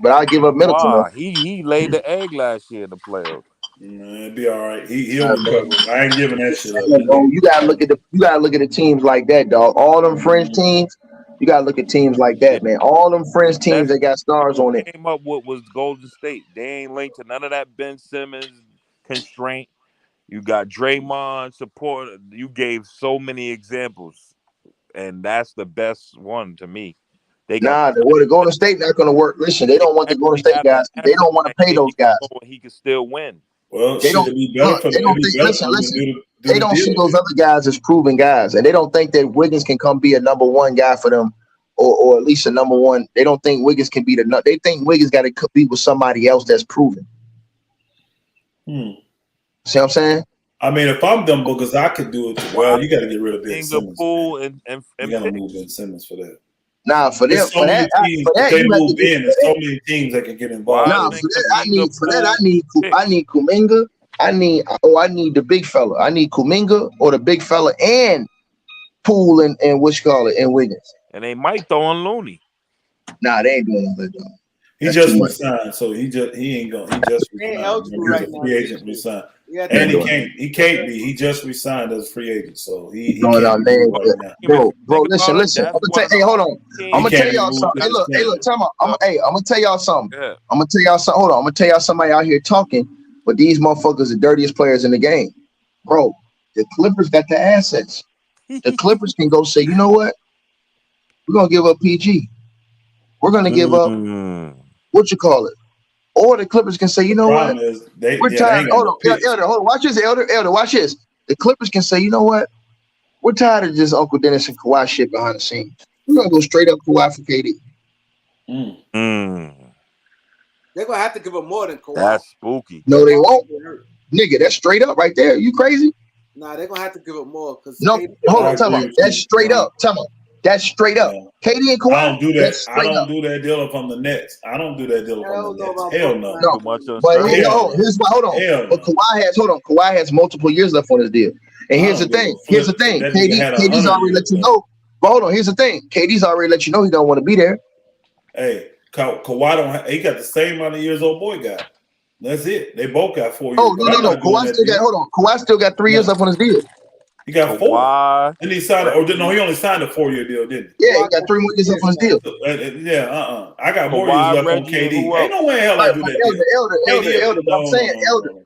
But I give up Middleton. Wow, he laid the egg last year in the playoffs. It'd be all right. He'll recover. I ain't giving that shit up. You gotta look at the teams like that, dog. All them French teams. You gotta look at teams like that, man. All them French teams that got stars on it. Came up with was Golden State. They ain't linked to none of that Ben Simmons constraint. You got Draymond support. You gave so many examples, and that's the best one to me. They got the Golden State not gonna work. Listen, they don't want the Golden State guys. They don't want to pay those guys. He can still win. Well, they don't. Listen. They don't see those other guys as proven guys, and they don't think that Wiggins can come be a number 1 guy for them, or at least a number 1. They don't think Wiggins can be they think Wiggins got to compete with somebody else that's proven. See what I'm saying? I mean, if I'm them boogers, I could do it. Well, you got to get rid of Ben Simmons. You got to move Ben Simmons for that. Nah, for them, so many teams, they move in. There's so many teams that can get involved. Nah, I need Kuminga. I need the big fella. I need Kuminga or the big fella and Poole and and Wiggins. And they might throw on Looney. Nah, they ain't doing that though. He just resigned, so he ain't going. He just resigned. He's a free agent resigned. And he can't be. He just resigned as a free agent, so he can't be bro. Listen. Hold on. I'm gonna tell y'all something. Hey, look. Tell me. I'm gonna tell y'all something. Yeah. I'm gonna tell y'all something. Hold on. I'm gonna tell y'all somebody out here talking, but these motherfuckers are the dirtiest players in the game, bro. The Clippers got the assets. The Clippers can go say, you know what? We're gonna give up PG. We're gonna give up or the Clippers can say, you know what? We're tired. Hold on. Watch this, Elder. Watch this. The Clippers can say, you know what? We're tired of just Uncle Dennis and Kawhi shit behind the scenes. We're gonna go straight up Kawhi for KD. They're gonna have to give up more than Kawhi. That's spooky. No, they won't. Nigga, that's straight up right there. You crazy? Nah, they're gonna have to give up more because hold on, tell me. That's straight up. Tell me. That's straight up. KD and Kawhi. I don't do that. I don't do that deal if I'm the Nets. I don't do that deal if I'm the Nets. Hell no. But here's why. Hold on. But Kawhi has multiple years left on his deal. And here's the thing. KD's already let you know. But hold on. Here's the thing. KD's already let you know he don't want to be there. Hey, Kawhi don't. He got the same amount of years old boy got. That's it. They both got 4 years. Oh no. Kawhi still got. Hold on. Kawhi still got 3 years left on his deal. He got 4. And he signed he only signed a 4-year deal, didn't he? Yeah, he got 3 more years left on his deal. I got more years left on KD. Ain't no way in hell I do that. Elder.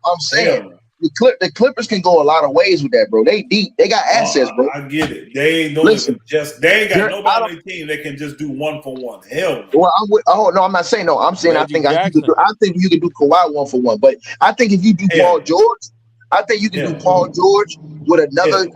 I'm saying the Clippers can go a lot of ways with that, bro. They deep. They got assets, bro. I get it. They ain't got nobody on their team that can just do 1-for-1. Hell no. Well, I'm not saying no. I'm saying I think you could do Kawhi 1-for-1. But I think if you do Paul George, I think you can do Paul George with another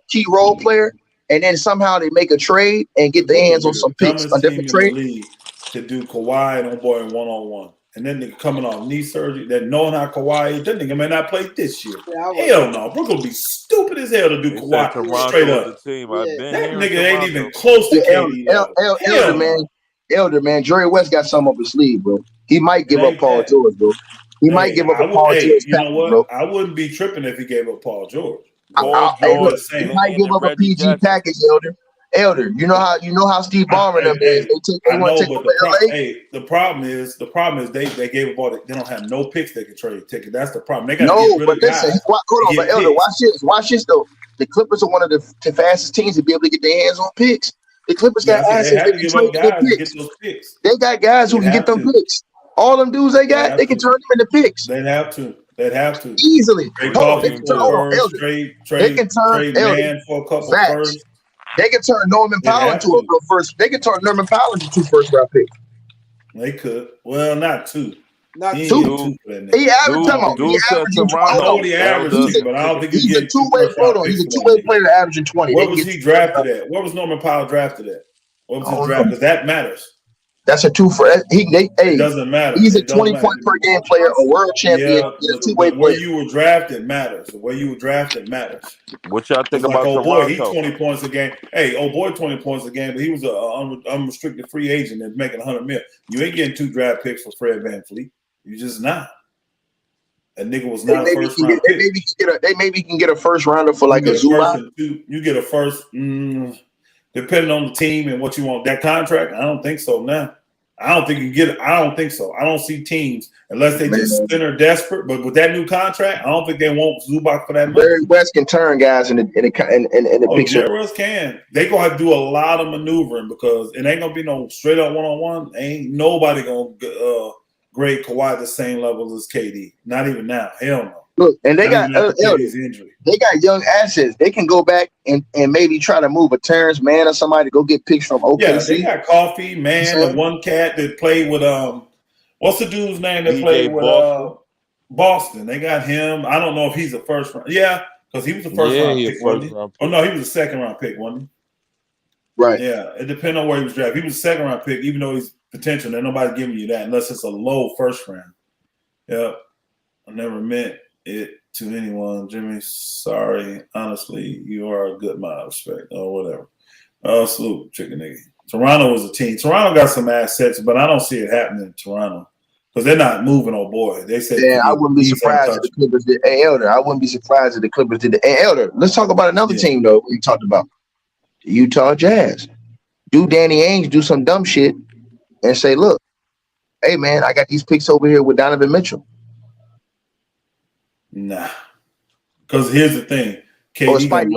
key role player, and then somehow they make a trade and get their hands on some picks. A different trade. League to do Kawhi and Boy in 1-on-1. And then nigga coming off knee surgery, that knowing how Kawhi is, that nigga may not play this year. Hell no. Brooklyn will be stupid as hell to do Kawhi straight up. The team. That nigga ain't even close to KD. Elder, man. Jerry West got something up his sleeve, bro. He might give up Paul George, bro. He might give up a Paul George. You know what? Bro. I wouldn't be tripping if he gave up Paul George. He might give up a PG package, Elder. You know how Steve Ballmer them is. They want to take over LA. The problem is they gave up all they don't have no picks they can trade ticket. That's the problem. They got to get rid of guys. Hold on, but Elder, watch this though. The Clippers are one of the fastest teams to be able to get their hands on picks. The Clippers got assets they can trade their picks. They got guys who can get them picks. All them dudes they got, they can turn them into picks. They'd have to easily. They can turn man for a couple first. They can turn Norman Powell into a real first. They can turn Norman Powell into 2 first-round picks. They could. Well, not 2. Not 2. He averaged. I know he averaged, but I don't think he's a two-way. Hold on, he's a two-way player averaging 20. Where was he drafted at? Where was Norman Powell drafted at? What was his draft? Because that matters. That's a 2 for it doesn't matter. He's a 20-point per game player, a world champion. He's a two-way player. Where you were drafted matters. Where you were drafted matters. What y'all think about Toronto? Boy, he 20 points a game. Hey, boy, 20 points a game, but he was an unrestricted free agent and making $100 million. You ain't getting 2 draft picks for Fred VanVleet. You just not. That nigga was not a first round pick. They maybe can get a first rounder for like a Zubac. You get a first, depending on the team and what you want. That contract, I don't think so now. I don't think you get it. I don't think so. I don't see teams unless they just spin desperate. But with that new contract, I don't think they want Zubac for that money. Jerry West can turn guys in the picture. Jerry West can. They gonna have to do a lot of maneuvering because it ain't gonna be no straight up 1-on-1. Ain't nobody gonna grade Kawhi the same level as KD. Not even now. Hell no. Look, and they got young assets. They can go back and maybe try to move a Terrence Mann or somebody to go get picks from OKC. Yeah, they got Coffee, Man, the one cat that played with what's the dude's name that played with Boston? They got him. I don't know if he's a first round. Yeah, because he was a first round pick, wasn't he? Oh no, he was a second round pick, wasn't he? Right. Yeah, it depends on where he was drafted. He was a second round pick, even though he's potential. There's nobody giving you that unless it's a low first round. Yeah, I never meant it to anyone, Jimmy. Sorry, honestly, you are a good man, respect or whatever. Salute, chicken nigga. Toronto was a team. Toronto got some assets, but I don't see it happening in Toronto because they're not moving. Oh boy, they said. Yeah, I wouldn't be surprised if the Clippers did. Hey, Elder, I wouldn't be surprised if the Clippers did. Hey, Elder, let's talk about another team though. We talked about the Utah Jazz. Do Danny Ainge do some dumb shit and say, "Look, hey man, I got these picks over here with Donovan Mitchell." Nah, because here's the thing. Spidey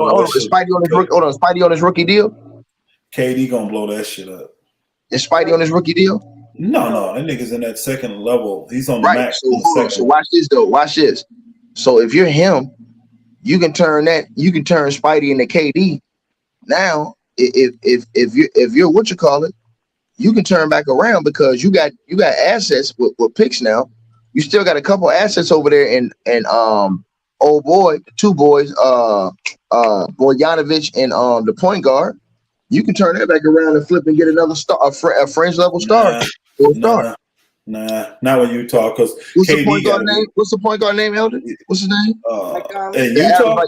on his rookie deal. KD gonna blow that shit up. Is Spidey on his rookie deal? No, that nigga's in that second level. He's on the max. So watch this though. Watch this. So if you're him, you can turn Spidey into KD. Now, if you're what you call it, you can turn back around because you got assets with picks now. You still got a couple assets over there and old boy, the 2 boys, Bogdanovich and the point guard. You can turn that back around and flip and get another star, a fringe level star. Nah, not when you talk. Because what's the point guard name? What's the point guard name, Elder? What's his name? In Utah,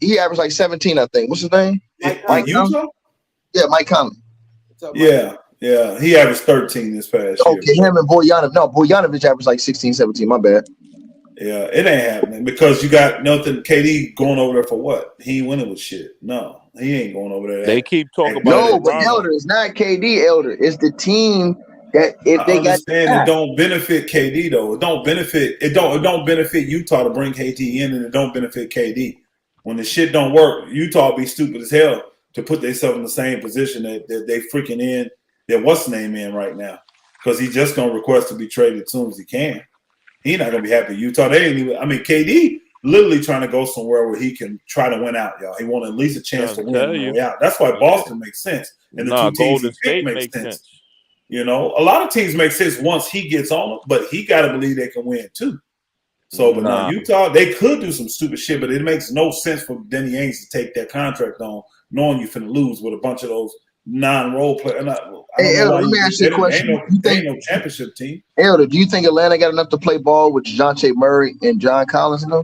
he averaged like 17, I think. What's his name? Mike Utah? Yeah, Mike Conley. Yeah, he averaged 13 this past year. Okay, him and Bogdanovich. No, Bogdanovich averaged like 16, 17. My bad. Yeah, it ain't happening because you got nothing. KD going over there for what? He ain't winning with shit. No, he ain't going over there. They keep talking about no, but Elder, it's not KD. Elder, it's the team that if they got. It don't benefit KD though. It don't benefit. It don't benefit Utah to bring KD in, and it don't benefit KD. When the shit don't work, Utah be stupid as hell to put themselves in the same position that they freaking in. That what's the name in right now? Because he's just gonna request to be traded as soon as he can. He's not gonna be happy. Utah, they ain't even. I mean, KD literally trying to go somewhere where he can try to win out, y'all. He want at least a chance to win on the way out. That's why Boston makes sense, and the 2 teams Golden State make sense. You know, a lot of teams make sense once he gets on them, but he got to believe they can win too. So, but now Utah, they could do some stupid shit, but it makes no sense for Denny Ainge to take that contract on, knowing you're finna lose with a bunch of those non-role players. Hey, Elder, let me ask you a question. Ain't no championship team. Elder, do you think Atlanta got enough to play ball with DeJounte Murray and John Collins? No.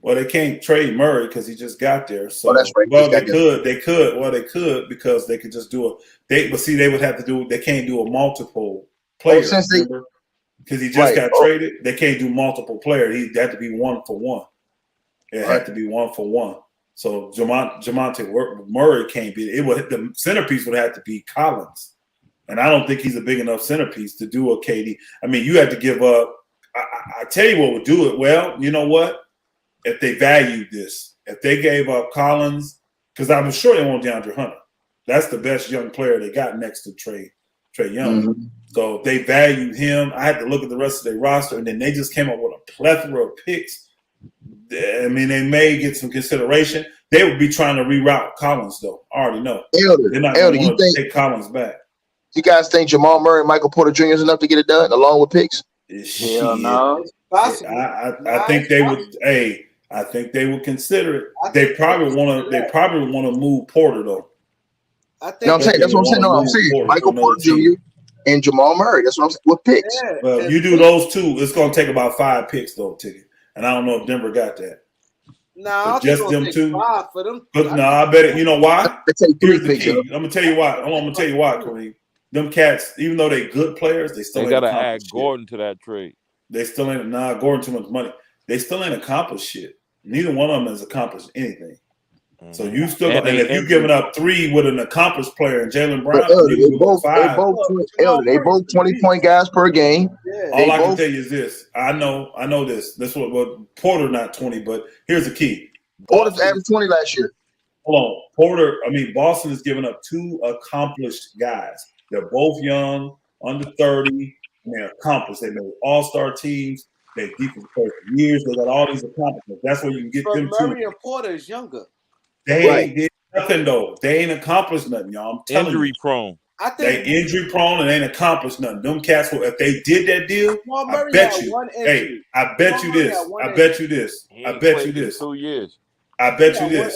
Well, they can't trade Murray because he just got there. So, that's right. Well, they could. Well, they could because they could just do but see, they would have to do. They can't do a multiple player because he just got traded. They can't do multiple players. He had to be 1-for-1. It had to be 1-for-1. So Jamonte Murray can't be. The centerpiece would have to be Collins, and I don't think he's a big enough centerpiece to do a KD. I mean, you had to give up. I tell you what would do it. Well, you know what? If they valued this, if they gave up Collins, because I'm sure they want DeAndre Hunter. That's the best young player they got next to Trae Young. Mm-hmm. So if they valued him, I had to look at the rest of their roster, and then they just came up with a plethora of picks. I mean, they may get some consideration. They would be trying to reroute Collins, though. I already know. They're not going to want to take Collins back. You guys think Jamal Murray and Michael Porter Jr. is enough to get it done, along with picks? Hell no. I think they would. Hey, I think they would consider it. They probably want to move Porter though. That's what I'm saying. No, I'm saying Michael Porter Jr. and Jamal Murray. That's what I'm saying. With picks. Yeah. Well, you do those two, it's going to take about 5 picks though, Ticket. And I don't know if Denver got that. No, just them two. 5 for them. But no, I bet it. You know why? Here's the key. I'm gonna tell you why. I'm gonna tell you why, Kareem. Them cats, even though they good players, they got to add Gordon to that trade. They still ain't. Gordon too much money. They still ain't accomplished shit. Neither one of them has accomplished anything. Mm-hmm. So you still, and if you're giving up 3 with an accomplished player and Jaylen Brown, they both 20-point guys per game. Yeah. All I can tell you is this: I know this. This what Porter not 20, but here's the key. Porter's averaged 20 last year. Hold on, Boston is giving up 2 accomplished guys. They're both young, under 30, and they're accomplished. They made all-star teams. They defense players for years. They got all these accomplishments. That's where you can get them Murray and Porter is younger. They did nothing though. They ain't accomplished nothing, y'all. I'm telling injury you. prone. I think they injury prone and ain't accomplished nothing. Them cats will, if they did that deal, I bet you. Hey, I bet you this. I bet you this. I bet you this. 2 years. I bet you this.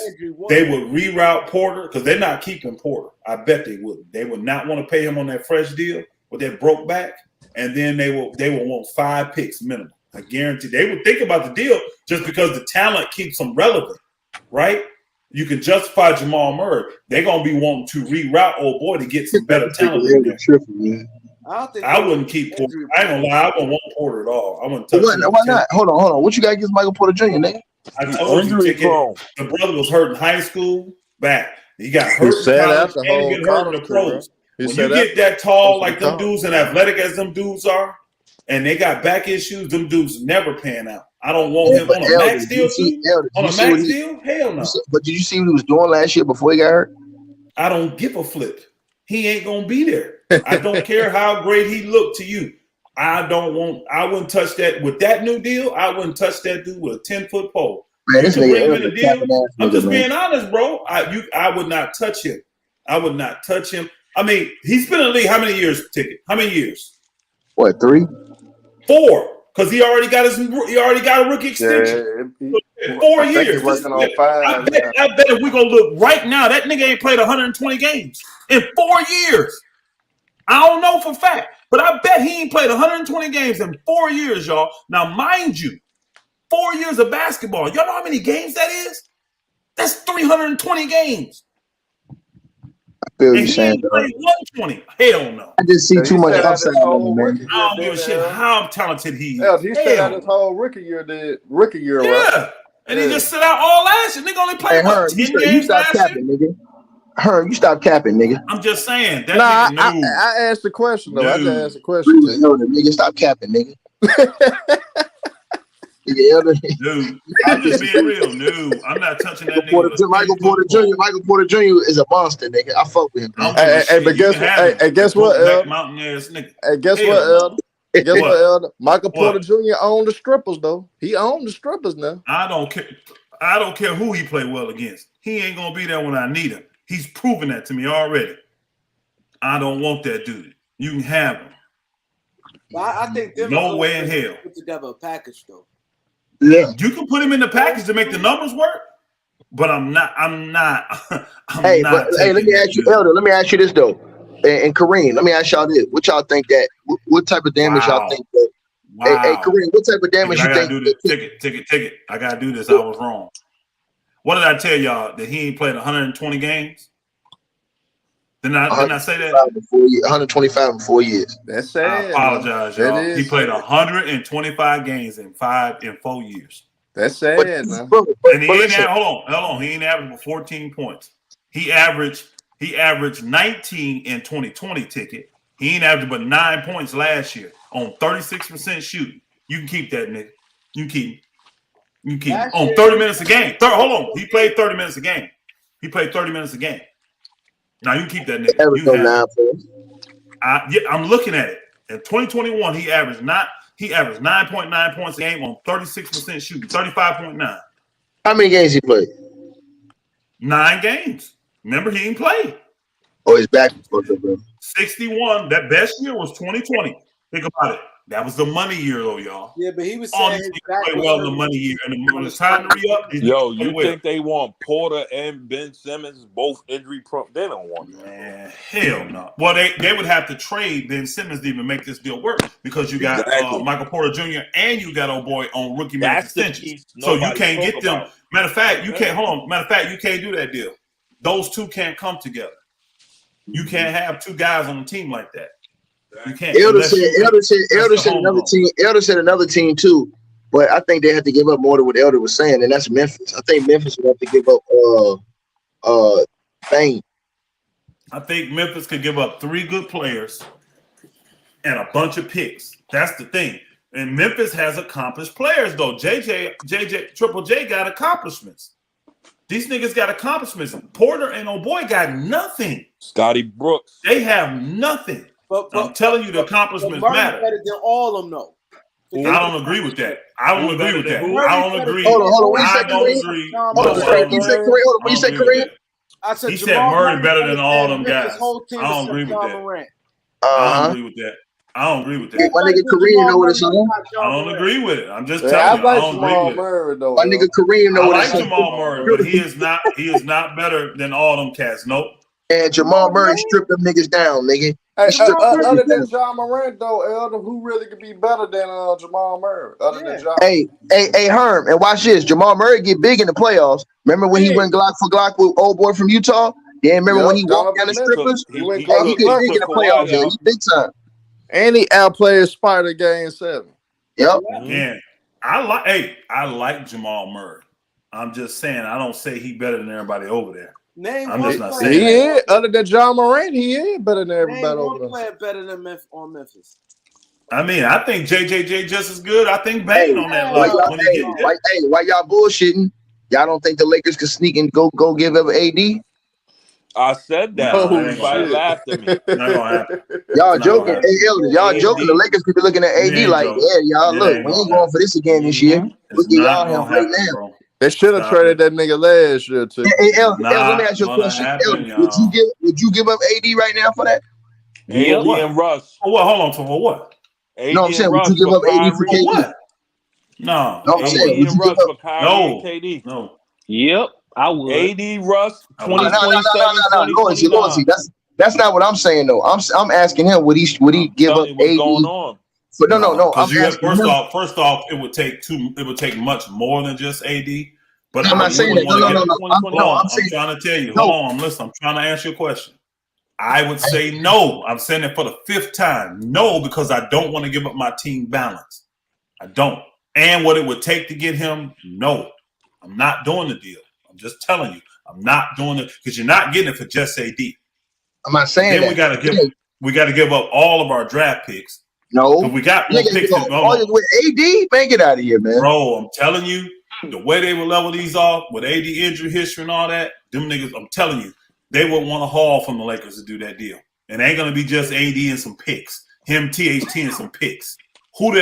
They would reroute Porter because they're not keeping Porter. I bet they wouldn't. They would not want to pay him on that fresh deal with that broke back, and then they will want 5 picks minimum. I guarantee they would think about the deal just because the talent keeps them relevant, right? You can justify Jamal Murray. They're gonna be wanting to reroute old boy to get some better talent in there. I wouldn't keep Porter. I ain't gonna lie, I wouldn't want Porter at all. I wouldn't touch him. Why not? Hold on. What you got against Michael Porter Jr., nigga? I told you, the brother was hurt in high school. He got hurt in college and he get hurt in the pros. When you get that tall like them dudes and athletic as them dudes are, and they got back issues, them dudes never pan out. I don't want him on a max deal. On a max deal? Hell no. But did you see what he was doing last year before he got hurt? I don't give a flip. He ain't gonna be there. I don't care how great he looked to you. I wouldn't touch that with that new deal. I wouldn't touch that dude with a 10-foot pole. Man, this I'm just being honest, bro. I would not touch him. I would not touch him. I mean, he's been in the league how many years, Ticket? How many years? What, 3? 4. Because he already got a rookie extension. 4 years. I bet if we're gonna look right now, that nigga ain't played 120 games in 4 years. I don't know for a fact, but I bet he ain't played 120 games in 4 years, y'all. Now, mind you, 4 years of basketball. Y'all know how many games that is? That's 320 games. I feel you saying, played 120. Hell no. I just see too much upside on him, man. I don't give a shit how talented he is. Yeah, he stayed out his whole rookie year, yeah. Right? And he just sit out all last year. Nigga only played 10 games you stop capping, nigga. You stop capping, nigga. I'm just saying. I asked the question, though. I just asked the question. Nigga, stop capping, nigga. Dude, I'm just being real. No, I'm not touching that nigga. Michael Porter Jr. is a monster, nigga. I fuck with him. But guess what, Elder? Michael Porter Jr. owned the strippers, though. He owned the strippers now. I don't care who he play well against. He ain't gonna be there when I need him. He's proven that to me already. I don't want that dude. You can have him. I think no way in hell. Put together a package though. Yeah. You can put him in the package to make the numbers work, but I'm not. Hey, but hey, let taking me that ask you, dude. Elder. Let me ask you this though, and Kareem. Let me ask y'all this: what y'all think that? What type of damage y'all Wow. think that? Hey, Wow. Kareem, what type of damage I you gotta think? do this. Ticket. I gotta do this. I was wrong. What did I tell y'all? That he ain't played 120 games? Didn't I say that? 125 in 4 years. That's I sad. apologize, That y'all. He is played sad. 125 games in 4 years. That's But, sad, man. but And he ain't listen, hold on. He ain't averaged 14 points. He averaged 19 in 2020 ticket. He ain't averaged but 9 points last year on 36% shooting. You can keep that, nigga. You can keep. You can keep Last on year, 30 minutes a game. Hold on. He played 30 minutes a game. He played 30 minutes a game. Now you can keep that, nigga. average You no can have 9 it. points. I'm looking at it. In 2021, he averaged 9.9 points a game on 36% shooting, 35.9. How many games he played? 9 games. Remember, he didn't play. Oh, his back was fucked up, bro. 61. That best year was 2020. Think about it. That was the money year, though, y'all. yeah, but he was All saying these his niggas back play was well in the hurting. money year, and when it's time to re-up, these Yo, niggas play you well. think they want Porter and Ben Simmons both injury prone? They don't want that. Man, hell no. Well, they would have to trade Ben Simmons to even make this deal work because you got Exactly. Michael Porter Jr. and you got old boy on rookie minute That's the extensions. piece So you nobody can't talk get them. about. Matter of fact, you Okay. can't. Hold on. Matter of fact, you can't do that deal. Those two can't come together. You can't have two guys on a team like that. You can't. Elder Unless said you. Elder said That's Elder the said another homegrown. team. Elder said another team too. But I think they had to give up more than what Elder was saying, and that's Memphis. I think Memphis would have to give up Bane. I think Memphis could give up 3 good players and a bunch of picks. That's the thing. And Memphis has accomplished players, though. Triple J got accomplishments. These niggas got accomplishments. Porter and old boy got nothing. Scotty Brooks. They have nothing. I'm telling you, the accomplishments Murray matter. better than all of them, though. I don't agree with that. I don't agree with that. I don't agree. Hold on. What you I say, don't Kareem? agree. Hold No, on, I Kareem. don't You agree. say Kareem? Hold on. What you say, Kareem? I said He said Murray better than all them Memphis guys. whole team I don't except agree with John that. Morant. I don't agree with that. I don't agree with Hey, that. my nigga Kareem know what it's on. I don't agree with it. I'm just Yeah, telling I you. I like don't agree Jamal with it. Murray though. My nigga Kareem know I what like it's on. Jamal Murray, but he is not better than all them cats. Nope. And Jamal Murray stripped them niggas down, nigga. Hey, He stripped them other niggas than down. John Morant though, Elder, who really could be better than Jamal Murray? Other than John. Hey, Herm, and watch this. Jamal Murray get big in the playoffs. Remember when he went Glock for Glock with old boy from Utah? Then remember when he walked down the strippers? He went He Hey, he Glock get for big in the playoffs, yo. He big time. And he outplayed Spider Game 7. Yep. Again, I like Jamal Murray. I'm just saying I don't say he better than everybody over there. I'm just not saying He that. is. Other than John Morant, he is better than everybody Name over one there. player better than Memphis. I mean, I think JJJ just as good. I think Bane on that Why level y'all, when he get there. why y'all bullshitting? Y'all don't think the Lakers could sneak and go give up AD? I said that. No, it ain't Everybody gonna laughed at me. Not gonna happen. Y'all It's not gonna joking. happen. Hey, Elder, y'all joking. The Lakers could be looking at We AD ain't like, joking. yeah, y'all, It look, ain't we ain't gonna going happen. for this again this year. It's Look at not y'all gonna right happen, now. bro. They should have Stop traded it. that nigga last year too. Hey, Elder, let me Not ask you a gonna question. happen, Elder, y'all. would you give up AD right now for that? AD What? and Russ. For what? Hold on. For what? AD No, I'm and saying, would you Russ give for up AD for Kyrie. For KD? what? No. No, I'm AD saying, would and you give Russ up? for Kyrie and KD. No. Yep, I would. AD Russ I would. 2027, Loyalty. 2029. That's not what I'm saying though. I'm asking him, would he I'm give up telling you what's AD? going on. But no. I'm Because you have asking first him. off, it would take much more than just AD. But I'm I not saying wouldn't that. want to get. No. Hold on, I'm I'm saying trying to tell you. no. Hold on, listen. I'm trying to answer your question. I would say no. I'm saying it for the 5th time. No, because I don't want to give up my team balance. I don't. And what it would take to get him, no. I'm not doing the deal. I'm just telling you. I'm not doing it because you're not getting it for just AD. I'm not saying Then that. we gotta give up all of our draft picks. No. Because we got You more ain't picks gonna than go all this with AD? Man, get out of here, man. bro. I'm telling you, the way they would level these off with AD injury history and all that, them niggas, I'm telling you, they would want a haul from the Lakers to do that deal. And it ain't gonna be just AD and some picks. Him, THT, and some picks. Who the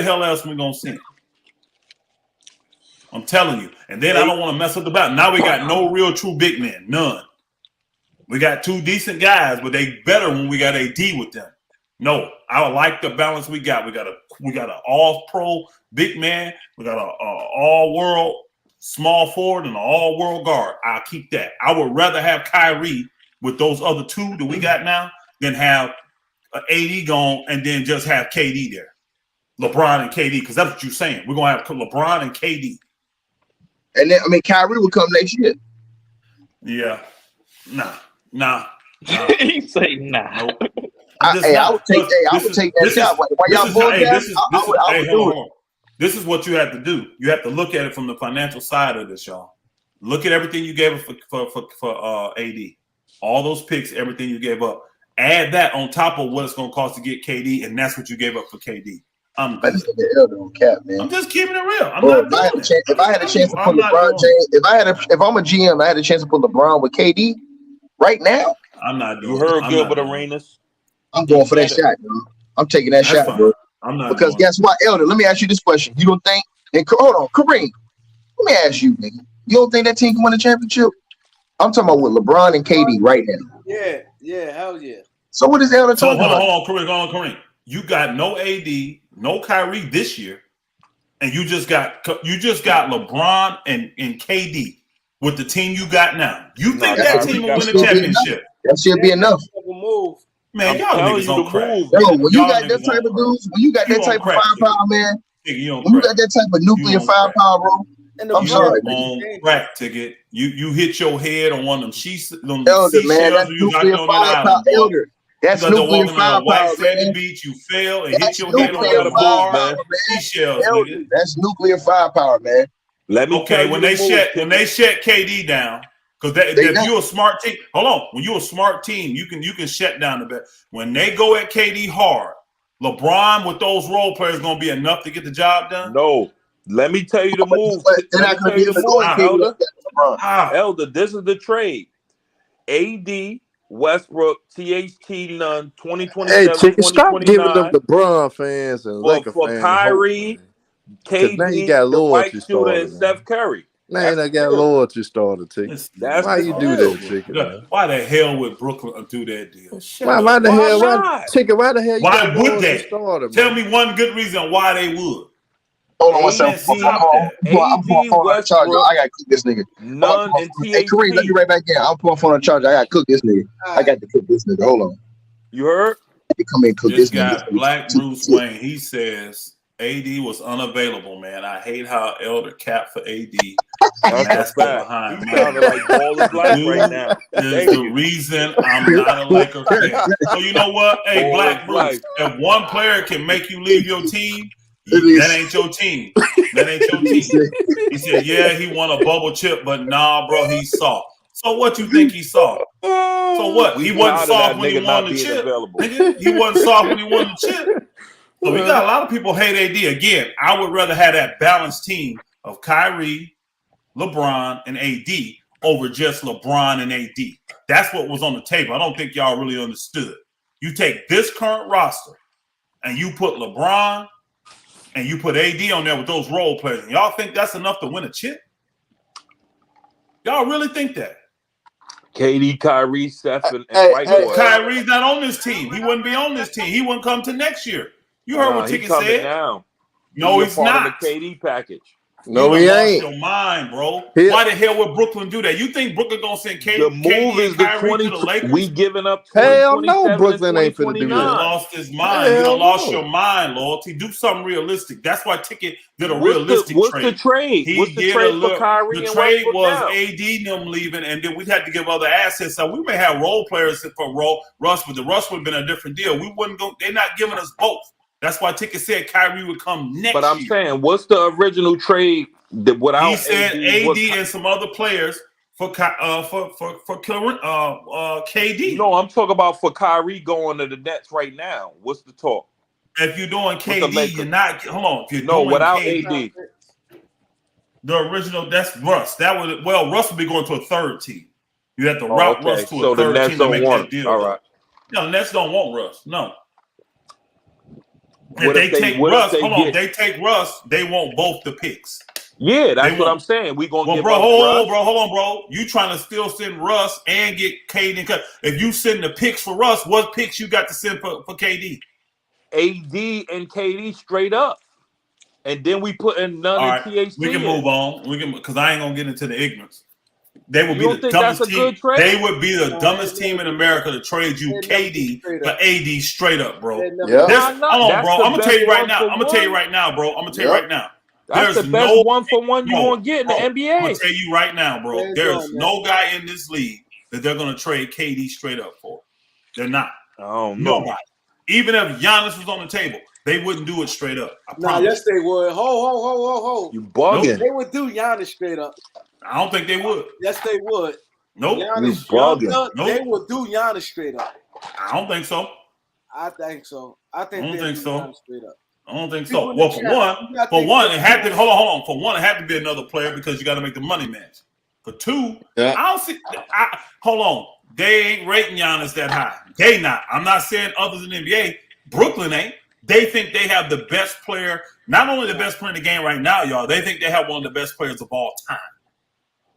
hell else we gonna send? I'm telling you. And then I don't want to mess up the battle. Now we got no real true big men. None. We got 2 decent guys, but they better when we got AD with them. No, I like the balance we got. We got an all-pro big man. We got a all-world small forward and an all-world guard. I'll keep that. I would rather have Kyrie with those other two that we got now than have AD gone and then just have KD there. LeBron and KD, because that's what you're saying. We're going to have LeBron and KD. And then, I mean, Kyrie will come next year. Yeah. Nah. He say nah. Nope. I would take that shot. Why y'all both I would do it. This is what you have to do. You have to look at it from the financial side of this, y'all. Look at everything you gave for AD. All those picks, everything you gave up. Add that on top of what it's going to cost to get KD, and that's what you gave up for KD. I'm just keeping it real. If I had a chance to put LeBron James, if I'm a GM, I had a chance to put LeBron with KD right now. I'm not doing. You heard Gilbert Arenas. I'm going for that shot, bro. I'm taking that shot, bro. I'm not because guess what, Elder? Let me ask you this question. You don't think? And hold on, Kareem. Let me ask you, nigga. You don't think that team can win a championship? I'm talking about with LeBron and KD right now. Yeah, hell yeah. So what is Elder talking about? Hold on, Kareem. You got no AD, no Kyrie this year, and you just got LeBron and KD with the team you got now. You think that team will win a championship? That should be enough. Man, y'all niggas on crack. Yo, when you got that type of dudes, when you got that type of firepower, man, when you got that type of nuclear firepower, bro, I'm sorry, on crack ticket. You hit your head on one of them Elder, man, that's nuclear firepower, Elder. That's nuclear firepower, man. Beach, you fell and hit your head on the bar, seashells, nigga. That's nuclear firepower, man. Let me tell you when they shut KD down, because if you're a smart team, hold on. When you're a smart team, you can shut down the bet. When they go at KD hard, LeBron with those role players going to be enough to get the job done. No, let me tell you the move. They're not going to be able to go Elder, this is the trade. AD, Westbrook, THT, none, 2027, hey, chicken, stop 2029. giving them LeBron fans and Lakers for fans. Kyrie, KD, now you got loyalty started, and Steph Curry. Man, I got loyalty started, Chicken. Why you do that, Chicken? Why the hell would Brooklyn do that deal? Why the hell, Chicken? Why the hell? Why would they? Tell me one good reason why they would. Hold on one second. I'm putting my phone on the charger. I gotta cook this nigga. None and Hey, Kareem, let me right back in. I'm putting my phone on the charger. I gotta cook this nigga. I got to cook this nigga. Hold on. You heard? Come in and cook this guy, nigga. Black Bruce Wayne. He says AD was unavailable, man. I hate how Elder capped for AD. That's behind. He's sounding like all his life right now. Is the reason I'm not a Laker fan. So you know what? Hey, Black Bruce, if one player can make you leave your team, that ain't your team. That ain't your team. He said, yeah, he won a bubble chip, but nah, bro, he's soft. So what you think he saw? So what? He wasn't soft when he won the chip. He wasn't soft when he won the chip. So we got a lot of people hate AD. Again, I would rather have that balanced team of Kyrie, LeBron, and AD over just LeBron and AD. That's what was on the table. I don't think y'all really understood. You take this current roster and you put LeBron and you put AD on there with those role players. And y'all think that's enough to win a chip? Y'all really think that? KD, Kyrie, Steph, and Kyrie's not on this team. He wouldn't be on this team. He wouldn't come to next year. You heard what Ticket said. Now. No, he's not. Of the KD package. No, he ain't. Your mind, bro. Why the hell would Brooklyn do that? You think Brooklyn gonna send KD and Kyrie to the Lakers? We giving up. Hell no, Brooklyn ain't finna do that. You lost his mind. You done lost your mind, loyalty. Do something realistic. That's why Ticket did a realistic trade. What's the trade? What's the trade for Kyrie? The trade was AD them leaving, and then we had to give other assets. So we may have role players for Russ, but the Russ would have been a different deal. We wouldn't go. They're not giving us both. That's why Ticket said Kyrie would come next year. But I'm saying, what's the original trade that without he said AD and some other players for KD. No, I'm talking about for Kyrie going to the Nets right now. What's the talk? If you're doing KD, you're not. Hold on. If you're doing without KD, the original, that's Russ. Russ would be going to a third team. You have to route Russ to a third team to make that deal. All right. No, the Nets don't want Russ. No. If they take Russ, they take Russ, they want both the picks. Yeah, that's what I'm saying. We gonna give hold on, bro. You trying to still send Russ and get KD? If you send the picks for Russ, what picks you got to send for KD? AD and KD straight up, and then we put in none All in right, THT. we can move on. We can, because I ain't gonna get into the ignorance. They would You be don't the think that's dumbest a team. good trade? They would be the No, dumbest they'd team never in do America to trade you They'd never do KD straight for up. AD straight up, bro. They'd never Yeah. do Why not? Hold on, That's bro. the I'm gonna tell best you right one now. for I'm gonna tell you one. right now, bro. I'm gonna tell you Yep. right now. That's the There's best no one for one you're bro, gonna get in the bro, I'm NBA. gonna tell you right now, bro. They're There's doing that. no guy in this league that they're gonna trade KD straight up for. They're not. I don't know. Nobody. Even if Giannis was on the table, they wouldn't do it straight up. I Nah, promise. yes they would. Ho. You bugging. They would do Giannis straight up. I don't think they would. Yes, they would. Nope. Giannis You bugging. younger, Nope. they would do Giannis straight up. I don't think so. I think so. I think I don't they'd think do so. Giannis straight up. I don't think People so. in the Well, for chat, one, you gotta think it had to people- hold on. For one, it had to be another player because you got to make the money match. For two, Yeah. I don't see. Hold on, they ain't rating Giannis that high. They not. I'm not saying others in the NBA. Brooklyn ain't. They think they have the best player, not only the best player in the game right now, y'all. They think they have one of the best players of all time.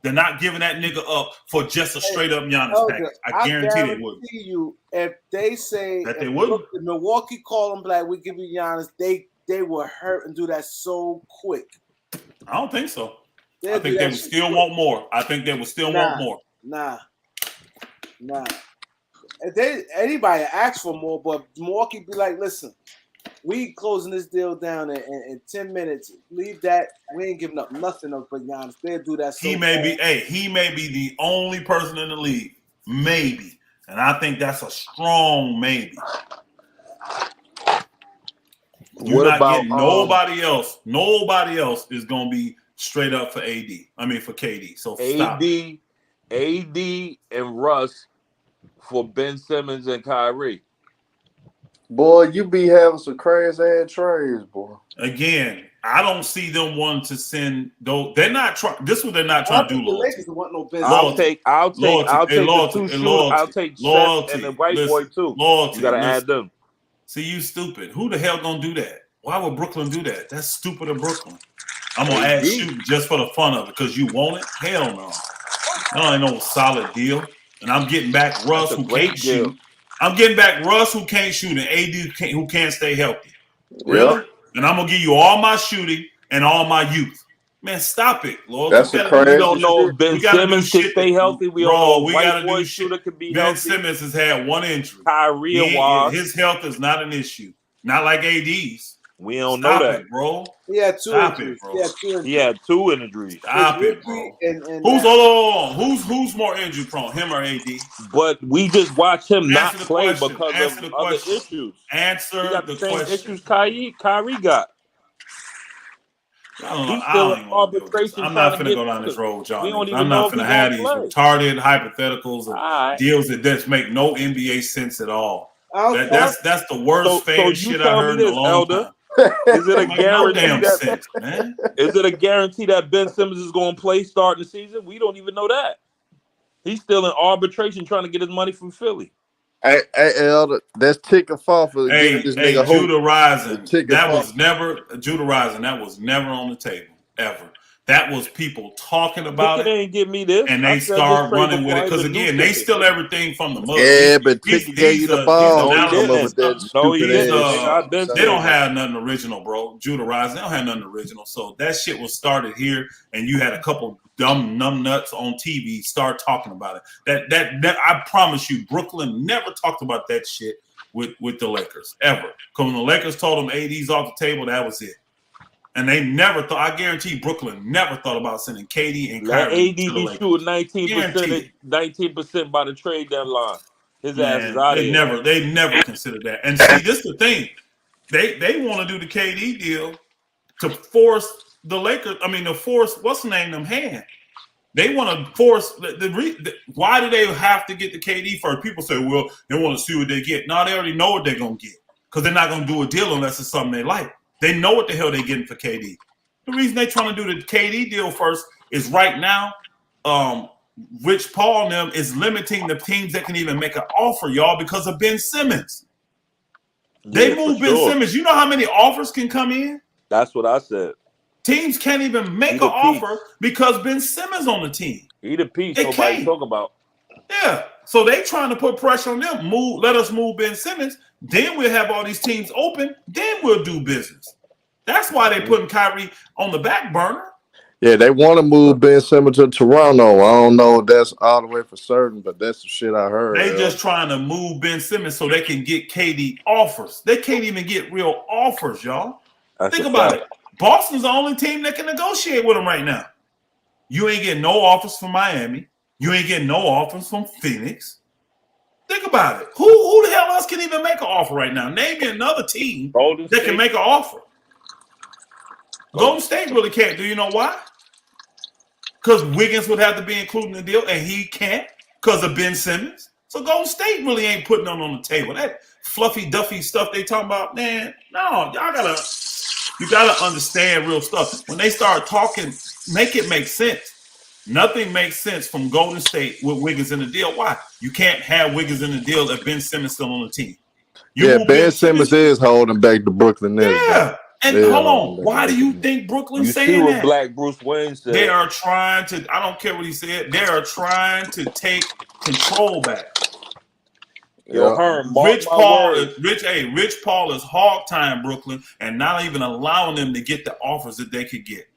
They're not giving that nigga up for just a straight up Giannis Elder, package. I guarantee they would. you, if they say That they if wouldn't. If Milwaukee call them black, we give you Giannis, they will hurt and do that so quick. I don't think so. They'll I do think that they would shit still quick. want more. I think they would still want more. Nah. If anybody ask for more, but Milwaukee be like, listen, we closing this deal down in 10 minutes. Leave that. We ain't giving up nothing up for Giannis. They'll do that. He may be the only person in the league, maybe, and I think that's a strong maybe. You're What not about getting nobody else. Nobody else is gonna be straight up for AD. I mean for KD. So stop. AD and Russ for Ben Simmons and Kyrie? Boy, you be having some crazy ass trades, boy. Again, I don't see them wanting to send those. They're not trying. This is what they're not trying to do. The Lakers don't want no business. I'll take the two shooters. I'll take loyalty, and the white listen, boy too. Loyalty, You gotta add them. See, you stupid. Who the hell gonna do that? Why would Brooklyn do that? That's stupid of Brooklyn. I'm gonna add shooting just for the fun of it because you want it. Hell no. That ain't no solid deal. And I'm getting back Russ who can't shoot. I'm getting back Russ who can't shoot and AD who can't stay healthy. Really? Yeah. And I'm gonna give you all my shooting and all my youth. Man, stop it, Lord. That's a crazy. We don't know if Ben Simmons can stay healthy. We don't know if white boy shooter can be healthy. Ben Simmons has had one injury. Kyrie his health is not an issue. Not like AD's. We don't Stop know that, it, bro. He had two injuries. He had two injuries. Stop it, bro. Who's more injury prone, him or AD? But we just watch him not play because of other issues. Answer the same question. Issues Kyrie got. He's still in arbitration. I'm not finna go down this road, y'all. I'm not finna have these retarded hypotheticals and deals that just make no NBA sense at all. That's the worst fan shit I heard in a long time. Is it a guarantee no damn sense, man? Is it a guarantee that Ben Simmons is going to play starting the season? We don't even know that. He's still in arbitration trying to get his money from Philly. Hey, Elder, that's ticket fall for this nigga. Judah Rising. Judah Rising. That was never on the table ever. That was people talking about it. They ain't give me this, and they start running with it because again, they steal everything from the mother. Yeah, but Ticket gave you the ball. They don't have nothing original, bro. Judah Rising, they don't have nothing original. So that shit was started here, and you had a couple dumb nuts on TV start talking about it. That I promise you, Brooklyn never talked about that shit with the Lakers ever. Because when the Lakers told them AD's off the table, that was it. And they never thought. I guarantee Brooklyn never thought about sending KD and Kyrie AD to the be shooting 19% by the trade deadline. His ass is out of here. They never considered that. And see, this is the thing. They want to do the KD deal to force the Lakers. I mean, to force what's the name them hand. They want to force why do they have to get the KD first? People say, well, they want to see what they get. No, they already know what they're gonna get because they're not gonna do a deal unless it's something they like. They know what the hell they're getting for KD. The reason they're trying to do the KD deal first is right now, Rich Paul and them is limiting the teams that can even make an offer, y'all, because of Ben Simmons. They moved Ben Simmons. You know how many offers can come in? That's what I said. Teams can't even make an offer because Ben Simmons on the team. He the piece nobody talk about. Yeah. So they trying to put pressure on them. Let us move Ben Simmons. Then we'll have all these teams open. Then we'll do business. That's why they're putting Kyrie on the back burner. Yeah, they want to move Ben Simmons to Toronto. I don't know if that's all the way for certain, but that's the shit I heard. They just trying to move Ben Simmons so they can get KD offers. They can't even get real offers, y'all. Think about it. Boston's the only team that can negotiate with them right now. You ain't getting no offers from Miami. You ain't getting no offers from Phoenix. Think about it. Who the hell else can even make an offer right now? Name me another team that can make an offer. Golden State really can't. Do you know why? Because Wiggins would have to be included in the deal, and he can't because of Ben Simmons. So Golden State really ain't putting them on the table. That fluffy duffy stuff they talking about, man. No, you gotta understand real stuff. When they start talking, make it make sense. Nothing makes sense from Golden State with Wiggins in the deal. Why? You can't have Wiggins in the deal if Ben Simmons still on the team. Ben Simmons is holding back the Brooklyn Nets. Yeah. And hold on. Why do you think Brooklyn's saying that? You see what Black Bruce Wayne said. They are trying to, I don't care what he said, they are trying to take control back. Yo, Herm, Rich Paul is hog tying Brooklyn and not even allowing them to get the offers that they could get.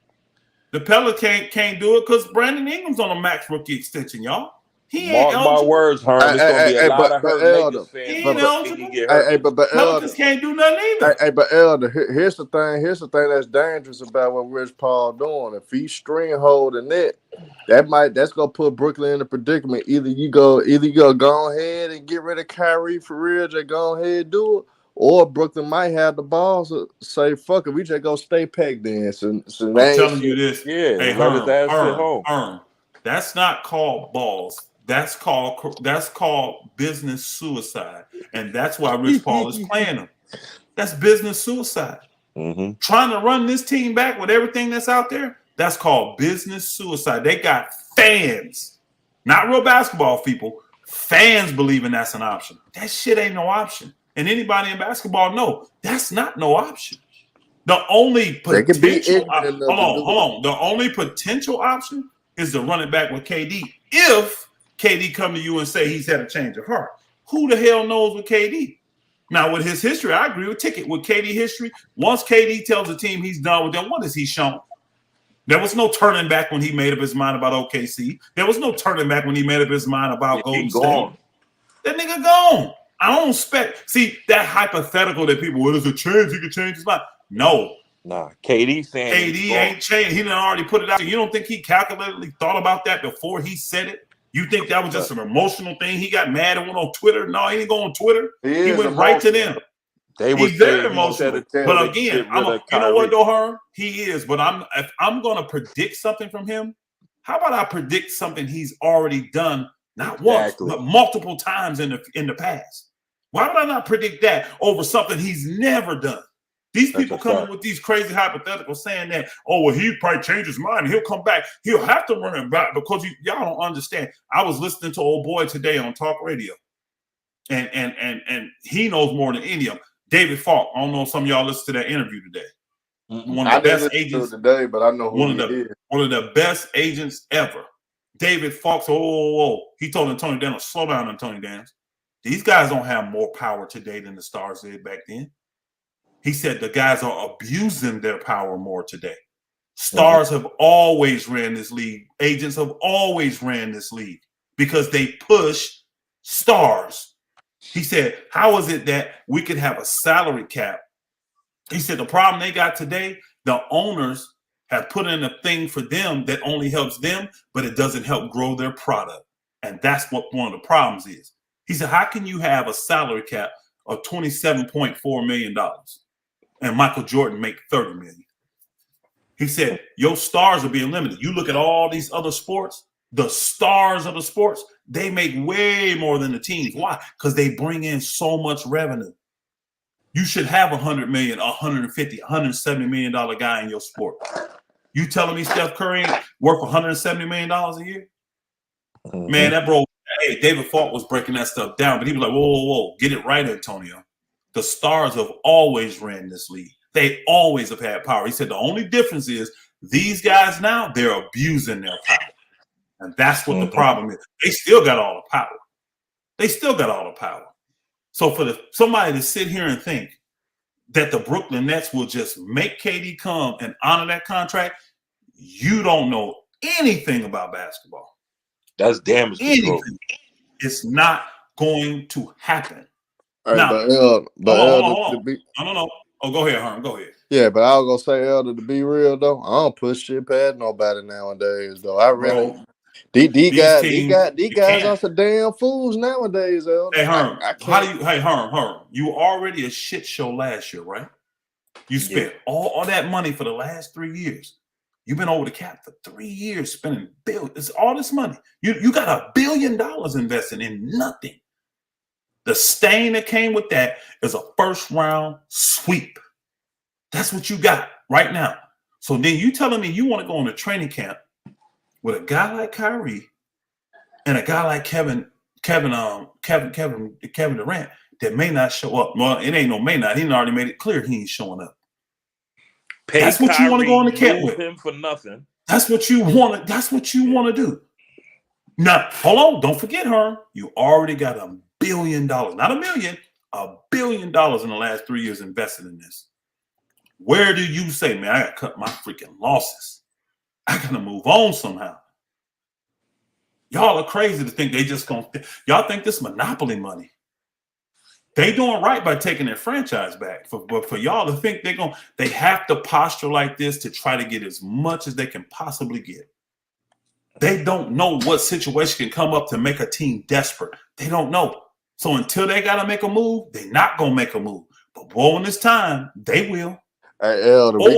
The Pelicans can't do it because Brandon Ingram's on a max rookie extension, y'all. He ain't eligible. Mark my words, Herm. It's gonna be a lot of hurt Lakers fans. He ain't eligible. But Pelicans can't do nothing either. But Elder, here's the thing. Here's the thing that's dangerous about what Rich Paul doing. If he's string holding it, that's gonna put Brooklyn in a predicament. Either you go ahead and get rid of Kyrie for real, just go ahead and do it. Or Brooklyn might have the balls to say, fuck it, we just go stay packed then. So I'm telling you this. Yeah, hey, Herm, that's not called balls. That's called business suicide. And that's why Rich Paul is playing them. That's business suicide. Mm-hmm. Trying to run this team back with everything that's out there, that's called business suicide. They got fans, not real basketball people. Fans believing that's an option. That shit ain't no option. And anybody in basketball know that's not no option. The only potential hold on. The only potential option is to run it back with KD. If KD come to you and say he's had a change of heart, who the hell knows with KD? Now, with his history, I agree with Ticket. With KD history, once KD tells the team he's done with them, what has he shown? There was no turning back when he made up his mind about OKC. There was no turning back when he made up his mind about Golden State. That nigga gone. I don't expect. See, that hypothetical that people, there's a chance he could change his mind. No. Nah, KD saying KD ain't changed. He done already put it out. You don't think he calculatedly thought about that before he said it? You think that was just an emotional thing? He got mad and went on Twitter? No, he didn't go on Twitter. He went right to them. He's very emotional. But again, you know what, though, Herm? He is. But if I'm going to predict something from him, how about I predict something he's already done, not once, but multiple times in the past? Why would I not predict that over something he's never done? These people coming with these crazy hypotheticals saying that, he'd probably change his mind and he'll come back. He'll have to run it back because y'all don't understand. I was listening to old boy today on talk radio, and he knows more than any of them. David Falk. I don't know if some of y'all listened to that interview today. One of the best agents today, but I know who one of the best agents ever. David Falk. He told Antonio Daniels, slow down, Antonio Daniels. These guys don't have more power today than the Stars did back then. He said the guys are abusing their power more today. Stars have always ran this league. Agents have always ran this league because they push stars. He said, how is it that we could have a salary cap? He said the problem they got today, the owners have put in a thing for them that only helps them, but it doesn't help grow their product. And that's what one of the problems is. He said, how can you have a salary cap of $27.4 million and Michael Jordan make $30 million? He said, your stars are being limited. You look at all these other sports, the stars of the sports, they make way more than the teams. Why? Because they bring in so much revenue. You should have $100 million, $150, $170 million guy in your sport. You telling me Steph Curry ain't worth $170 million a year? Man, that bro, hey, David Falk was breaking that stuff down, but he was like, whoa, get it right, Antonio. The stars have always ran this league. They always have had power. He said the only difference is these guys now, they're abusing their power. And that's what the problem is. They still got all the power. So for somebody to sit here and think that the Brooklyn Nets will just make KD come and honor that contract, you don't know anything about basketball. That's damage control. Anything. It's not going to happen. Hey, Now, hold on. No. Oh, go ahead, Herm. Go ahead. Yeah, but I was gonna say, Elder, to be real though, I don't push shit past nobody nowadays though. I really these guys are some damn fools nowadays, Elder. Hey, Herm, I can't. Herm, you were already a shit show last year, right? You spent all that money for the last 3 years. You've been over the cap for 3 years, spending billions. It's all this money. You got $1 billion invested in nothing. The stain that came with that is a first round sweep. That's what you got right now. So then you telling me you want to go on a training camp with a guy like Kyrie and a guy like Kevin Durant that may not show up. Well, it ain't no may not. He already made it clear he ain't showing up. That's what you want to go on the camp with. Him for nothing. That's what you want. That's what you want to do. Now, hold on. Don't forget, Herm. You already got $1 billion, not $1 million, $1 billion in the last 3 years invested in this. Where do you say, man, I got to cut my freaking losses? I got to move on somehow. Y'all are crazy to think they just going to, y'all think this monopoly money. They doing right by taking their franchise back. But for y'all to think they have to posture like this to try to get as much as they can possibly get. They don't know what situation can come up to make a team desperate. They don't know. So until they got to make a move, they're not going to make a move. But boy, when it's time, they will. Hey, Elder, we're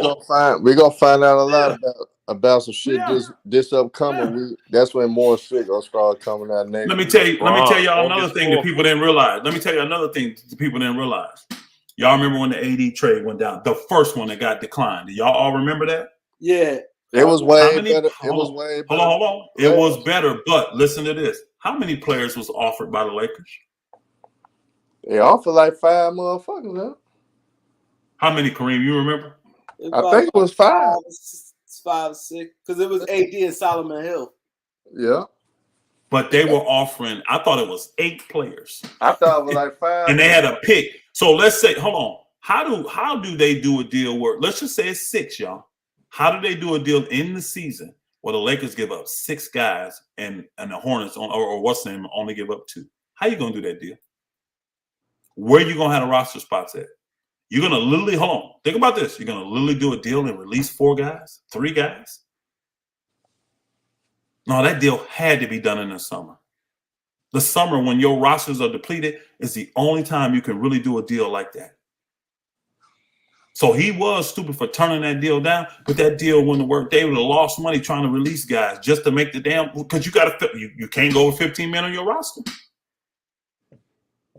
gonna find out a lot about some shit this upcoming week. That's when more shit gonna start coming out next. Let me tell y'all another thing that people didn't realize. Y'all remember when the AD trade went down? The first one that got declined. Do y'all all remember that? Yeah. It was way better. Hold on. It was better, but listen to this. How many players was offered by the Lakers? They offered like 5 motherfuckers, huh? How many, Kareem? You remember? I think it was 5. 5, 6. Because it was AD and Solomon Hill. Yeah. But they were offering, I thought it was 8 players. I thought it was like 5. And they had a pick. So let's say, hold on. How do they do a deal where, let's just say it's 6, y'all. How do they do a deal in the season where the Lakers give up 6 guys and the Hornets or what's the name only give up 2? How you gonna do that deal? Where you gonna have the roster spots at? You're gonna literally hold on. Think about this. You're gonna literally do a deal and release 4 guys, 3 guys. No, that deal had to be done in the summer. The summer when your rosters are depleted is the only time you can really do a deal like that. So he was stupid for turning that deal down, but that deal wouldn't have worked. They would have lost money trying to release guys just to make the damn, because you can't go over 15 men on your roster.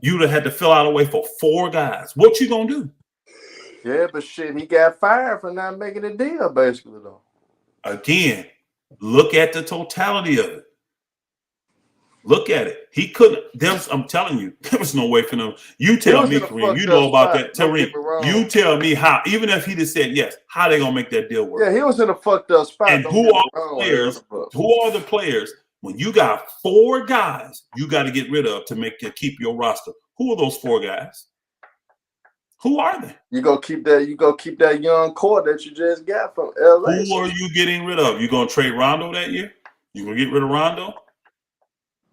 You'd have had to fill out a way for 4 guys. What you gonna do? Yeah, but shit, he got fired for not making a deal, basically, though. Again, look at the totality of it. Look at it. He couldn't. I'm telling you, there was no way for them. You tell me, Kareem. You know about that. Tariq, you tell me how, even if he just said yes, how they going to make that deal work? Yeah, he was in a fucked up spot. And who are the players? When you got 4 guys you got to get rid of to keep your roster. Who are those 4 guys? Who are they? You go keep that young core that you just got from LA. Who are you getting rid of? You gonna trade Rondo that year? You gonna get rid of Rondo?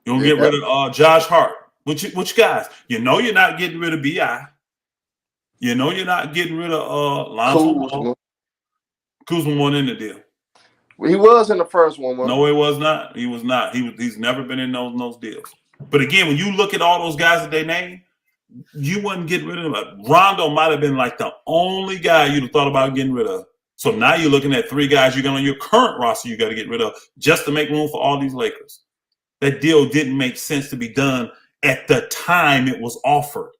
You gonna get rid of Josh Hart? Which guys? You know you're not getting rid of B.I. You know you're not getting rid of Lonzo. Kuzma won in the deal. He was in the first one. No, he was not. He was not. He's never been in those deals. But again, when you look at all those guys that they named, you wouldn't get rid of them. Rondo might have been like the only guy you'd have thought about getting rid of. So now you're looking at 3 guys you're going on your current roster you got to get rid of just to make room for all these Lakers. That deal didn't make sense to be done at the time it was offered.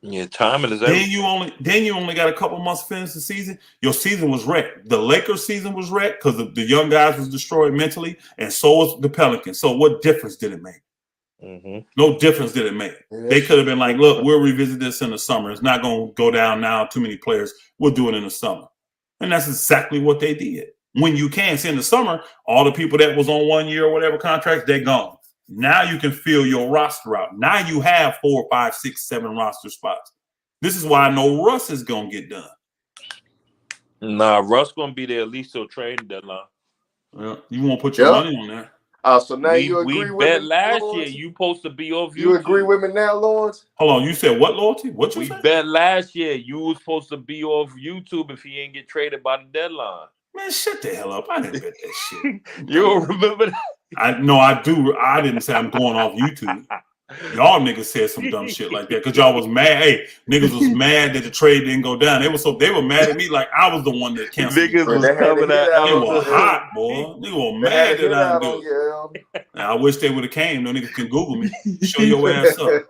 Yeah, timing is everything. Then you only got a couple months to finish the season. Your season was wrecked. The Lakers season was wrecked because the young guys was destroyed mentally, and so was the Pelicans. So what difference did it make? Mm-hmm. No difference did it make. Yeah, they could have been like, look, we'll revisit this in the summer. It's not going to go down now. Too many players. We'll do it in the summer. And that's exactly what they did. When you can see in the summer, all the people that was on 1 year or whatever contracts, they're gone. Now you can fill your roster out. Now you have 4, 5, 6, 7 roster spots. This is why I know Russ is gonna get done. Nah, Russ gonna be there at least till trading deadline. Well, you won't put your money on that. So now you agree with bet me, last Lawrence? year. You supposed to be off YouTube. You agree with me now, Lawrence? Hold on, you said what, Loyalty? What you said? We bet last year you was supposed to be off YouTube if he ain't get traded by the deadline. Man, shut the hell up. I didn't bet that shit. You don't remember that? I do. I didn't say I'm going off YouTube. Y'all niggas said some dumb shit like that because y'all was mad. Hey, niggas was mad that the trade didn't go down. They were mad at me like I was the one that canceled. Niggas was coming at They were hot, boy. Niggas were mad that I didn't do it. Now, I wish they would have came. No niggas can Google me. Show your ass up.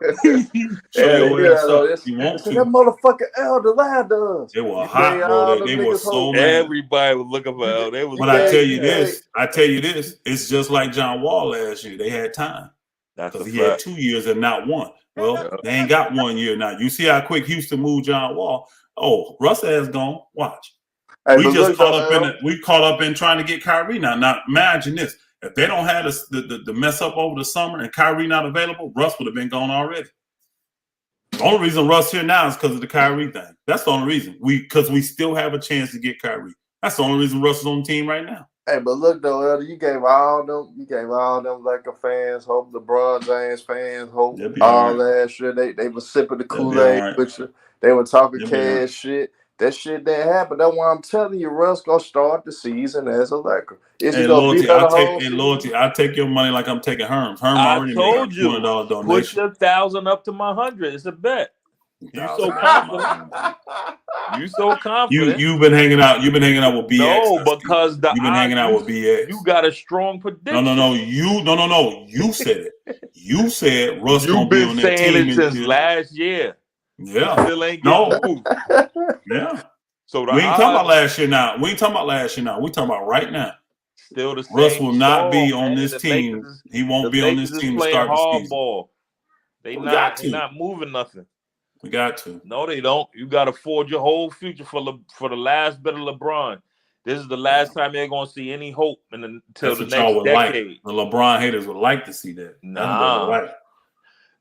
Show your ass up. If you want to. That motherfucker Elder lied to us. They were hot, bro. They were so mad. Everybody was looking for L. They was. But I tell you this. It's just like John Wall last year. They had time. Because he had 2 years and not one. Well, they ain't got 1 year now. You see how quick Houston moved John Wall. Oh, Russ has gone. Watch. Hey, we just caught up in trying to get Kyrie now. Now imagine this: if they don't have the mess up over the summer and Kyrie not available, Russ would have been gone already. The only reason Russ here now is because of the Kyrie thing. That's the only reason. Because we still have a chance to get Kyrie. That's the only reason Russ is on the team right now. Hey, but look though, Elder, you gave all them Laker fans hope, LeBron James fans hope, all that shit. They were sipping the Kool-Aid with you. They were talking cash shit. That shit didn't happen. That's why I'm telling you, Russ gonna start the season as a Laker. Loyalty, I'll take your money like I'm taking Herm's. Herm already made $200 donation. Push your 1,000 up to my 100. It's a bet. You so confident. You so confident. You've been hanging out. You've been hanging out with BX. No, because you've been hanging out with BX. You got a strong prediction. No. You said it. You said Russ gonna be on that team. You've been saying it since last year. Yeah. Still ain't moved. Yeah. So we ain't talking about last year now. We talking about right now. Still the same. Russ will not be on this team. He won't be on this team to start the season. They not moving nothing. We got to. No, they don't. You got to forge your whole future for the last bit of LeBron. This is the last time they're going to see any hope until the next decade. The LeBron haters would like to see that. Nah.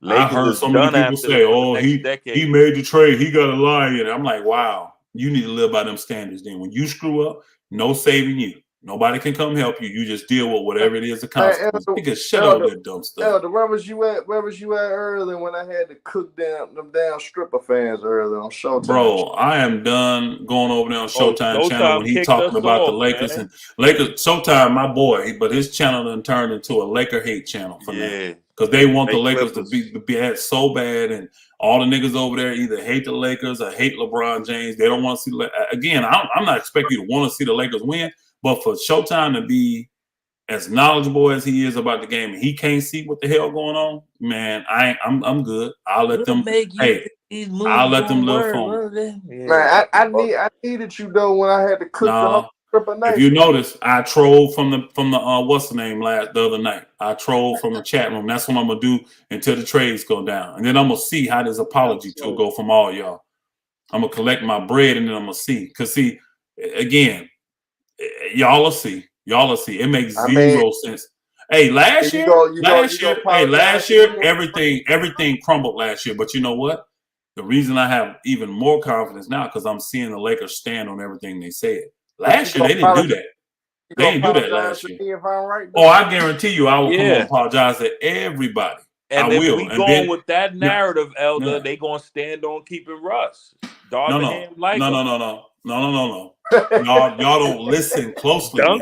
I heard so many people say, "Oh, he made the trade. He got a lie in it." I'm like, wow. You need to live by them standards. Then when you screw up, no saving you. Nobody can come help you. You just deal with whatever it is. The consequence. Nigga, shut up that dumb stuff. Elder, where was you at earlier when I had to cook them down stripper fans earlier on Showtime? Bro, I am done going over there on Showtime channel when he talking about the Lakers and Lakers. Showtime, my boy, but his channel done turned into a Laker hate channel for now. Because they want the Lakers to be so bad, and all the niggas over there either hate the Lakers or hate LeBron James. They don't want to see. Again, I'm not expecting you to want to see the Lakers win. But for Showtime to be as knowledgeable as he is about the game, and he can't see what the hell going on, man, I'm good. I'll let them. I'll let them live for me. Man, I needed you though when I had to cook the stripper night. If you notice, I trolled from the what's the name the other night. I trolled from the chat room. That's what I'm gonna do until the trades go down, and then I'm gonna see how this apology to go from all y'all. I'm gonna collect my bread, and then I'm gonna see. Cause see, again. Y'all will see. It makes zero sense. Hey, last year, everything crumbled last year. But you know what? The reason I have even more confidence now because I'm seeing the Lakers stand on everything they said. Last year, they didn't do that. They didn't do that last year. I guarantee you, I will come and apologize to everybody. And if we going with that narrative, Elder, they gonna stand on keeping Russ. No. Y'all don't listen closely. Y'all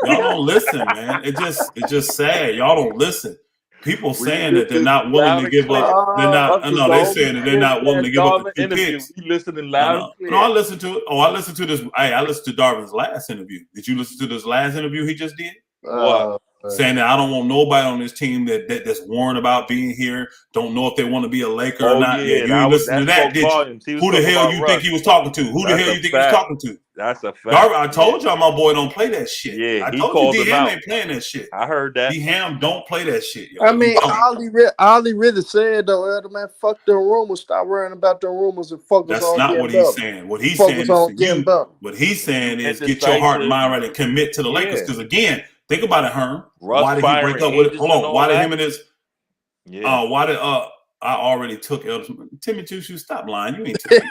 don't listen, man. It's just sad. Y'all don't listen. People saying that they're not willing to give up. They're not. No, they're saying that they're not willing to give up the 2 picks. Listening loud. No, I listened to it. I listened to this. Hey, I listened to Darvin's last interview. Did you listen to this last interview he just did? What? Saying that I don't want nobody on this team that's worried about being here. Don't know if they want to be a Laker or not. Yeah, you didn't listen to that, did you? Who the hell you think he was talking to? Who the hell you think he was talking to? That's a fact. Darvin, I told y'all my boy don't play that shit. Yeah, I told you D-Ham ain't playing that shit. I heard that. D-Ham don't play that shit. Yo. I mean, all he really said though, Elder, man, fuck the rumors. Stop worrying about the rumors and focus on. That's not what he's saying. What he's saying is what he's saying is get your heart and mind right and commit to the Lakers. Because again, Think about it, Herm. Russ Why did he break firing up with it? agents Hold and on. all Why did that? him and his why did I already took Timmy Juice, stop lying. You ain't took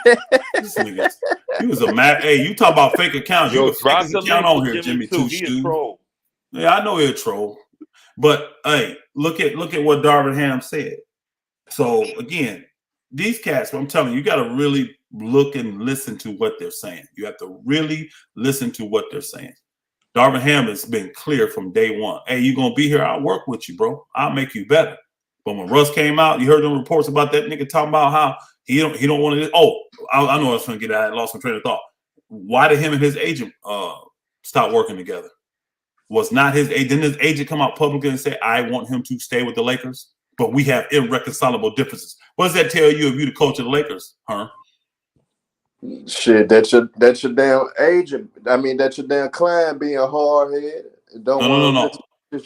this nigga. He was a mad. Hey, you talk about fake accounts. You Yo, the fakest drop the account link on for here, Jimmy Jimmy too. Two He a Shoes. troll. Yeah, I know he's a troll. But hey, look at what Darvin Ham said. So again, these cats, I'm telling you, you got to really look and listen to what they're saying. You have to really listen to what they're saying. Darvin Ham has been clear from day one. Hey, you gonna be here? I'll work with you, bro. I'll make you better. But when Russ came out, you heard them reports about that nigga talking about how he don't want to. Oh, I know I was trying to get at. I lost my train of thought. Why did him and his agent stop working together? Was not his agent? Didn't his agent come out publicly and say, "I want him to stay with the Lakers"? But we have irreconcilable differences. What does that tell you if you the coach of the Lakers, huh? Shit, that's your damn agent. I mean, that's your damn client being hard headed. No.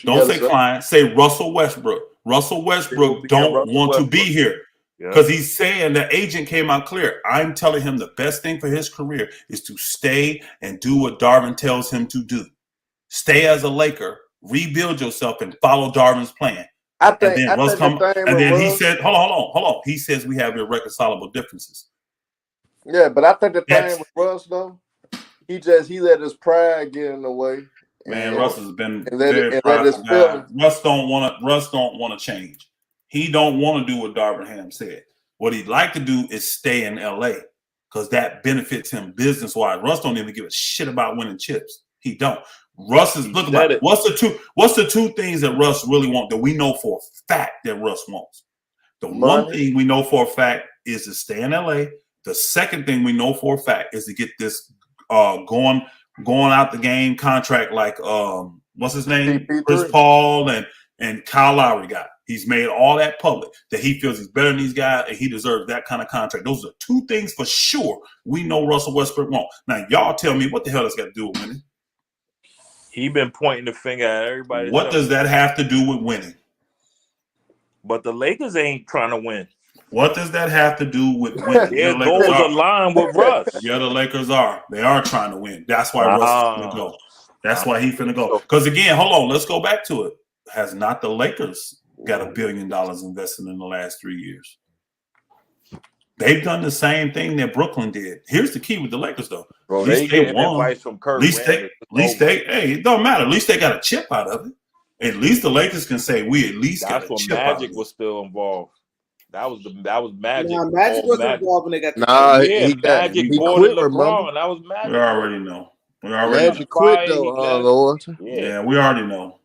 Don't say client. Say Russell Westbrook. Russell Westbrook don't want to be here because he's saying the agent came out clear. I'm telling him the best thing for his career is to stay and do what Darvin tells him to do. Stay as a Laker, rebuild yourself, and follow Darvin's plan. I think he said, hold on. He says we have irreconcilable differences. Yeah, but I think the thing with Russ though, he let his pride get in the way. Man, Russ has been very prideful guy. Russ don't want to change. He don't want to do what Darvin Ham said. What he'd like to do is stay in LA because that benefits him business wise. Russ don't even give a shit about winning chips. He don't. Russ is looking about it. What's the two things that Russ really wants that we know for a fact that Russ wants? The one thing we know for a fact is to stay in LA. The second thing we know for a fact is to get this going out the game contract like what's his name? Chris Paul and Kyle Lowry got. He's made all that public that he feels he's better than these guys and he deserves that kind of contract. Those are two things for sure we know Russell Westbrook won't. Now y'all tell me what the hell that's got to do with winning? He been pointing the finger at everybody. What does that have to do with winning? But the Lakers ain't trying to win. What does that have to do with winning? Their goals align with Russ. Yeah, the Lakers are. They are trying to win. That's why Russ is going to go. That's why he's going to go. Because again, hold on. Let's go back to it. Has not the Lakers got $1 billion invested in the last 3 years? They've done the same thing that Brooklyn did. Here's the key with the Lakers, though. Bro, they get advice from Kirk. Hey, it don't matter. At least they got a chip out of it. At least the Lakers can say we at least got a chip out of it. Magic was still involved. That was Magic. Nah, Magic was involved when they got the Magic boarded LeBron. That was Magic. We already know. Magic quit though, Lord. Yeah, we already know.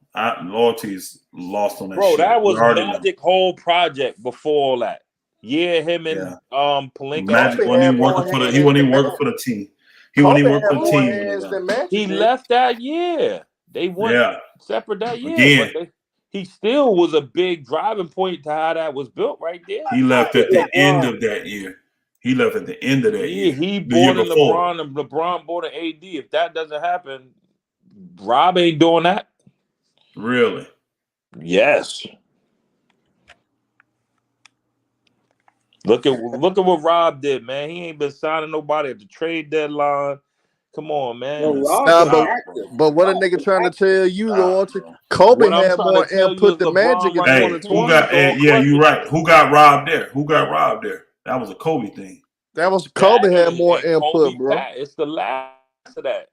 Loyalty is lost on that. Bro, shit. that was Magic whole project before all that. Yeah, him and Pelinka. Magic wasn't even working for the. He wasn't even working for the team. He wasn't even working for the team. He left that year. They went separate that year. Again, but he still was a big driving point to how that was built right there. He left at the end of that year. He left at the end of that year. He bought in LeBron and LeBron bought an AD. If that doesn't happen, Rob ain't doing that. Really? Yes. Look at what Rob did, man. He ain't been signing nobody at the trade deadline. Come on, man. But what a nigga trying to tell you, Lord? Kobe had more input than Magic in 2020. You're right. Who got robbed there? That was a Kobe thing. That was Kobe had more input, bro. It's the last of that.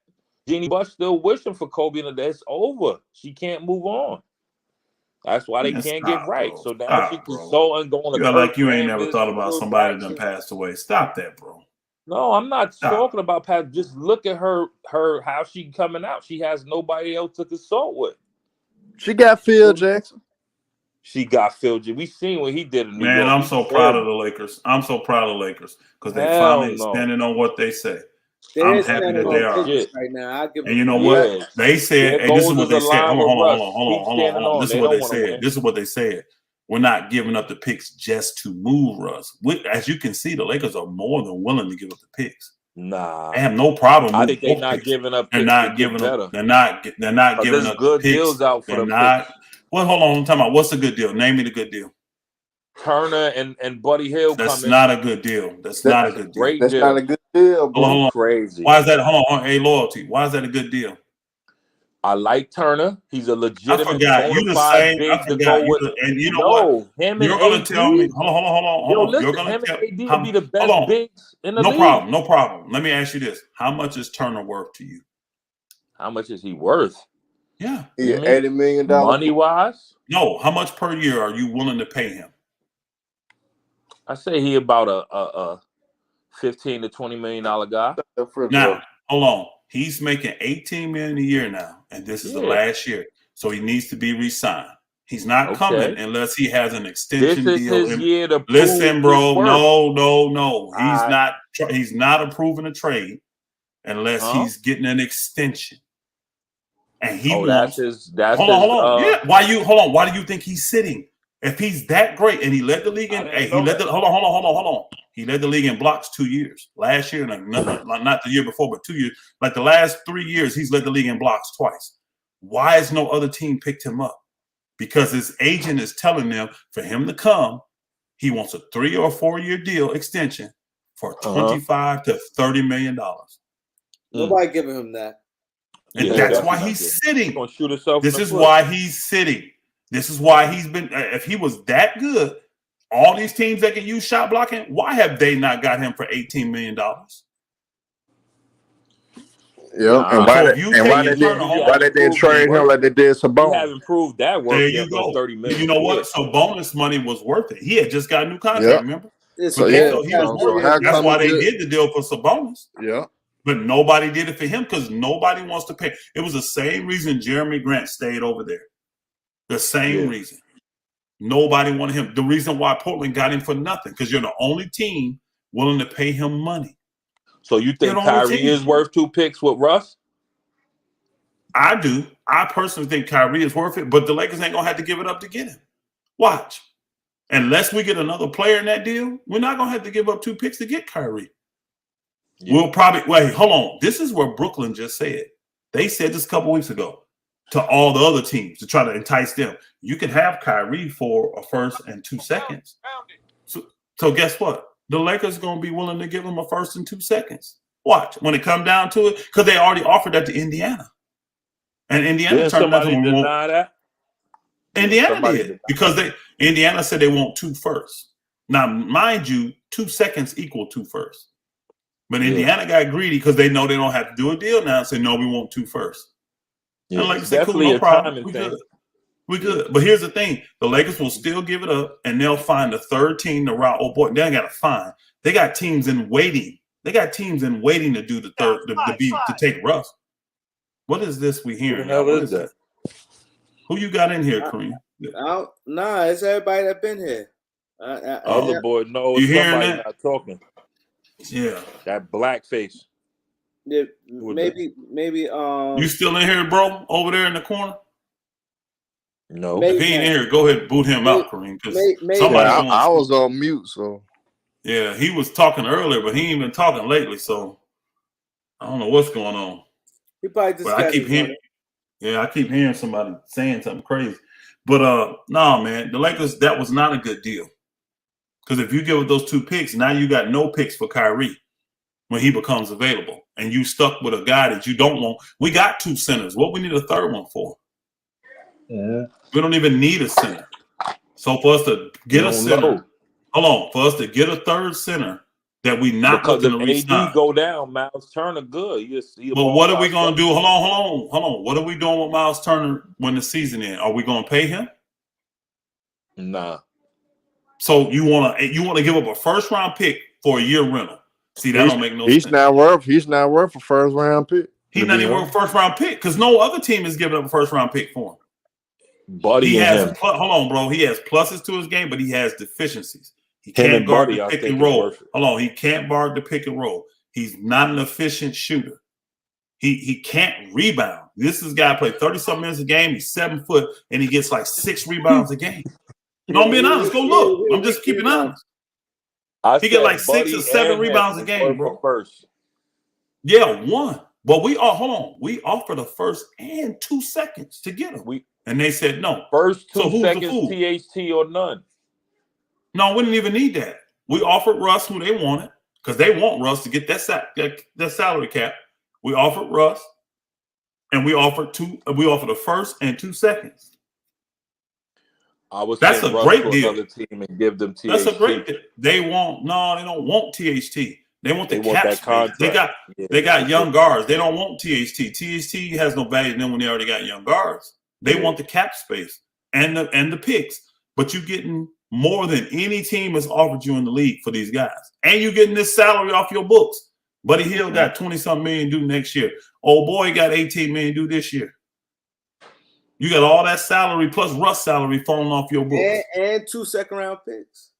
Jeannie Bush still wishing for Kobe, and that's over. She can't move on. That's why they can't get right. Bro. So now she consulting, going to. You like you ain't never thought about somebody that done passed away. Stop that, bro. No, I'm not talking about past. Just look at her how she coming out. She has nobody else to consult with. She got Phil Jackson. We seen what he did in New York. Man, I'm so proud of the Lakers. I'm so proud of the Lakers because they finally standing on what they say. I'm happy that they are right now. And you know what? They said, hey, this is what they said. Hold on. This is what they said. This is what they said. We're not giving up the picks just to move Russ. As you can see, the Lakers are more than willing to give up the picks. Nah, I have no problem. I think they're not giving up. They're not giving up. They're not giving up good picks. Deals out for them. Well, hold on. I'm talking about what's the good deal? Name me the good deal. Turner and Buddy Hill. That's not a good deal. That's not a good deal. That's not a good deal. Hold on. Crazy. Why is that? Hold on. Hey, loyalty. Why is that a good deal? I like Turner. He's a I legitimate, forgot. bona You the fide same. I big to forgot. go with. And you know what? Yo, him and You're gonna tell me. AD. Hold Yo, on. You're listen, gonna him tell. and AD will be the Hold best on. bigs in the league. No problem. Let me ask you this: how much is Turner worth to you? How much is he worth? Yeah. Yeah, $80 million. Money wise? No. How much per year are you willing to pay him? I say he about a $15 to $20 million guy. Now, hold on. He's making $18 million a year now, and this is the last year, so he needs to be re-signed. He's not coming unless he has an extension this is deal. his year to Listen, prove bro. his worth. No. He's not approving a trade unless he's getting an extension. And he wants. Hold on. Yeah. Why do you think he's sitting? If he's that great and he led the league in, hold on. He led the league in blocks 2 years. Last year, not the year before, but 2 years. Like the last 3 years, he's led the league in blocks twice. Why has no other team picked him up? Because his agent is telling them for him to come, he wants a 3 or 4 year deal extension for $25 to $30 million. Nobody giving him that. And that's why he's sitting. This is why he's sitting. This is why he's been. If he was that good, all these teams that can use shot blocking, why have they not got him for $18 million? Yeah, and why they did trade him like they did Sabonis? He haven't proved that worth. There you go. $30 million. You know what? So bonus money was worth it. He had just got a new contract. Remember? That's why they did the deal for Sabonis. Yeah. But nobody did it for him because nobody wants to pay. It was the same reason Jeremy Grant stayed over there. The same reason. Nobody wanted him. The reason why Portland got him for nothing, because you're the only team willing to pay him money. So you think Kyrie is worth 2 picks with Russ? I do. I personally think Kyrie is worth it, but the Lakers ain't going to have to give it up to get him. Watch. Unless we get another player in that deal, we're not going to have to give up 2 picks to get Kyrie. Yeah. We'll probably wait. Hold on. This is what Brooklyn just said. They said this a couple weeks ago to all the other teams to try to entice them. You can have Kyrie for a first and 2 seconds. So guess what? The Lakers going to be willing to give him a first and 2 seconds. Watch when it come down to it, because they already offered that to Indiana, and Indiana turned that deny that. Indiana did because Indiana said they want 2 firsts. Now, mind you, 2 seconds equal 2 firsts. But Indiana got greedy because they know they don't have to do a deal now and say, no, we want 2 firsts. Yeah, and like, say, cool, no problem. We good. But here's the thing. The Lakers will still give it up, and they'll find a third team to route. Oh, boy, they ain't got to find. They got teams in waiting. They got teams in waiting to do the third, to take Russ. What is this we hearing? What the hell is that? Who you got in here, Kareem? Nah, it's everybody that been here. Other boy, no, you somebody hearing that? not talking. Yeah, that black face. Yeah, maybe. You still in here, bro? Over there in the corner? No. If he ain't in here, go ahead and boot him out, Kareem. I was on mute, so. Yeah, he was talking earlier, but he ain't been talking lately, so I don't know what's going on. He probably just. But I keep hearing somebody saying something crazy. But no, man, the Lakers, that was not a good deal. Because if you give up those 2 picks, now you got no picks for Kyrie when he becomes available. And you stuck with a guy that you don't want. We got 2 centers. What we need a third one for? Yeah. We don't even need a center. So for us to get a center, for us to get a third center that we not because looking to if re-sign. AD go down, Miles Turner good. But what are we going to do? Hold on. What are we doing with Miles Turner when the season ends? Are we going to pay him? Nah. So you want to give up a first round pick for a year rental? See, that don't make no sense. He's not worth a first round pick. He's not even worth a first round pick because no other team is giving up a first round pick for him. Buddy, hold on, bro. He has pluses to his game, but he has deficiencies. He can't guard the pick and roll. Hold on, he can't guard the pick and roll. He's not an efficient shooter. He can't rebound. This is a guy played 30-something minutes a game. He's 7 foot and he gets like 6 rebounds a game. No, I'm being honest. Go look. I'm just keeping honest. He get like 6 or 7 rebounds a game, bro. First. Yeah, 1. But we offered a first and 2 seconds to get him. And they said no. First 2 seconds, THT or none. No, we didn't even need that. We offered Russ who they wanted because they want Russ to get that salary cap. We offered Russ, and we offered a first and 2 seconds. I would That's send a Russ great to deal. another team and give them THT. That's a great deal. They don't want THT. They want the cap that space. contract. They got young guards. They don't want THT. THT has no value to them when they already got young guards. They want the cap space and the picks. But you're getting more than any team has offered you in the league for these guys. And you're getting this salary off your books. Buddy Hill got 20-something million due next year. Old boy got 18 million due this year. You got all that salary plus Russ salary falling off your books. And 2 second-round picks.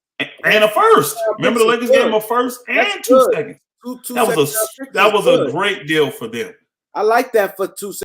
And a first. Remember the Lakers gave him a first and 2 seconds. Two That was a great deal for them. I like that for 2 seconds.